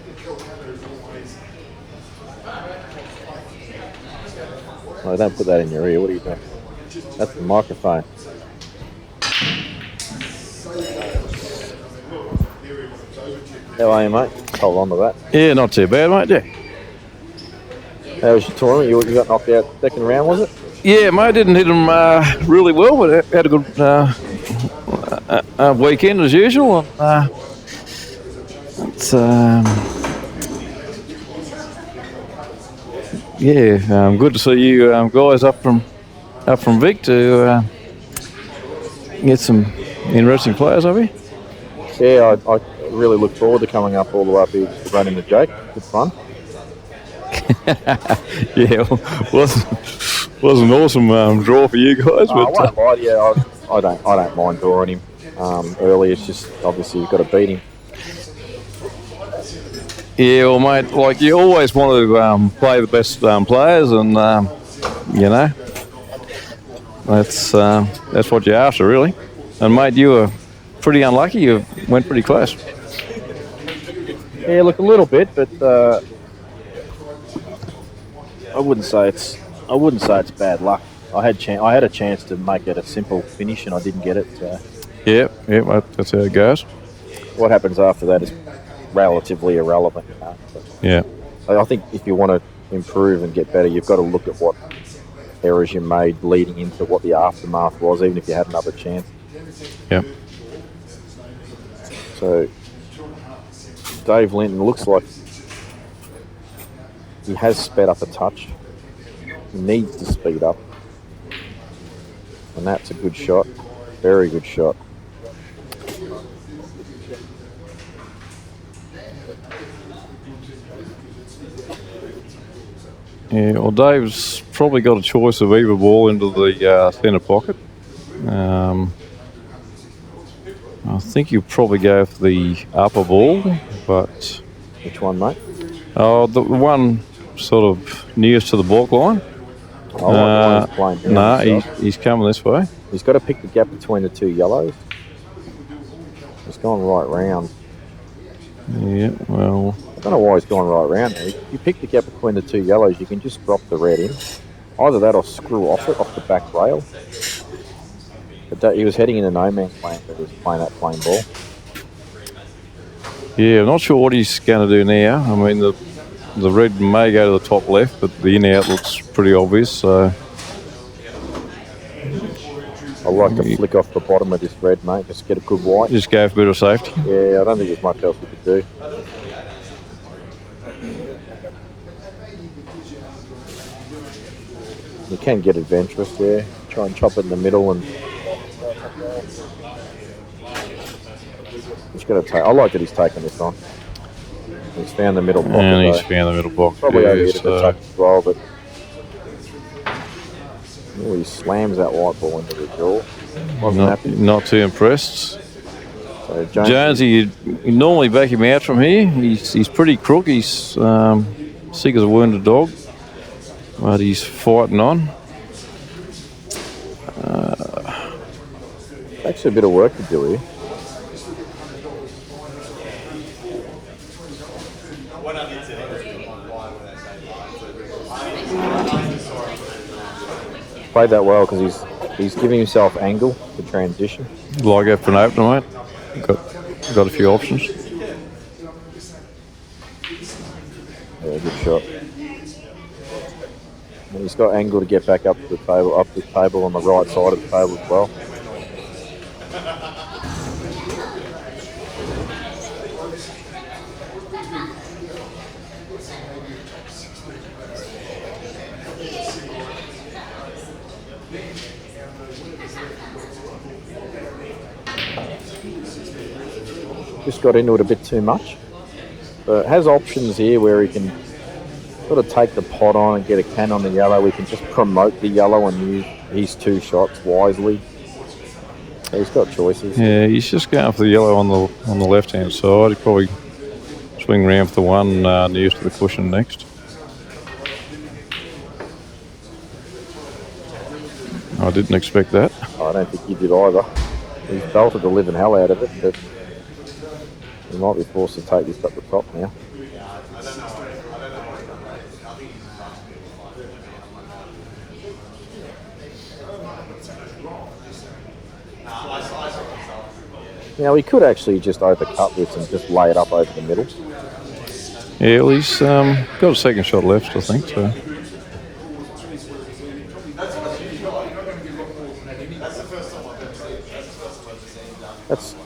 No, don't put that in your ear. What are you doing? That's the microphone. How are you, mate? Hold on to that. Yeah, not too bad, mate. Yeah. How was your tournament? You got knocked out second round, was it? Yeah, mate. Didn't hit them really well, but had a good weekend as usual. It's good to see you guys up from Vic to get some interesting players over here. Yeah, I really look forward to coming up all the way up here to run into Jake. Good fun. Yeah, was an awesome draw for you guys. I won't lie to you, I don't mind drawing him early. It's just obviously you've got to beat him. Yeah, well, mate, like you always want to play the best players, and you know that's what you're after, really. And mate, you were pretty unlucky. You went pretty close. Yeah, look, a little bit, but I wouldn't say it's bad luck. I had a chance to make it a simple finish, and I didn't get it. So. Yeah, that's how it goes. What happens after that is relatively irrelevant. Yeah. I think if you want to improve and get better, you've got to look at what errors you made leading into what the aftermath was, even if you had another chance. Yeah. So Dave Linton looks like he has sped up a touch. He needs to speed up. And that's a good shot. Very good shot. Yeah, well, Dave's probably got a choice of either ball into the centre pocket. I think you'll probably go for the upper ball, but... Which one, mate? Oh, the one sort of nearest to the baulk line. He's coming this way. He's got to pick the gap between the two yellows. He's gone right round. Yeah, well... I don't know why he's gone right round there. You pick the gap between the two yellows, you can just drop the red in. Either that or screw off it, off the back rail. But he was heading in a no-man's land that he was playing that plain ball. Yeah, I'm not sure what he's going to do now. I mean, the red may go to the top left, but the in-out looks pretty obvious. So I like to flick off the bottom of this red, mate. Just get a good white. Just go for a bit of safety. Yeah, I don't think there's much else we could do. You can get adventurous there. Try and chop it in the middle and just gonna take. I like that he's taken this on. He's found the middle pocket. And he's though. found the middle box. Probably Yeah, overhit it so- the tuck as well, but he slams that white ball into the jaw. Wasn't happy. Not too impressed. So Jonesy, you normally back him out from here. He's pretty crook. He's sick as a wounded dog, but he's fighting on. Actually, a bit of work to do here. Played that well because he's giving himself angle to transition. Like that for an opener, mate. Got a few options. Yeah, good shot. And he's got angle to get back up the table on the right side of the table as well. Just got into it a bit too much. But has options here where he can sort of take the pot on and get a can on the yellow. We can just promote the yellow and use his 2 shots wisely. So he's got choices. Yeah, he's just going for the yellow on the left hand side. He probably swing around for the one nearest to the cushion next. I didn't expect that. I don't think he did either. He's belted the living hell out of it, but he might be forced to take this up the top now. Now he could actually just overcut this and just lay it up over the middle. Yeah, well, he's got a second shot left, I think. So.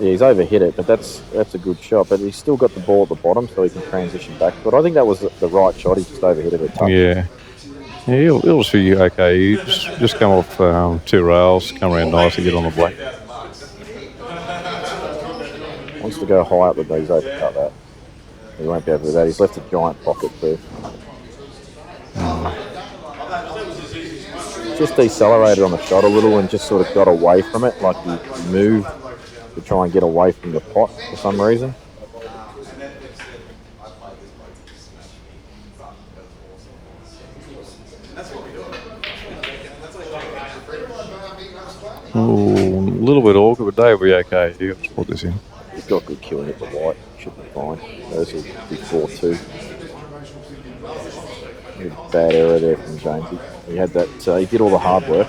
He's overhit it, but that's a good shot. But he's still got the ball at the bottom, so he can transition back. But I think that was the right shot. He just overhit it a touch. Yeah. Yeah, he'll just be okay. You just come off 2 rails, come around nice and get on the black. Wants to go high up, but he's overcut that. He won't be able to do that. He's left a giant pocket too. Just decelerated on the shot a little and just sort of got away from it, like he moved to try and get away from the pot for some reason. Oh, a little bit awkward, but Dave will be okay. He'll just put this in. He's got good killing at the white. Should be fine. Those will be 4-2. Bad error there from Jamesy. He had that. He did all the hard work.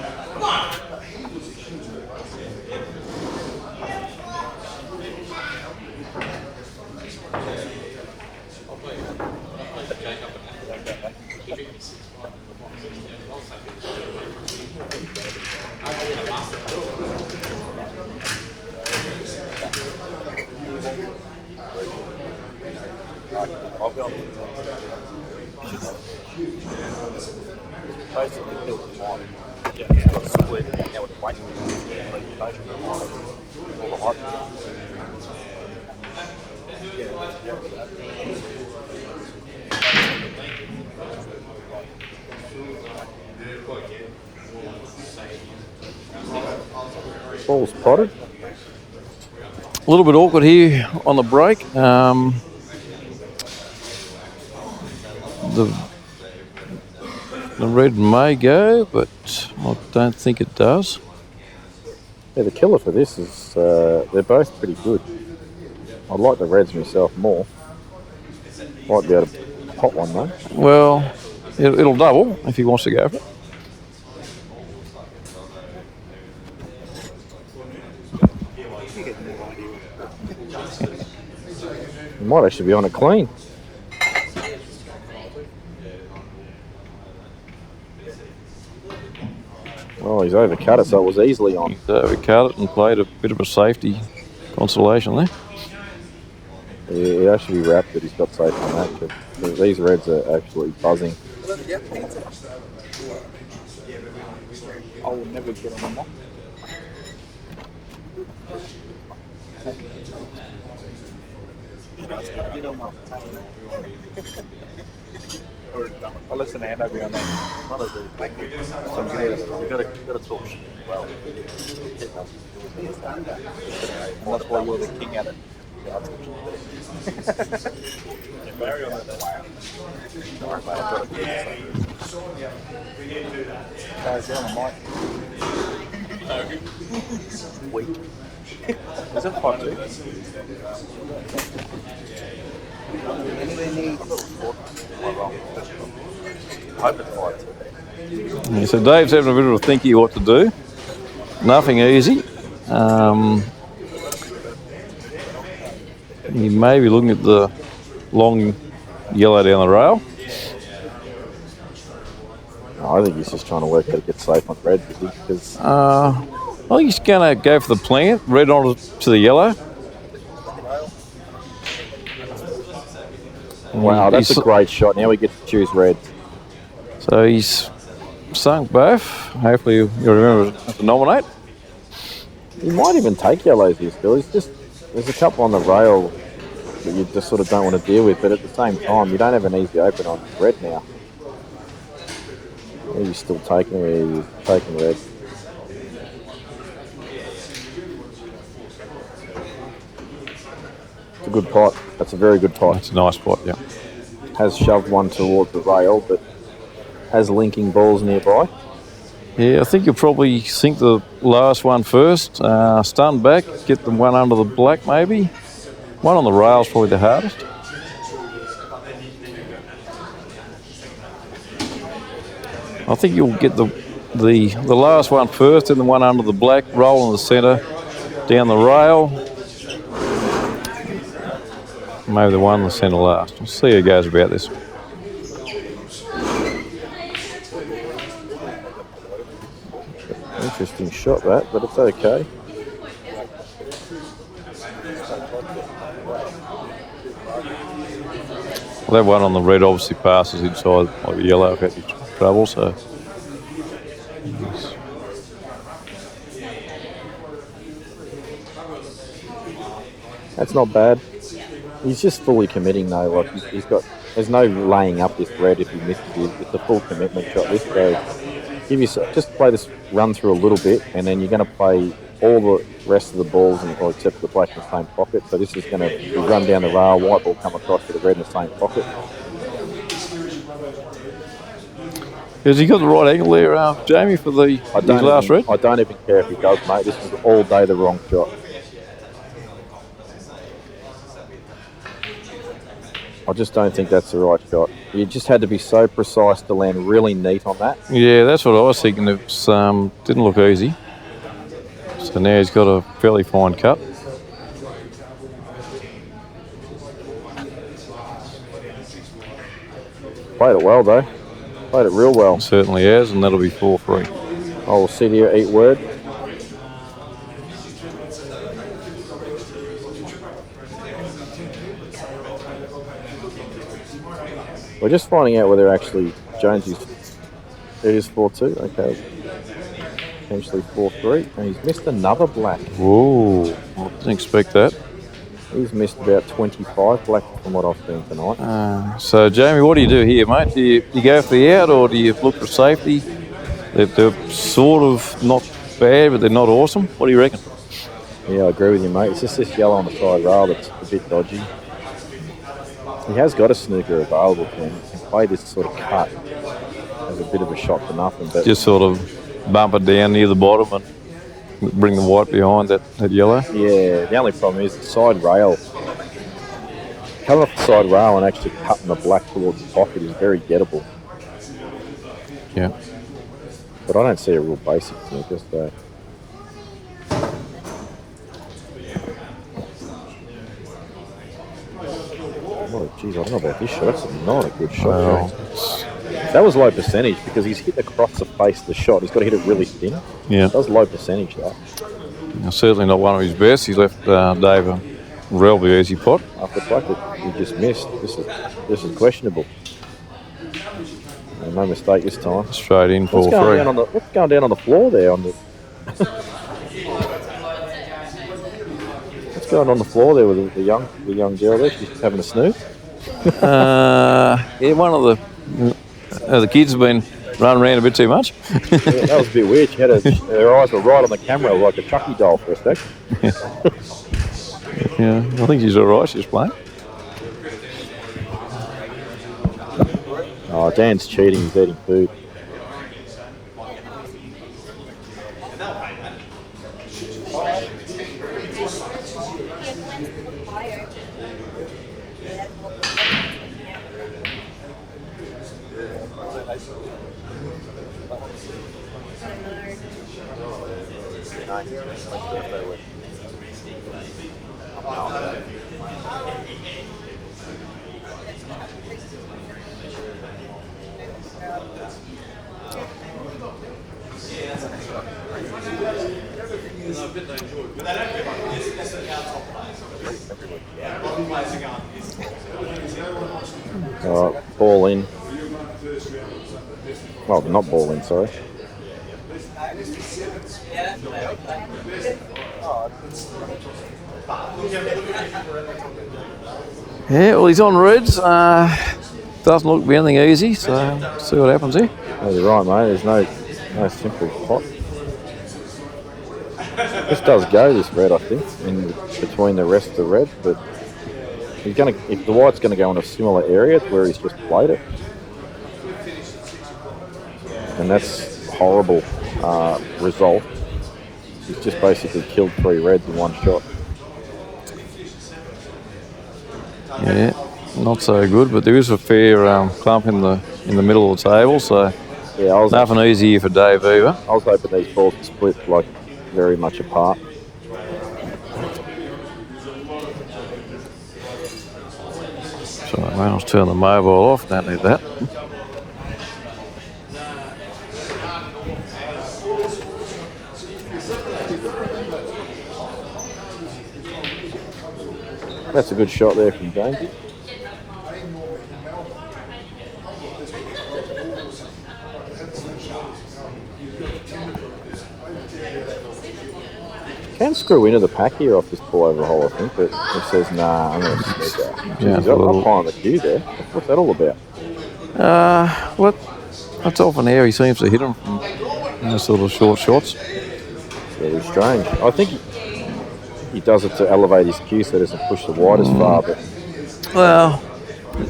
Ball's potted. A little bit awkward here on the break. The red may go, but I don't think it does. Yeah, the killer for this is they're both pretty good. I'd like the reds myself more. Might be able to pot one though. Well, it'll double if he wants to go for it. He might actually be on it clean. Well, he's overcut it, so it was easily on. He's overcut it and played a bit of a safety consolation there. Yeah, he actually be wrapped that he's got safe on that. 'Cause these reds are absolutely buzzing. I will never get on that. I'll listen to Andy on that. One of the some good. You got to talk shit as well. And that's why you're the king at it. Barry on that. Don't worry about it. I've got to do this. Guys, you're on the mic. Weak. Is it 5-2? Hope it's 5-2. Yeah, so Dave's having a bit of a thinky what to do. Nothing easy. He may be looking at the long yellow down the rail. I think he's just trying to work out to get safe on red because I think he's going to go for the plant, red on to the yellow. wow, that's He's- a great shot. Now we get to choose red. So he's sunk both. Hopefully you'll remember to nominate. He might even take yellows here still. There's a couple on the rail that you just sort of don't want to deal with, but at the same time, you don't have an easy open on red now. He's still taking red. It's a good pot. That's a very good pot. That's a nice spot, yeah. Has shoved one towards the rail, but has linking balls nearby. Yeah, I think you'll probably sink the last one first. Stun back, get the one under the black maybe. One on the rail's probably the hardest. I think you'll get the last one first and the one under the black, roll in the centre, down the rail. Maybe the one in the centre last. We'll see how it goes about this. Interesting shot that, but it's okay. Well, that one on the red obviously passes inside like the yellow if had trouble, so. That's not bad. He's just fully committing though. Like there's no laying up this red if he misses it. It's a full commitment shot. This goes. Just play this run through a little bit, and then you're going to play all the rest of the balls, or except for the black in the same pocket. So this is going to be run down the rail, white ball come across to the red in the same pocket. Has he got the right angle there, Jamie, for his last red? I don't even care if he does, mate. This was all day the wrong shot. I just don't think that's the right shot. You just had to be so precise to land really neat on that. Yeah, that's what I was thinking. It didn't look easy. So now he's got a fairly fine cut. Played it well though. Played it real well. Certainly has, and that'll be 4-3. I will sit here, eat word. We're just finding out whether actually Jones is. It is 4-2. Okay. Potentially 4-3. And he's missed another black. Whoa, I didn't expect that. He's missed about 25 black from what I've seen tonight. So, Jamie, what do you do here, mate? Do you go for the out or do you look for safety? They're sort of not bad, but they're not awesome. What do you reckon? Yeah, I agree with you, mate. It's just this yellow on the side rail that's a bit dodgy. He has got a snooker available to him. He can play this sort of cut as a bit of a shot for nothing. But Just sort of bump it down near the bottom and bring the white behind that yellow. yeah, the only problem is the side rail. Coming off the side rail and actually cutting the black towards the pocket is very gettable. Yeah. But I don't see a real basic snooker, so. Oh, geez, I don't know about this shot. That's not a good shot. Well, James. That was low percentage because he's hit across the face of the shot. He's got to hit it really thin. Yeah. That was low percentage, though. Certainly not one of his best. He left Dave a relatively easy pot. After the putt that he just missed, this is questionable. No mistake this time. Straight in for What's going three. down on the what's going down on the floor there? On the what's going on the floor there with the young girl there? She's having a snooze. Yeah, one of the kids have been running around a bit too much. Yeah, that was a bit weird. She had her eyes were right on the camera like a Chucky doll for a sec. Yeah, I think she's all right. She's playing. Oh, Dan's cheating. He's eating food. All right, ball in. Well, not ball in, sorry. Yeah, well, he's on reds. Doesn't look to be anything easy, so see what happens here. Oh, you're right, mate. There's no simple pot. This does go, this red, I think, in between the rest of the red, but he's gonna. If the white's going to go in a similar area to where he's just played it, and that's a horrible result. He's just basically killed 3 reds in one shot. Yeah, not so good, but there is a fair clump in the middle of the table, so Yeah, nothing easy here for Dave either. I was hoping these balls would split like very much apart. So I'll turn the mobile off. Don't need that. That's a good shot there from James. Can screw into the pack here off this pull over hole, I think, but he says, nah, I'm going to sneak that. Yeah, He's up high on the cue there. What's that all about? That's often how he seems to hit them from those sort of short shots. Very strange. I think he does it to elevate his cue so he doesn't push the wide as far, but Well,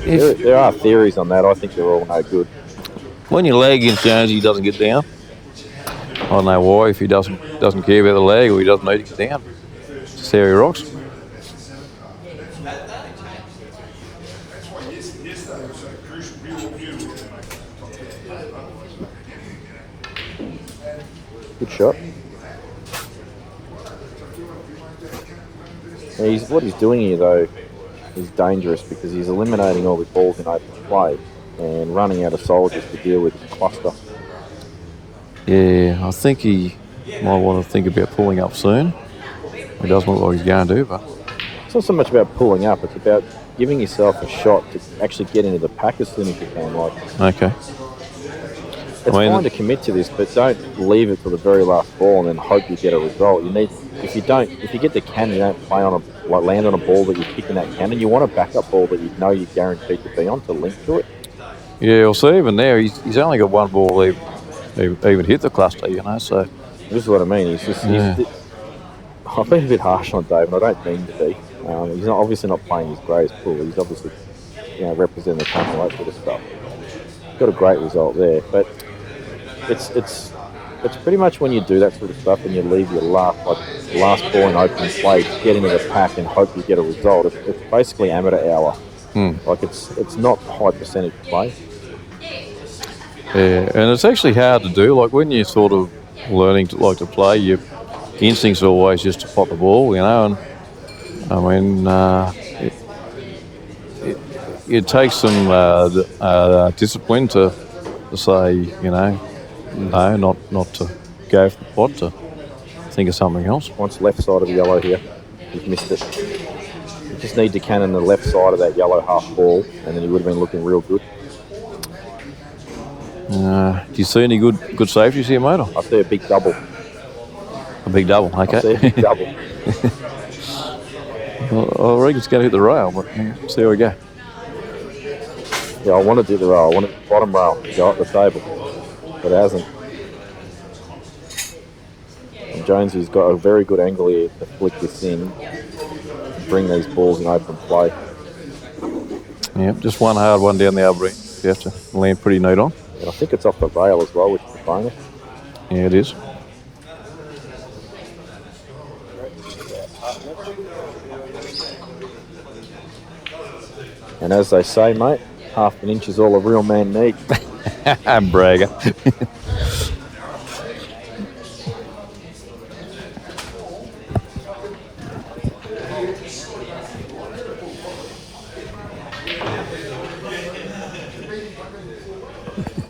there are theories on that. I think they're all no good. when you lag against Jones, he doesn't get down. I don't know why, if he doesn't care about the lag or he doesn't need to get down. Just how he rocks. Good shot. What he's doing here, though, is dangerous because he's eliminating all the balls in open play and running out of soldiers to deal with the cluster. Yeah, I think he might want to think about pulling up soon. He doesn't look like he's going to, but It's not so much about pulling up, it's about giving yourself a shot to actually get into the pack as soon as you can. okay. It's fine to commit to this, but don't leave it to the very last ball and then hope you get a result. You need, if you get the cannon, you don't play on land on a ball that you're kicking that cannon. You want a backup ball that you know you're guaranteed to be on to link to it. Yeah, well, see, even there, he's only got one ball even hit the cluster, so. This is what I mean. I've been a bit harsh on Dave, and I don't mean to be. He's obviously not playing his greatest pool. He's obviously, representing the country, that sort of stuff. Got a great result there, but it's pretty much when you do that sort of stuff and you leave your last ball in open play, get into the pack and hope you get a result. It's basically amateur hour. It's not high percentage play. Yeah, and it's actually hard to do. Like when you're sort of learning to play, your instincts are always just to pot the ball, and I mean, it takes some discipline to to say, you know, no, not to go for the pot, to think of something else. Wants left side of the yellow here. He's missed it. You just need to cannon the left side of that yellow half ball, and then he would have been looking real good. Do you see any good safeties here, mate? I see a big double. A big double, okay. I see a big double. Well, I reckon it's going to hit the rail, but see how we go. Yeah, I want to do the rail. I want the bottom rail to go up the table, but it hasn't. And Jonesy's got a very good angle here to flick this in, bring these balls in open play. Yeah, just one hard one down the other end. You have to land pretty neat on. And I think it's off the rail as well, which is a bonus. Yeah, it is. And as they say, mate, half an inch is all a real man needs. Bragger.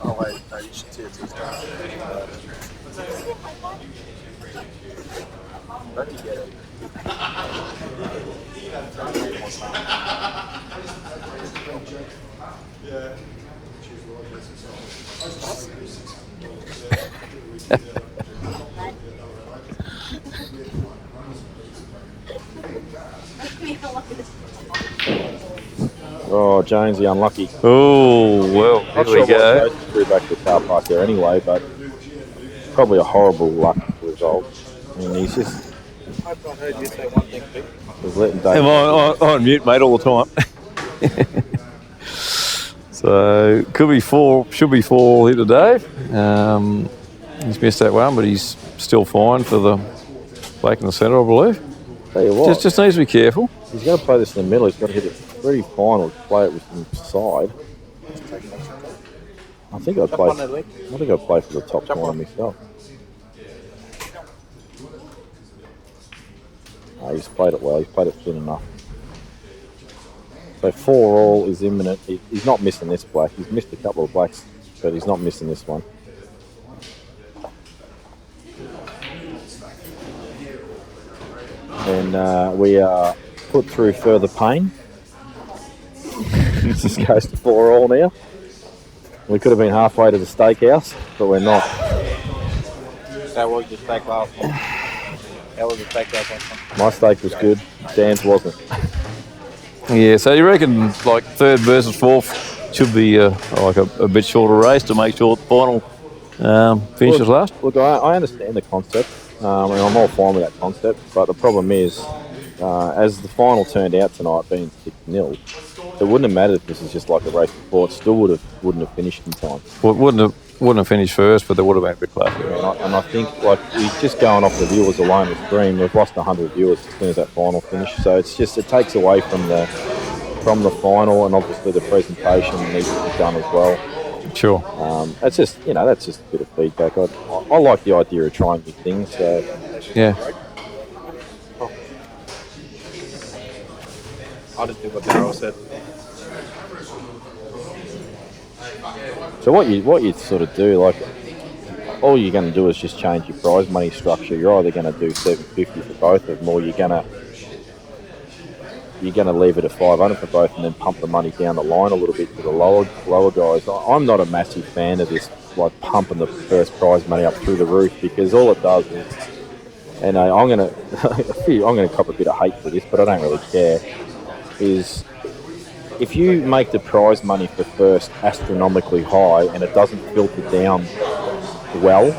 Oh, wait, no, you should see it. Don't you get it? Oh, Jonesy unlucky. Oh, well, Not here we sure go. why threw back to the car park there anyway, but probably a horrible luck result. I mean, he's just he's letting Dave. Am I on mute, mate, all the time? So, could be four, should be four here today. He's missed that one, but he's still fine for the black in the centre, I believe. Tell you what, Just needs to be careful. he's going to play this in the middle. He's got to hit it pretty fine or play it with some side. I think I'd play for the top corner myself. Oh, he's played it well. He's played it thin enough. So 4 all is imminent. He's not missing this black. He's missed a couple of blacks, but he's not missing this one. And we are put through further pain. This just goes to 4 all now. We could have been halfway to the steakhouse, but we're not. So what was your steak last night? How was the steak last night? My steak was good. Dan's wasn't. Yeah, so you reckon like third versus fourth should be like a bit shorter race to make sure the final finishes last? Look, I understand the concept, and I'm all fine with that concept, but the problem is, as the final turned out tonight being 6-0, it wouldn't have mattered if this was just like a race before. It still wouldn't have finished in time. Well, it wouldn't have finished first, but there would have been a bit closer. And I think, like, just going off the viewers alone with Green, we've lost 100 viewers as soon as that final finished. So it's just, it takes away from the final, and obviously the presentation needs to be done as well. Sure. That's just, that's just a bit of feedback. I like the idea of trying new things. So Yeah. I just did what Darryl said. So what you sort of do, like, all you're going to do is just change your prize money structure. You're either going to do $750 for both of them, or you're going to leave it at $500 for both, and then pump the money down the line a little bit to the lower guys. I'm not a massive fan of this, like pumping the first prize money up through the roof, because all it does is, and I'm going to cop a bit of hate for this, but I don't really care. Is if you make the prize money for first astronomically high and it doesn't filter down well,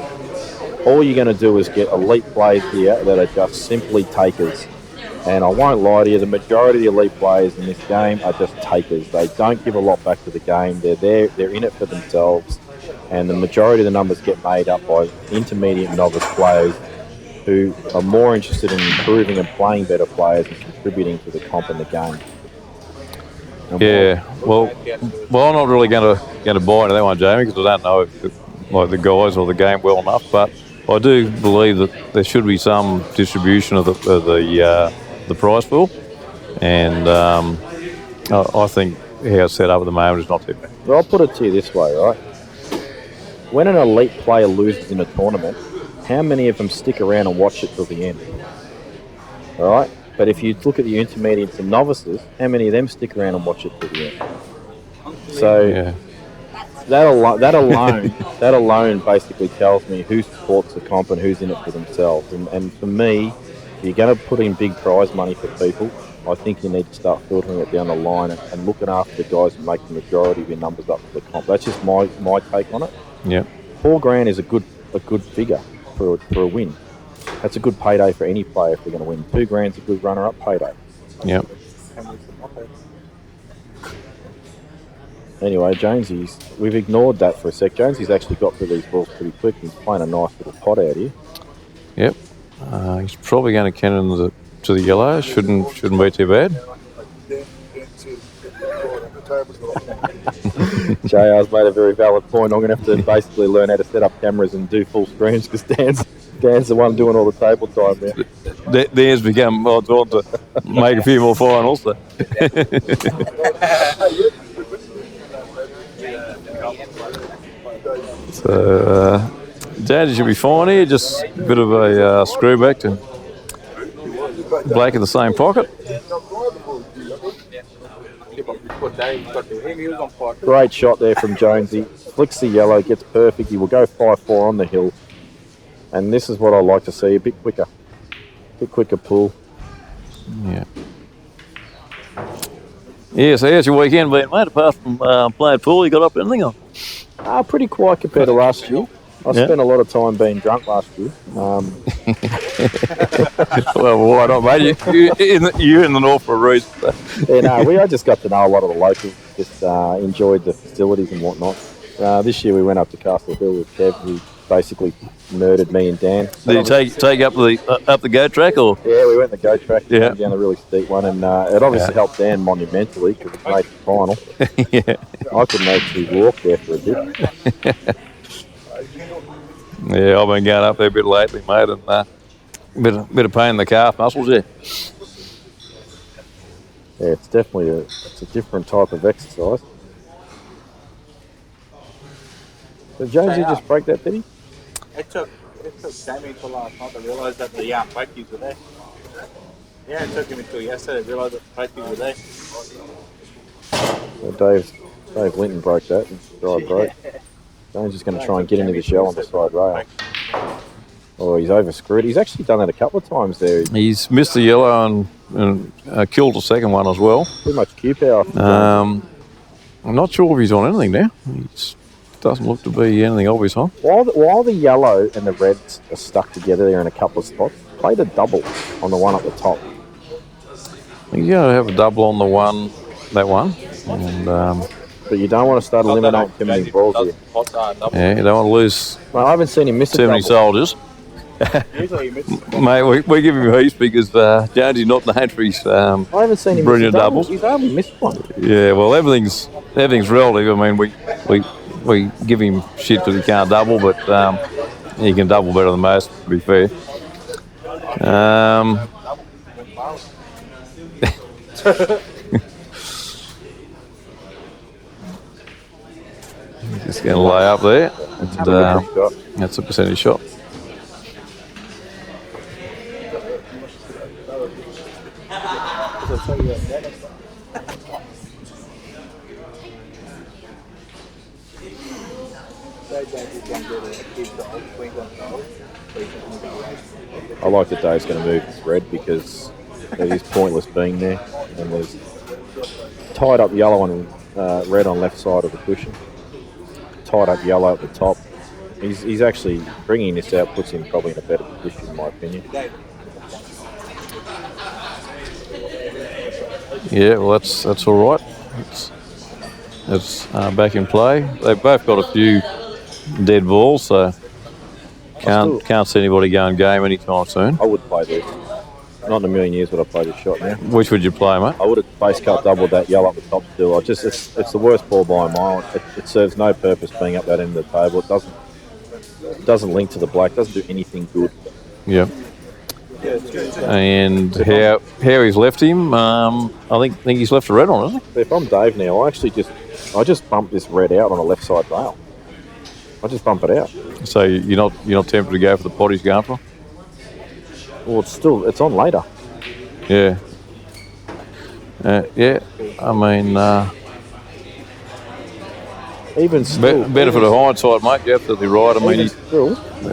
all you're going to do is get elite players here that are just simply takers. And I won't lie to you, the majority of the elite players in this game are just takers. They don't give a lot back to the game. They're in it for themselves. And the majority of the numbers get made up by intermediate novice players who are more interested in improving and playing better players and contributing to the comp in the game. And Yeah. Well, I'm not really going to buy into that one, Jamie, because I don't know the guys or the game well enough. But I do believe that there should be some distribution of the prize pool, and I think how it's set up at the moment is not too bad. Well, I'll put it to you this way, right? when an elite player loses in a tournament, how many of them stick around and watch it till the end? All right? But if you look at the intermediates and novices, how many of them stick around and watch it till the end? So Yeah. that alone basically tells me who supports the comp and who's in it for themselves. And for me, if you're going to put in big prize money for people, I think you need to start filtering it down the line and looking after the guys who make the majority of your numbers up for the comp. That's just my take on it. Yeah. $4,000 is a good figure for a win. That's a good payday for any player if they're going to win. $2,000 is a good runner-up payday. Yeah. Anyway, Jonesy's, we've ignored that for a sec. Jonesy's actually got through these balls pretty quick. He's playing a nice little pot out here. Yep. He's probably going to cannon to the yellow. Shouldn't be too bad. JR's made a very valid point. I'm going to have to basically learn how to set up cameras and do full screens because Dan's the one doing all the table time now. Dan's become odds on to make a few more finals. So. So, Dad should be fine here. Just a bit of a screw back to Black in the same pocket. Great shot there from Jonesy. Flicks the yellow, gets perfect. He will go 5-4 on the hill. And this is what I like to see, a bit quicker pull. Yeah. Yeah, so how's your weekend been, mate? Apart from playing pool, you got up anything on? Pretty quiet compared to last year. I spent a lot of time being drunk last year. Well, why not, mate? You're in the north for a reason. I just got to know a lot of the locals. Just enjoyed the facilities and whatnot. This year we went up to Castle Hill with Kev, who basically murdered me and Dan. Did you take up the goat track, or? Yeah, we went the goat track down a really steep one, and it obviously helped Dan monumentally because it made the final. Yeah. I couldn't actually walk there for a bit. Yeah, I've been going up there a bit lately, mate, and bit of pain in the calf muscles, yeah. Yeah, it's definitely a different type of exercise. So Jones, you just break that, did he? It took Jamie until last night to realise that the breakies were there. Yeah, it took him until yesterday to realise that the breakies were there. Well, Dave Linton broke that and drive broke. Jones is going to try and get into the shell on the side rail. Oh, he's over-screwed. He's actually done that a couple of times there. He's missed the yellow and killed the second one as well. Too much Q power. I'm not sure if he's on anything now. He doesn't look to be anything obvious, huh? While the yellow and the reds are stuck together there in a couple of spots, play the double on the one at the top. You're going to have a double on that one. And, but you don't want to start eliminating too many balls here. Yeah, you don't want to lose I haven't seen him miss too many soldiers. Mate, we give him heaps because Jonesy's not known for his I haven't seen him brilliant miss doubles. He's only missed one. Yeah, well, everything's relative. I mean, we give him shit because he can't double, but he can double better than most, to be fair. Just going to lay up there. And, that's a percentage shot. I like that Dave's going to move this red because it is pointless being there. And there's tied up yellow and red on left side of the cushion. Tied up yellow at the top. He's actually bringing this out, puts him probably in a better position, in my opinion. Yeah, well, that's all right. It's back in play. They've both got a few dead balls, so can't see anybody going game anytime soon. I would play this. Not in a million years would I play this shot now. Which would you play, mate? I would have base cut doubled that yellow at the top still. It's the worst ball by a mile. It serves no purpose being up that end of the table. It doesn't link to the black. Doesn't do anything good. Yeah. And how he's left him, I think he's left a red on, isn't he? If I'm Dave now, I just bump this red out on the left side rail. I just bump it out. So you're not tempted to go for the pot he's going for? Well, it's on later. Yeah. Yeah. I mean, Even still, benefit of hindsight, mate. You're absolutely right. I mean,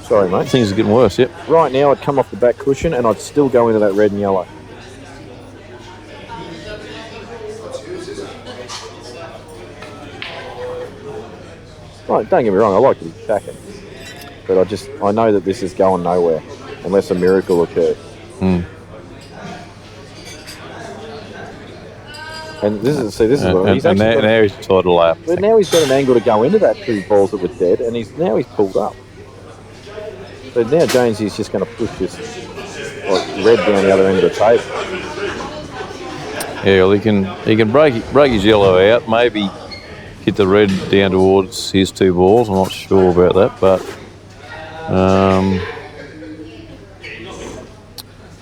sorry, mate. things are getting worse. Yep. Right now, I'd come off the back cushion and I'd still go into that red and yellow. Right, don't get me wrong, I like to be attacking, but I know that this is going nowhere unless a miracle occurs. Mm. And this is what he's actually now he's decided to lay up. But now he's got an angle to go into that 2 balls that were dead, and he's pulled up. So now Jonesy's just going to push this red down the other end of the table. Yeah, well, he can break his yellow out, maybe hit the red down towards his 2 balls. I'm not sure about that, but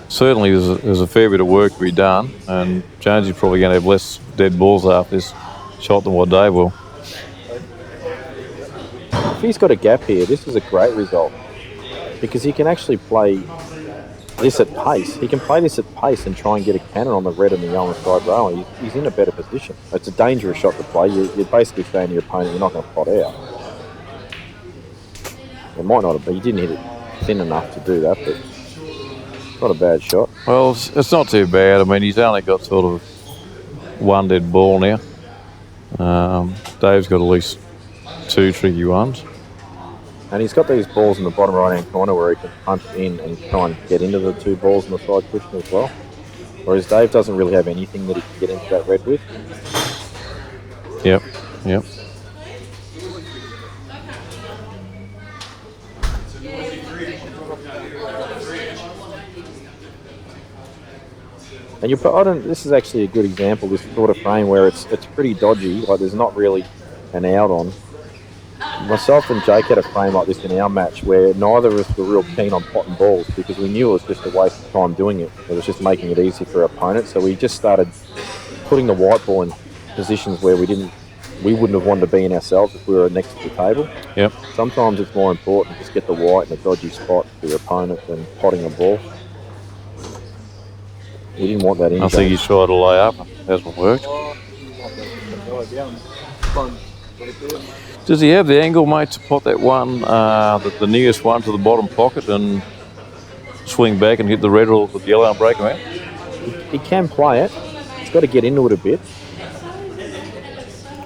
certainly there's a fair bit of work to be done, and Jonesy's probably going to have less dead balls after this shot than what Dave will. If he's got a gap here, this is a great result because he can actually play this at pace. He can play this at pace and try and get a cannon on the red and the yellow side rail. He's in a better position. It's a dangerous shot to play. You're basically saying to your opponent, you're not going to pot out. It might not have been. He didn't hit it thin enough to do that, but it's not a bad shot. Well, it's not too bad. I mean, he's only got sort of 1 dead ball now. Dave's got at least 2 tricky ones. And he's got these balls in the bottom right-hand corner where he can punch in and try and get into the 2 balls in the side cushion as well. Whereas Dave doesn't really have anything that he can get into that red with. Yep. And this is actually a good example, this sort of frame where it's pretty dodgy, like there's not really an out on. Myself and Jake had a frame like this in our match where neither of us were real keen on potting balls because we knew it was just a waste of time doing it. It was just making it easy for our opponent. So we just started putting the white ball in positions where we wouldn't have wanted to be in ourselves if we were next to the table. Yep. Sometimes it's more important to just get the white in a dodgy spot for your opponent than potting a ball. We didn't want that in. I think he's tried to lay up. It hasn't worked. Does he have the angle, mate, to pot that one, the nearest one to the bottom pocket and swing back and hit the red or the yellow and break him out? He can play it. He's got to get into it a bit.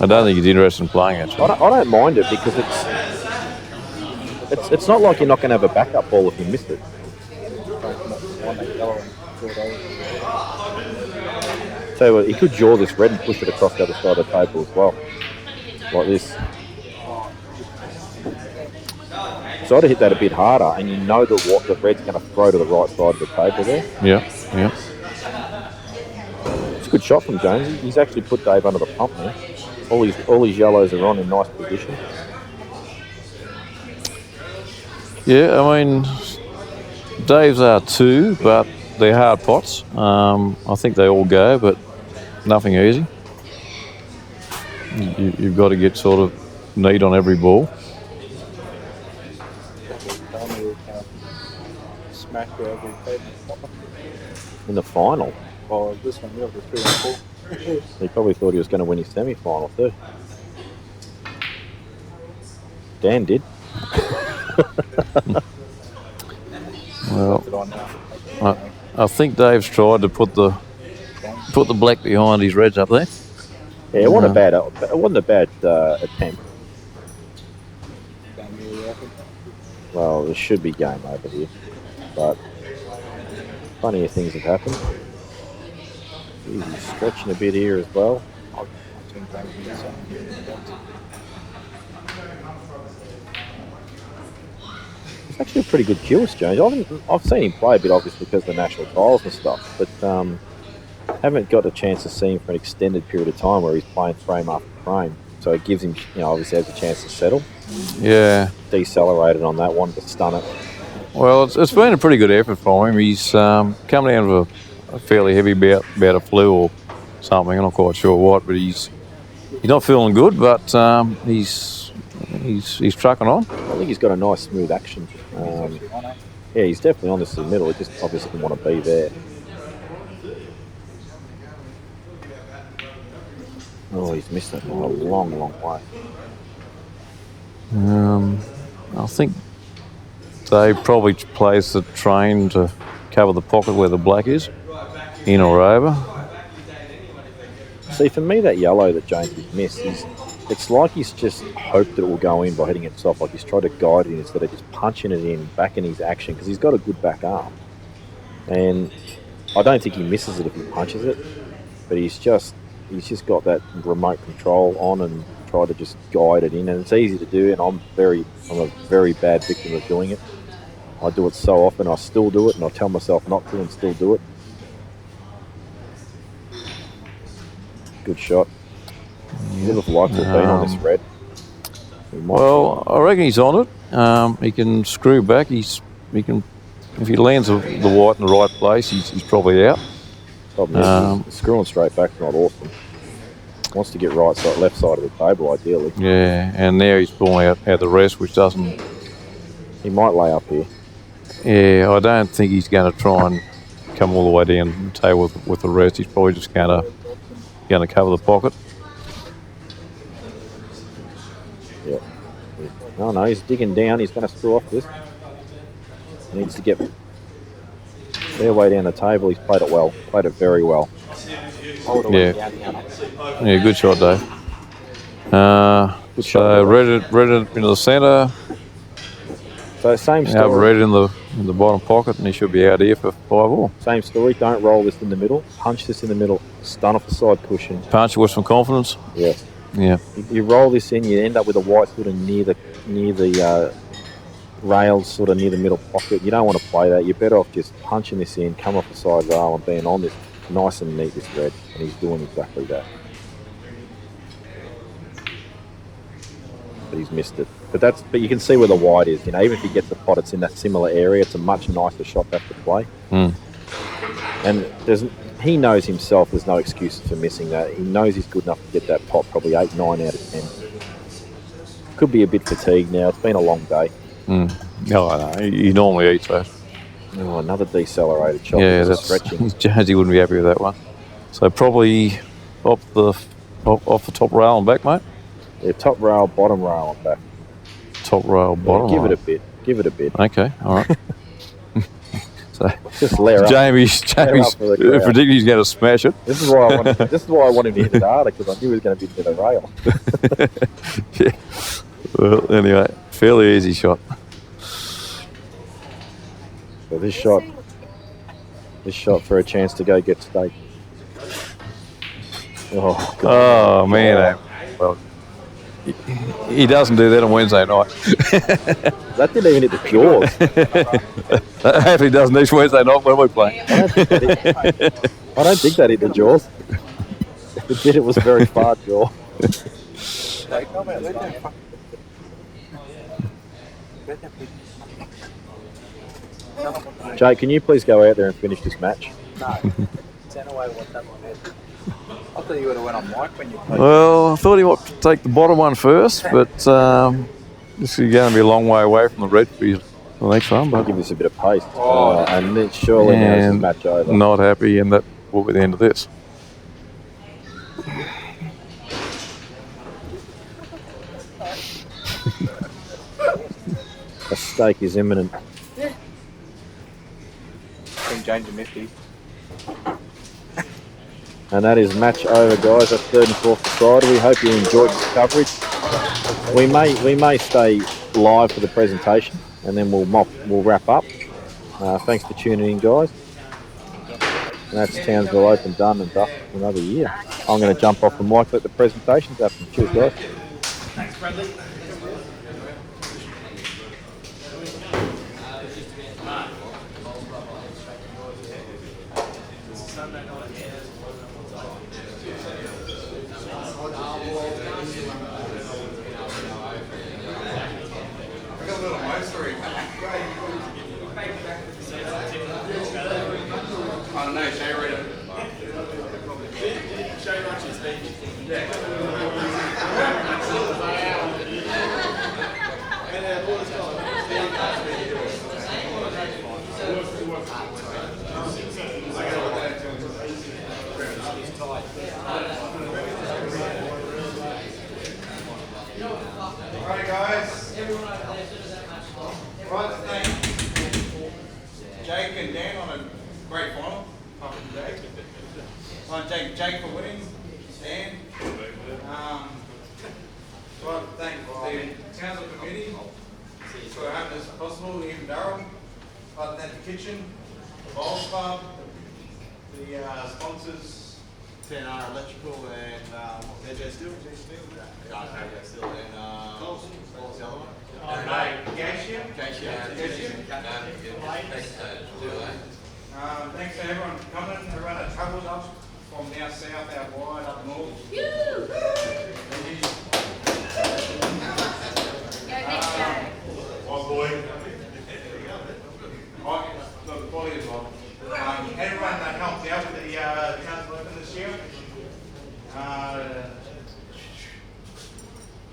I don't think he's interested in playing it. I don't mind it because it's not like you're not going to have a backup ball if you missed it. So he could jaw this red and push it across the other side of the table as well, like this. So I'd hit that a bit harder, and you know that what the red's going to throw to the right side of the table there. Yeah. It's a good shot from Jones. He's actually put Dave under the pump now. All his yellows are on in nice position. Yeah, I mean, Dave's are 2, but they're hard pots. I think they all go, but nothing easy. You've got to get sort of neat on every ball. In the final. Oh, this one, yeah, the 3 and 4. He probably thought he was going to win his semi-final too. Dan did. Well, I think Dave's tried to put the black behind his reds up there. Yeah, it wasn't a bad attempt. Well, there should be game over here, but plenty of things have happened. He's stretching a bit here as well. It's actually a pretty good cue, Jones. I've seen him play a bit, obviously, because of the national trials and stuff, but haven't got a chance to see him for an extended period of time where he's playing frame after frame. So it gives him, obviously has a chance to settle. Yeah. Decelerated on that one to stun it. Well, it's been a pretty good effort for him. He's come down with a fairly heavy bout of flu or something. I'm not quite sure what, but he's not feeling good. But he's he's trucking on. I think he's got a nice smooth action. Yeah, he's definitely on this in the middle. He just obviously didn't want to be there. Oh, he's missed that by a long, long way. I think they probably place the train to cover the pocket where the black is, in or over. See, for me, that yellow that James has missed, it's like he's just hoped that it will go in by hitting it soft, like he's tried to guide it in instead of just punching it in back in his action, because he's got a good back arm. And I don't think he misses it if he punches it, but he's just got that remote control on and try to just guide it in, and it's easy to do, and I'm a very bad victim of doing it. I do it so often, I still do it, and I tell myself not to and still do it. Good shot. He would have liked to have been on this red. Well, I reckon he's on it. He can screw back. He can, if he lands the white in the right place, he's probably out. Problem is, screwing straight back's not awesome. Wants to get right side, left side of the table, ideally. Yeah, and now he's pulling out the rest, which doesn't. He might lay up here. Yeah, I don't think he's going to try and come all the way down the table with the rest. He's probably just going to cover the pocket. Yeah. No, he's digging down. He's going to screw off this. He needs to get their way down the table. He's played it well. Played it very well. Yeah, good shot, Dave. So red into the centre. So same Have story. red in the bottom pocket, and he should be out here for 5-all. Same story. Don't roll this in the middle. Punch this in the middle. Stun off the side cushion. Punch it with some confidence. Yes. Yeah. You roll this in, you end up with a white sort of near the rails, sort of near the middle pocket. You don't want to play that. You're better off just punching this in, come off the side rail, and being on this nice and neat, this red. And he's doing exactly that. But he's missed it. But you can see where the white is. You know, even if he gets the pot, it's in that similar area. It's a much nicer shot to have to play. And he knows himself. There's no excuses for missing that. He knows he's good enough to get that pot, probably 8, 9 out of 10. Could be a bit fatigued now. It's been a long day. No, I know. He normally eats that. Oh, another decelerated shot. Yeah, that's stretching. Jonesy wouldn't be happy with that one. So probably off the top rail and back, mate. Yeah, top rail, bottom rail and back. Top rail, bottom Give rail. it a bit. Give it a bit. Okay, all right. So just layer up. Jamie's predicting he's going to smash it. This is why I want him to hit it harder, because I knew he was going to be near the rail. Yeah. Well, anyway, fairly easy shot. So this shot for a chance to go get steak. Oh, God. Oh man, well, he doesn't do that on Wednesday night. That didn't even hit the jaws. That hopefully does next Wednesday night when we play. I don't think that hit the jaws. If it did, it was very far jaw. Jay, can you please go out there and finish this match? No. 10 away, what's that one head? I thought you would have went on mic when you played. Well, I thought he wanted to take the bottom one first, but this is going to be a long way away from the red for the next one. I'll But give this a bit of pace. And then surely now is the match over. not happy, and that will be the end of this. A steak is imminent. I think James and Misty. And that is match over, guys. That's third and fourth decided. We hope you enjoyed this coverage. We may stay live for the presentation, and then we'll wrap up. Thanks for tuning in, guys. And that's Townsville Open done and dusted for another year. I'm going to jump off the mic, let the presentations happen. Cheers, guys. Thanks, Bradley. Alright guys. Right, thank Jake and Dan on a great final. Up to Jake. I want to thank Jake for winning. Dan. So I want to thank the Townsville committee for having this possible, even Darryl. I want to thank the kitchen, the bowls club, the sponsors. 10R Electrical and AJ Steel. And what was the other one? Gashium. Thanks to everyone for coming, everyone that travelled up from now south, out wide, up north. Oh boy. The quality as well. Everyone that helped out with the Townsville Open this year.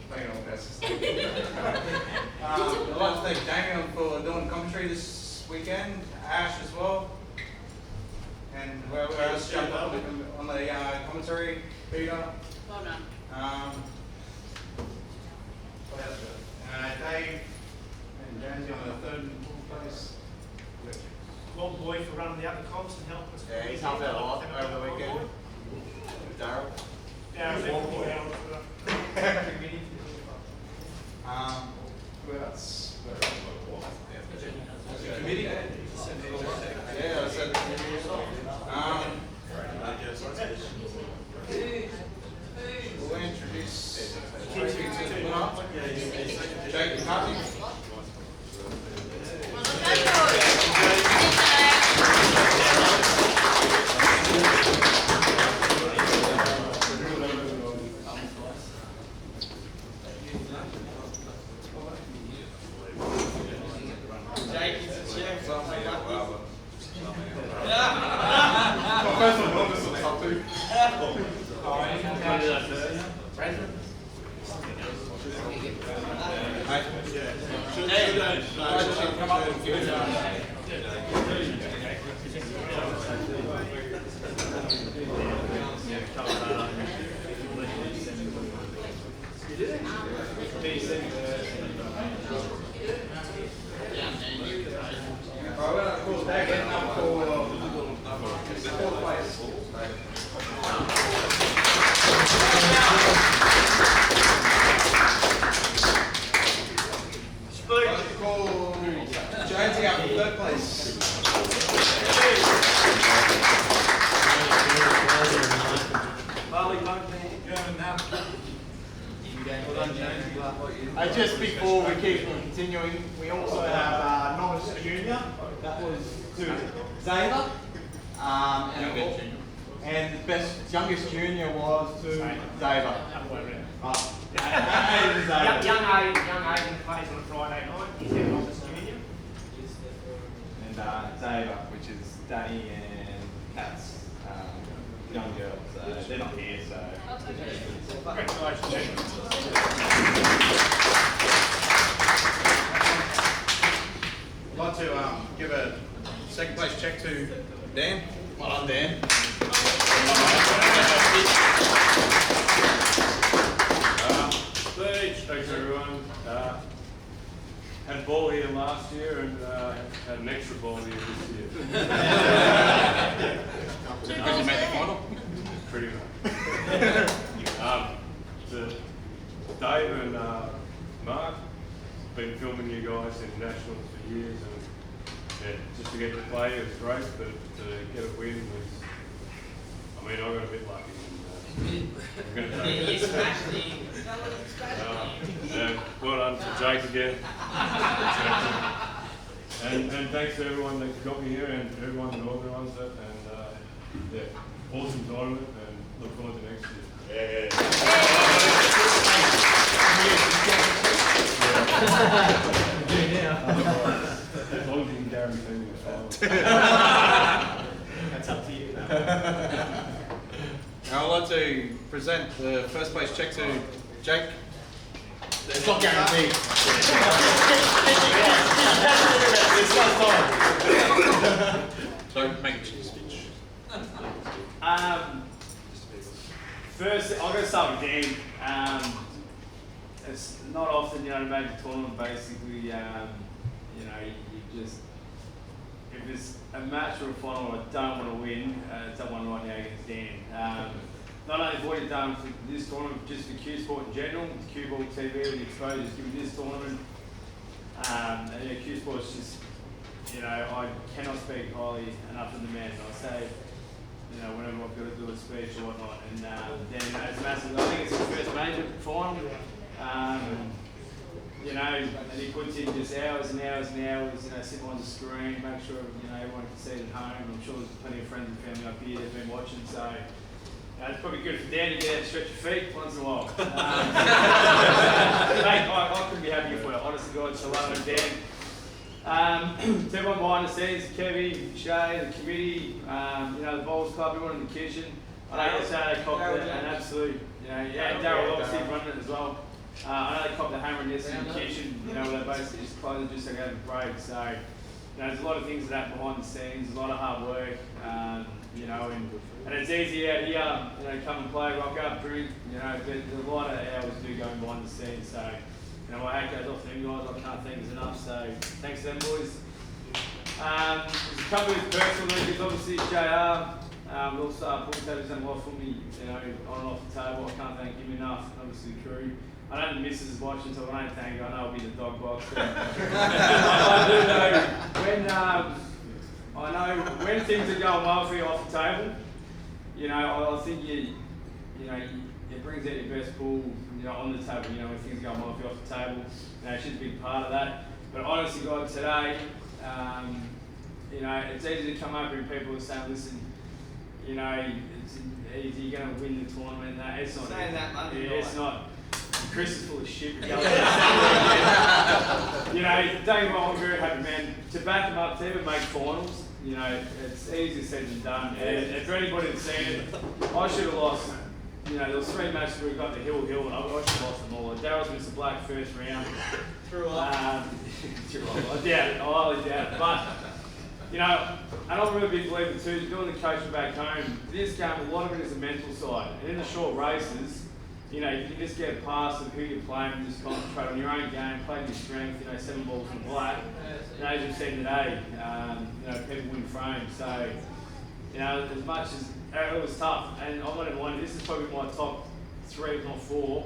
Playing all best. I'd like to thank Damien for doing commentary this weekend, Ash as well, and whoever else jumped up on the commentary, Peter. Well done. What else? Dave and Jonesy on the third and fourth place. Well, boy, for running the other comps and helping us. Yeah, he's helped out a lot over the weekend. Darryl. Yeah, Who else? Committee? Yeah, I said the committee as well. We'll introduce Jake McCartney. Well, look at Come up and give it Jonesy up in third place. Just before we keep continuing, we also have novice junior. That was to Xavier. And the youngest junior was to Xavier. Young Aiden plays on Friday night. He's their novice junior. And Xavier, which is Danny and Kat's young girl. So they're not here, so. Congratulations. I'd like to give a second place check to Dan. Well done, Dan. Thanks everyone. Had a ball here last year and had an extra ball here this year. Did you make the final? Pretty much. To Dave and Mark, been filming you guys in nationals for years, and yeah, just to get to play it was great, but to get a win was, I mean, I got a bit lucky. I'm gonna take it. Well done to Jake again. and thanks to everyone that got me here and everyone that organised it, and yeah, awesome tournament, and look forward to next year. As long as you can guarantee me a final. That's up to you. Now I'd like to present the first place check to Jake. It's not guaranteed. It's not time. to start with Dan. It's not often, to make a tournament, basically, you just, if it's a match or a final I don't want to win, it's that one right now against Dan. Not only for what you've done for this tournament, just for Q Sport in general, the Q Ball TV, the exposure you've given this tournament. Q Sport's just, I cannot speak highly enough of the man. I say, whenever I've got to do a speech or whatnot, and Dan it's massive. I think it's his first major final. And he puts in just hours and hours and hours, sitting on the screen, make sure, everyone can see it at home. I'm sure there's plenty of friends and family up here that have been watching, so it's probably good for Dan to get out and stretch your feet once in a while. Mate, I couldn't be happier for you, honestly, God, so love it, Dan. To everyone behind the scenes, Kevy, Shay, the committee, the Bowls Club, everyone in the kitchen. I know they copped an absolute, Darryl obviously running it as well. I know they copped the hammer in this in the kitchen, where they basically just closed it just so they have a break. So, there's a lot of things that happen behind the scenes, a lot of hard work, and it's easy out here, come and play, rock up, drink, there's a lot of hours do going behind the scenes. So, my hat goes off to them guys, I can't thank us enough, so thanks to them boys. There's a couple of personal leaders, obviously JR, All-Star Paul Taylor's done a lot for me, on and off the table, I can't thank him enough, and obviously the crew. I know the missus is watching, so I don't thank her, I know I'll be the dog box. I do know, when things are going well for you off the table, I think it brings out your best pool, on the table, when things are going well for you off the table. She's a big part of that. But honestly, God, today, it's easy to come over and people are saying, listen, it's easy, you're going to win the tournament. No, it's not. Saying that Monday night. It's not. Chris is full of shit. Don't get me wrong, I'm very happy, man. To back them up, to even make finals, it's easier said than done. And for anybody that's seen it, I should have lost. There was 3 matches where we got the hill, and I should have lost them all. Daryl's missed the black first round. True. I doubt it. I highly doubt it. But, and I'm a really big believer too, doing the coaching back home, this game, a lot of it is a mental side. And in the short races, if you just get a pass of who you're playing, just concentrate on your own game, play to your strength, 7 balls in black. As we've seen today, people win frames. So, as much as it was tough, and I'm not even wondering, this is probably my top 3, if not 4,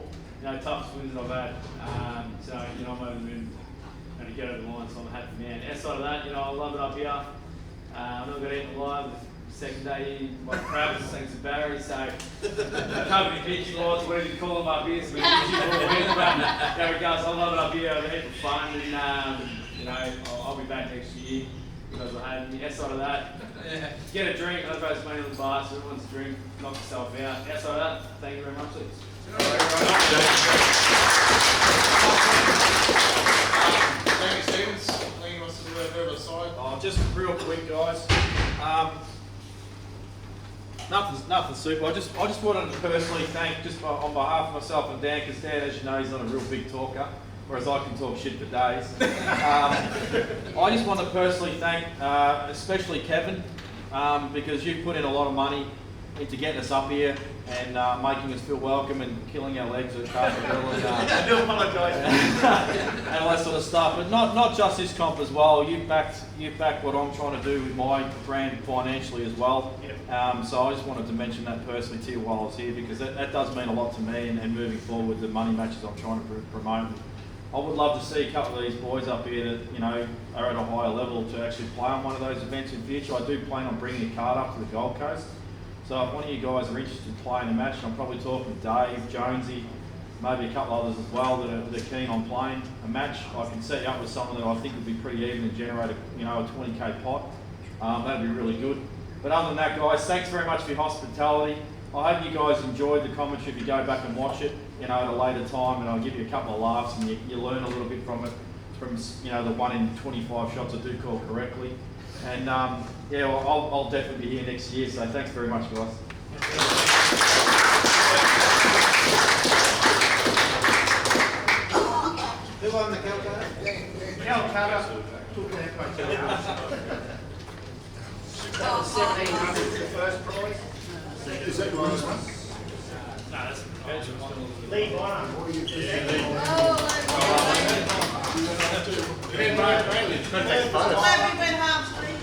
toughest wins that I've had. I'm over the moon and to get over the line, so I'm a happy man. Outside of that, I love it up here. I'm not going to eat alive. Second day, my crowd was thanks to Barry, so I can't be bitchy boys, whatever you call them up here, so we're bitchy boys, but there we go, so I love it up here, a heap of fun, and I'll be back next year, because I had me. Outside of that, get a drink, I throw some money on the bar, so everyone's a drink, knock yourself out. Outside of that, thank you very much, Liz. Thank you, Stevens. Lee wants to do a bit of a side. Just real quick, guys. Nothing super. I just wanted to personally thank, just on behalf of myself and Dan, because Dan, as you know, he's not a real big talker, whereas I can talk shit for days. I just want to personally thank, especially Kevin, because you've put in a lot of money into getting us up here and making us feel welcome and killing our legs at Townsville and I do apologise. and all that sort of stuff. But not just this comp as well. You've backed what I'm trying to do with my brand financially as well. So I just wanted to mention that personally to you while I was here, because that does mean a lot to me and moving forward with the money matches I'm trying to promote. I would love to see a couple of these boys up here that are at a higher level to actually play on one of those events in future. I do plan on bringing a card up to the Gold Coast. So if one of you guys are interested in playing a match, and I'm probably talking Dave, Jonesy, maybe a couple others as well that are keen on playing a match, I can set you up with someone that I think would be pretty even and generate a 20k pot. That'd be really good. But other than that, guys, thanks very much for your hospitality. I hope you guys enjoyed the commentary if you go back and watch it, at a later time, and I'll give you a couple of laughs and you learn a little bit from it, from the 1 in 25 shots I do call correctly. And I'll definitely be here next year, so thanks very much, guys. Who won the Calcutta? Calcutta took their criteria. 1700 for the first prize. Is that your last one? Glad we went home, Steve.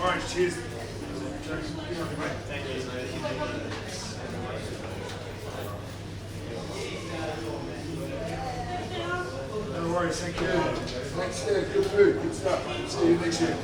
Orange, cheers. No worries, thank you. Thanks, good food, good stuff. See you next year.